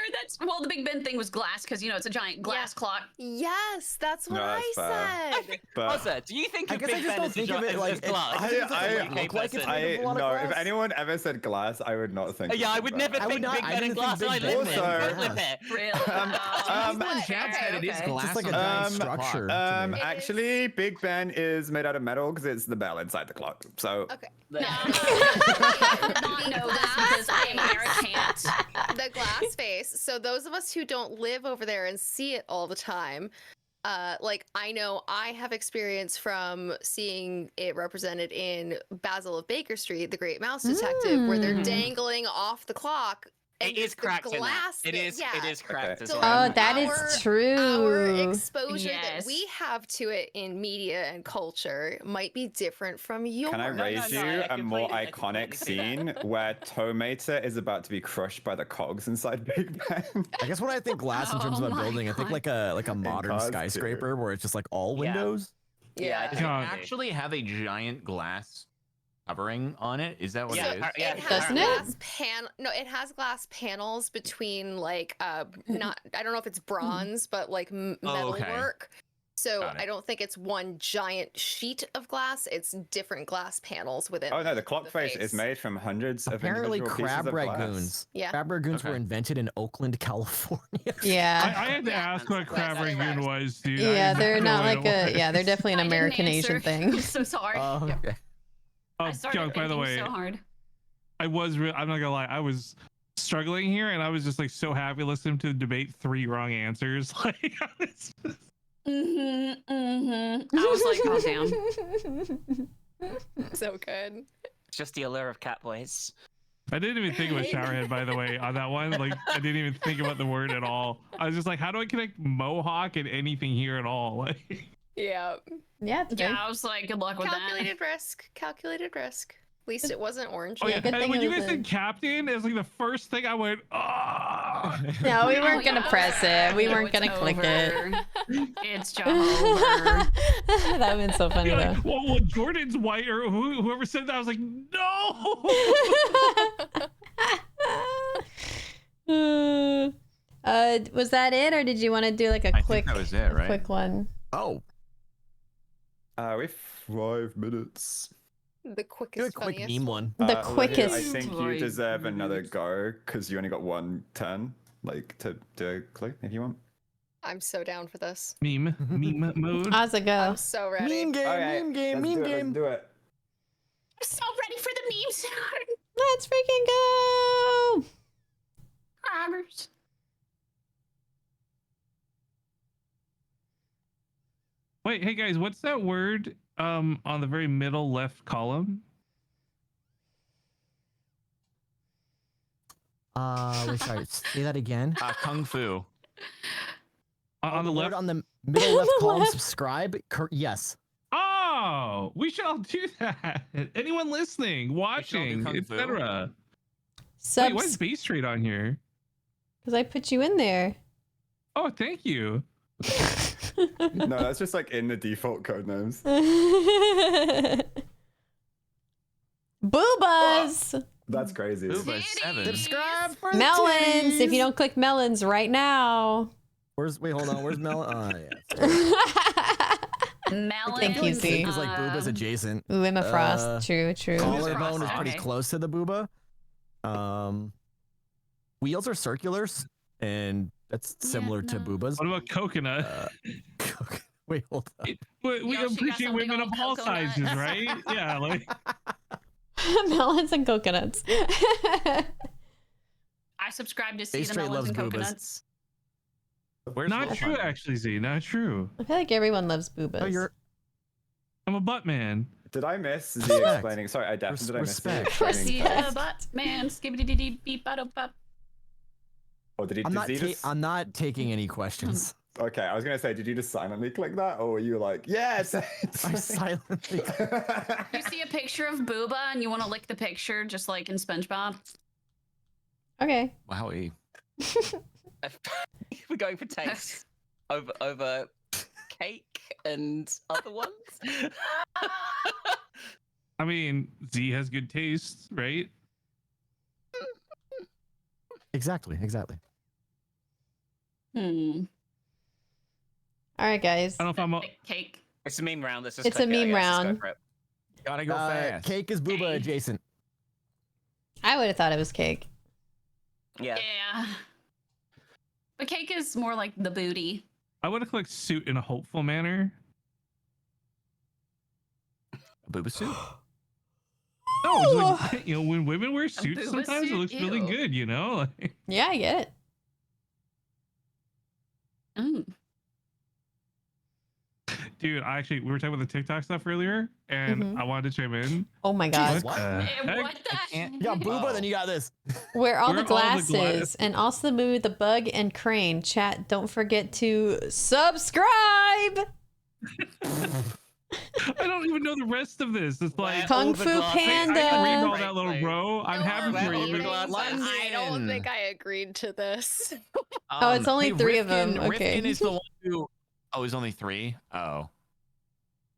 Well, the Big Ben thing was glass because it's a giant glass clock. Yes, that's what No, I that's fair. said. But Ozza, do you think I of guess I Big just Ben don't as think of it like glass? I think it's I- like, look like it's made of a lot of no, if glass. anyone ever said glass, I would not think. Yeah, of I Big would Ben. never I would think not- Big I Ben and didn't glass. think I Big live Ben there. was I live there. Really? Um, Chat said it is okay. glass. Just like a on giant the structure. clock. It is- Actually, Big Ben is made out of metal because it's the bell inside the clock. So Okay. No, I did not know this because I am American. The glass face. So those of us who don't live over there and see it all the time, like I know I have experience from seeing it represented in Basil of Baker Street, the Great Mouse Detective, where they're Mm. dangling off the clock. And It is the cracked in that. glass It thing- is. yeah. It is cracked as So, well. Oh, that is Our true. exposure that Yes. we have to it in media and culture might be different from yours. can I no, raise no, you I a more completely iconic see that. scene where Tomater is about to be crushed by the cogs inside Big Ben? I guess when I think glass in terms of Oh a my building, I think God. like a modern cars, too. skyscraper where it's just like all Yeah. windows. Yeah, I Yeah. think Yeah. it is. Actually have a giant glass covering on it. Is that what Yeah, it is? yeah, It has Doesn't it? glass No, it has glass panels between like not I don't know if it's bronze, but like metal okay. work. So Got it. I don't think it's one giant sheet of glass. It's different glass panels within. Oh no, the clock the face is face. made from hundreds of Apparently, individual pieces crab of glass. ragoons. Yeah. Crab ragoons were Okay. invented in Oakland, California. I Yeah. had to Yeah, ask what crab that's rangoon right. was, dude. I Yeah, had they're no not idea like what a, it yeah, they're definitely an I didn't American answer. Asian thing. I'm so sorry. Oh, okay. Oh, I started Pjonk, by the thinking way, so hard. I'm not gonna lie, I was struggling here, and I was just like so happy listening to the debate. 3 wrong answers. Like, I was just... I was like, oh damn. So good. It's just the allure of Catboys. I didn't even think of a showerhead, by the way, on that one. Like, I didn't even think about the word at all. I was just like, how do I connect Mohawk and anything here at all? Like, Yeah. Yeah, it's Yeah, good. I was like, good luck with Calculated risk. Calculated risk. At least it wasn't orange. oh yeah, good and thing when it you was guys a- said captain, it was like the first thing I went, oh. No, we weren't Oh, gonna yeah. press it. We No, weren't it's gonna click it. over. It's Jehovah. That would've been so funny You're though. like, well, Jordan's white, or whoever said that, I was like, no. Was that it, or did you want to do like a I quick, think that was it, right? quick one? Oh, We have 5 minutes. The do a quickest, quick funniest meme one. The Olivia, I quickest. think you Five deserve another minutes. go because you only got 1 turn, like to do a clue if you want. I'm so down for this. Meme mode. Ozza, go. I'm so ready. Meme game, Okay, meme game, let's meme do it, game. Let's do it. I'm so ready for the memes. Let's freaking go! Robbers. Wait, hey guys, what's that word on the very middle left column? Wait, sorry. Say that again. Kung Fu. On the word left. on the middle left column. Left. Subscribe. Yes. Oh, we should all do that. Anyone listening, watching, Kung Fu. etc. Wait, Subs, why is Basetrade on here? because I put you in there. Oh, thank you. No, that's just like in the default code names. Boobas! That's crazy. Booba 7. Subscribe for the Melons! If titties. you don't click melons right now. Wait, hold on. Where's Melon? Oh, yeah. Melon. Thank you, Z. Because like booba's adjacent. Ooh, Emma Frost. Uh, True, true. Collarbone is Okay. pretty close to the booba. Wheels are circulars, and that's similar to no. boobas. What about coconut? Wait, hold on. But we Yo, she got appreciate something women on of all coconut. sizes, right? Yeah, like Melons and coconuts. I subscribe to see the Basetrade melons loves and boobas. coconuts. Where's not Wolf true, on? actually, Z. Not true. I feel like everyone loves boobas. Oh, you're I'm a butt man. Did I miss Z Respect. explaining? Sorry, I definitely did I miss Z Respect. explaining See the first? butt man, skibbity dee dee beep bop bop. Or did he? I'm Did not. Z just... I'm not taking any questions. Okay, I was gonna say, did you just silently click that, or were you like, yes? I silently. You see a picture of Booba and you want to lick the picture, just like in SpongeBob. Okay. Wowie. We're going for taste over cake and other ones. I mean, Z has good taste, right? Exactly. All right, guys. I don't know if I'm. Like cake. It's a meme round. Let's just It's a click it, I meme guess. Let's go round. for it. Gotta go fast. Cake is booba adjacent. I would have thought it was cake. Yeah. Yeah. But cake is more like the booty. I would have clicked suit in a hopeful manner. A booba suit? No, it's like, you know, when women wear suits, booba sometimes it suit? looks really Ew. good, you know? Like, Yeah, I get it. Mm. dude, we were talking about the TikTok stuff earlier, and Mhm. I wanted to chime in. Oh my god. What? the Eh, heck? what the? can't- You got booba, then you got this. Where all Where the are all the glasses glasses? and also the movie with the bug and crane. Chat, don't forget to subscribe. I don't even know the rest of this. It's like Where Kung all the Fu glasses- I can read Panda. all that little row. I'm happy Where for all you. the but- glasses- I don't London. think I agreed to this. Oh, it's only hey, 3 of them. Rifkin- Okay. Rifkin is the one who. Oh, he's only 3. Oh.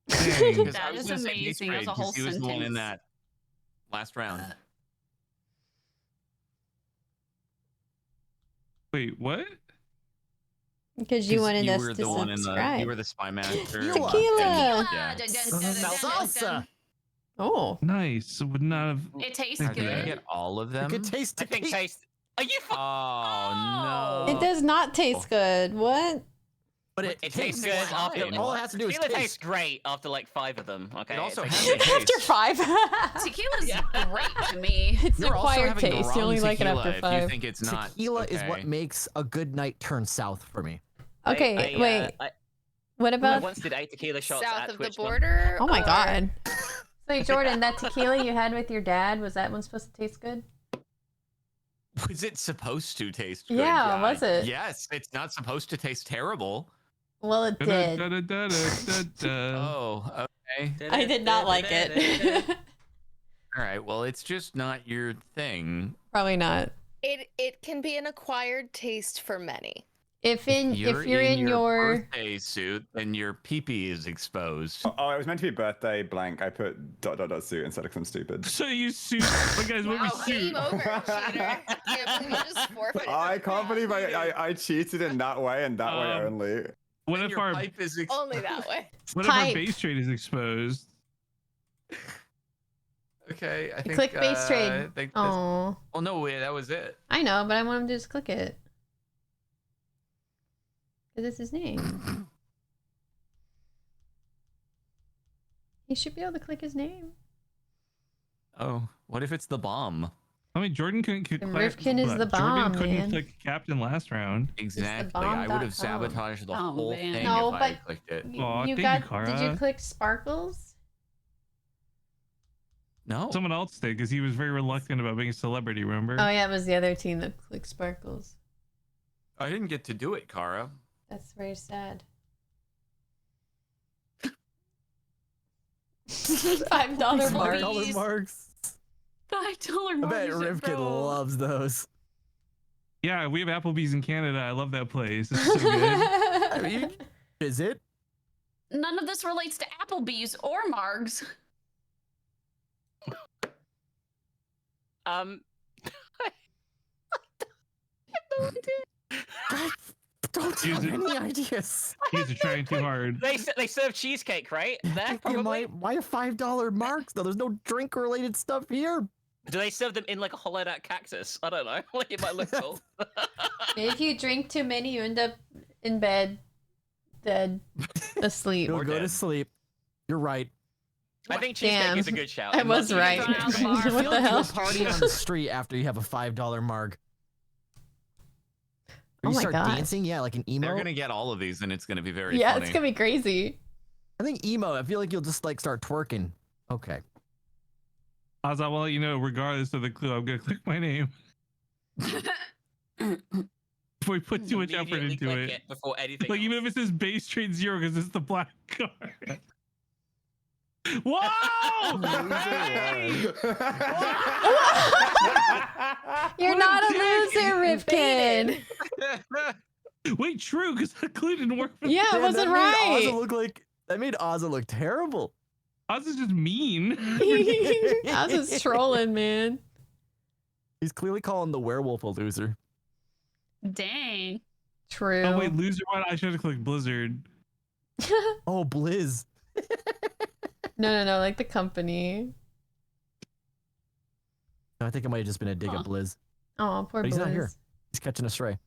Dang. 'Cause That I was is gonna say amazing. That was a Basetrade, 'cause whole he was the one in sentence. that last round. Wait, what? Because you 'Cause wanted you us were to the one in the. subscribe. You were the spy master. Tequila. Tequila. Yeah. Dun, dun, dun, dun, dun, dun, Salsa. dun. Oh. Nice. Would not have. It tastes Did Did I good. get all of You them? could taste I think tequila. taste. Are you? Oh no! It does not taste good. What? But It tastes tastes good after. fine. All it has to do is Tequila taste. tastes great after like 5 of them. Okay. It also It's has like- a taste. After 5. Tequila's great to me. It's You're also acquired having taste. You rum only like it tequila after if 5. you think it's not Tequila is what okay. makes a good night turn south for me. Okay, wait. I What about once did 8 tequila shots South at of the Twitch. border. Oh my or- god. So Jordan, that tequila you had with your dad, was that one supposed to taste good? Was it supposed to taste good? Yeah, was it? Yes, it's not supposed to taste terrible. Well, it did. Oh, okay. I did not like it. All right. Well, it's just not your thing. Probably not. It can be an acquired taste for many. If you're in your birthday suit, then your pee-pee is exposed. Oh, it was meant to be birthday blank. I put ... suit instead of some stupid. So you suit. But guys, what we Wow, suit? game over, cheater. Can't believe you just forfeited. I can't believe I cheated in that way and that way only. What Then if your our pipe is Only that way. what if our Pipe. base trade is exposed? Okay, I think. click base trade. I think Oh, oh no, wait, that was it. I know, but I want him to just click it. Because it's his name. He should be able to click his name. Oh, what if it's the bomb? I mean, Jordan couldn't click. Rifkin is the bomb, Jordan couldn't man. click captain last round. Exactly. I would have bomb.com. sabotaged the Oh, whole man. thing No, if I but clicked it. Aw, you thank you, got. Kara. Did you click Sparkles? No. Someone else did because he was very reluctant about being a celebrity. Remember? Oh yeah, it was the other team that clicked Sparkles. I didn't get to do it, Kara. That's very sad. $5 mark. $5 marks. $5 I bet marks, Rifkin bro. loves those. Yeah, we have Applebee's in Canada. I love that place. It's so good. I mean, is it? None of this relates to Applebee's or Margs. I don't Use have it. any ideas. You guys are trying too hard. They serve cheesecake, right? There, probably. Why $5 marks though? There's no drink related stuff here. Do they serve them in like a hollowed out cactus? I don't know. Like it might look cool. If you drink too many, you end up in bed, dead, asleep. You'll Or go to dead. sleep. You're right. I think cheesecake Damn. is a good shout. I was Unless right. you Drown the bar. What Feel the like hell? you'll party on the street after you have a $5 marg. Or Oh you my start gosh. dancing, yeah, like an emo. They're gonna get all of these, and it's gonna be very Yeah, funny. it's gonna be crazy. I think emo. I feel like you'll just like start twerking. Okay. Ozza, I will let you know, regardless of the clue, I'm gonna click my name. Before we put too much effort Immediately into click it. before anything. Like, even else. if it says base trade 0 because it's the black card. Whoa! Hey! You're not a loser, Rifkin. Wait, true, because the clue didn't work. For Yeah, it Damn, wasn't that made Ozza right. look like that made Ozza look terrible. Ozza's just mean. I was just trolling, man. He's clearly calling the werewolf a loser. Dang. True. Oh, wait, loser one? I should have clicked Blizzard. Oh, Blizz. No, like the company. No, I think it might have just been a dig Huh. at Blizz. Oh, poor But he's not Blizz. here. He's catching a stray.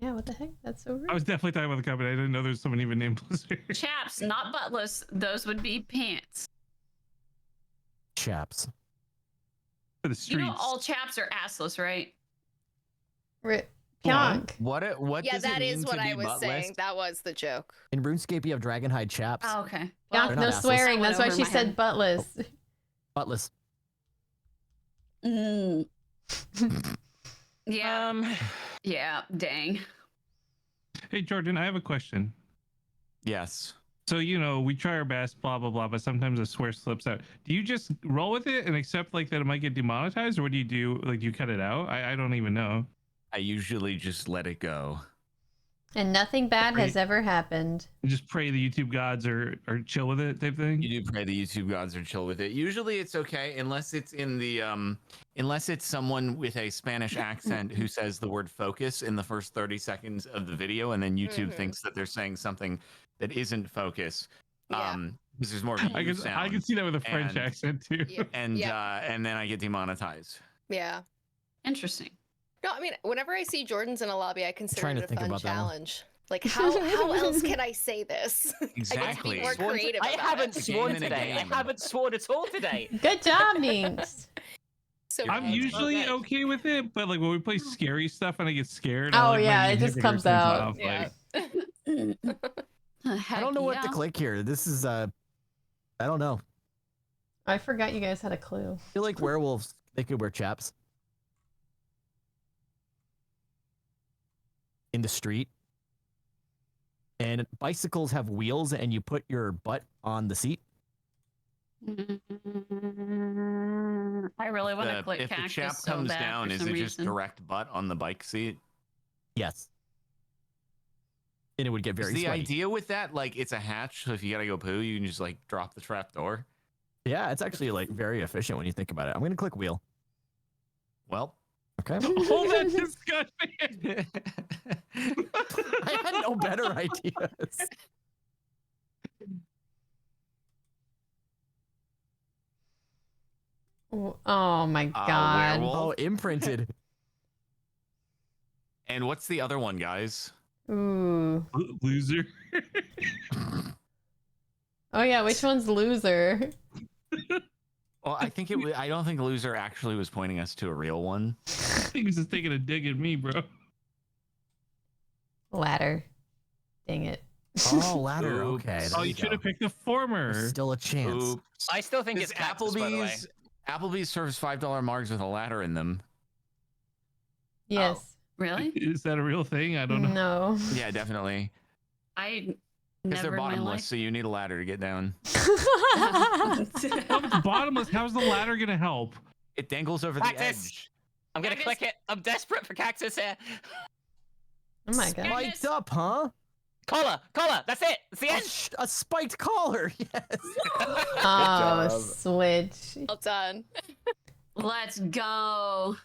Yeah, what the heck? That's so rude. I was definitely talking about the company. I didn't know there was someone even named Blizzard. Chaps, not buttless. Those would be pants. Chaps. For the You streets. know all chaps are assless, right? Pjonk. What Yeah, does it that mean is to what be I was buttless? saying. That was the joke. In RuneScape, you have dragonhide chaps. Oh, okay. Pjonk, They're no not assless. swearing. That's why Went she over my said head. buttless. Buttless. Mm. Yeah. Yeah. Dang. Hey, Jordan, I have a question. Yes. So, you know, we try our best, blah, blah, blah, but sometimes a swear slips out. Do you just roll with it and accept, like, that it might get demonetized, or what do you do? Like, do you cut it out? I don't even know. I usually just let it go. And nothing bad has ever happened. You just pray the YouTube gods are chill with it type thing? You do pray the YouTube gods are chill with it. Usually it's okay unless it's in the unless it's someone with a Spanish accent who says the word focus in the first 30 seconds of the video, and then YouTube thinks that they're saying something that isn't focus. Yeah. Because there's more I sound. can see that with a French and- accent, too. Yeah. and Yeah. and then I get demonetized. Yeah. Interesting. No, I mean, whenever I see Jordan's in a lobby, I consider trying it to a think fun about that one. challenge. Like how else can I say this? I Exactly. get to be more creative. I about haven't it. sworn Game in a today. I game. haven't sworn at all today. Good job, Minx. So I'm bad. usually Okay. okay with it, but like when we play scary stuff and I get scared, I Oh, like yeah, my it just inhibitor comes turns out. off, Yeah. I don't know what to click here. This is I don't know. I forgot you guys had a clue. I feel like werewolves, they could wear chaps. In the street. And bicycles have wheels and you put your butt on the seat. I really want to click If the cactus chap so comes bad down, for is some it reason. just direct butt on the bike seat? Yes. And it would get very Is the sweaty. idea with that, like, it's a hatch, so if you gotta go poo, you can just like drop the trap door? Yeah, it's actually like very efficient when you think about it. I'm gonna click wheel. Well, Okay. Hold that discussion. I had no better ideas. Oh my god. werewolf. Oh, imprinted. And what's the other one, guys? Ooh. Loser. Oh yeah, which one's loser? Well, I think I don't think loser actually was pointing us to a real one. He was just taking a dig at me, bro. Ladder. Dang it. Oh, ladder. Oops. Okay. Oh, you should have picked the former. There's still a chance. Oops. I still think Because it's cactus, by the way. Applebee's serves $5 margs with a ladder in them. Yes. Really? Is that a real thing? I don't know. No. Yeah, definitely. I Because they're never in my bottomless, life. so you need a ladder to get down. Well, if it's bottomless, how's the ladder gonna help? It dangles over the Cactus. edge. I'm gonna click it. I'm desperate for cactus here. Oh my god. Spiked up, huh? Collar. That's it. It's the end. A spiked collar. Yes. Oh, job. switch. Well done. Let's go.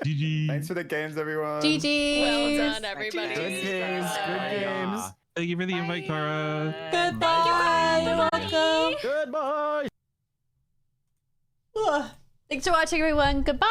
GG. Thanks for the games, everyone. GG. Well done, everybody. Good games. Good games. Thank you for the invite, Kara. Goodbye. Welcome. Goodbye. Thanks for watching, everyone. Goodbye.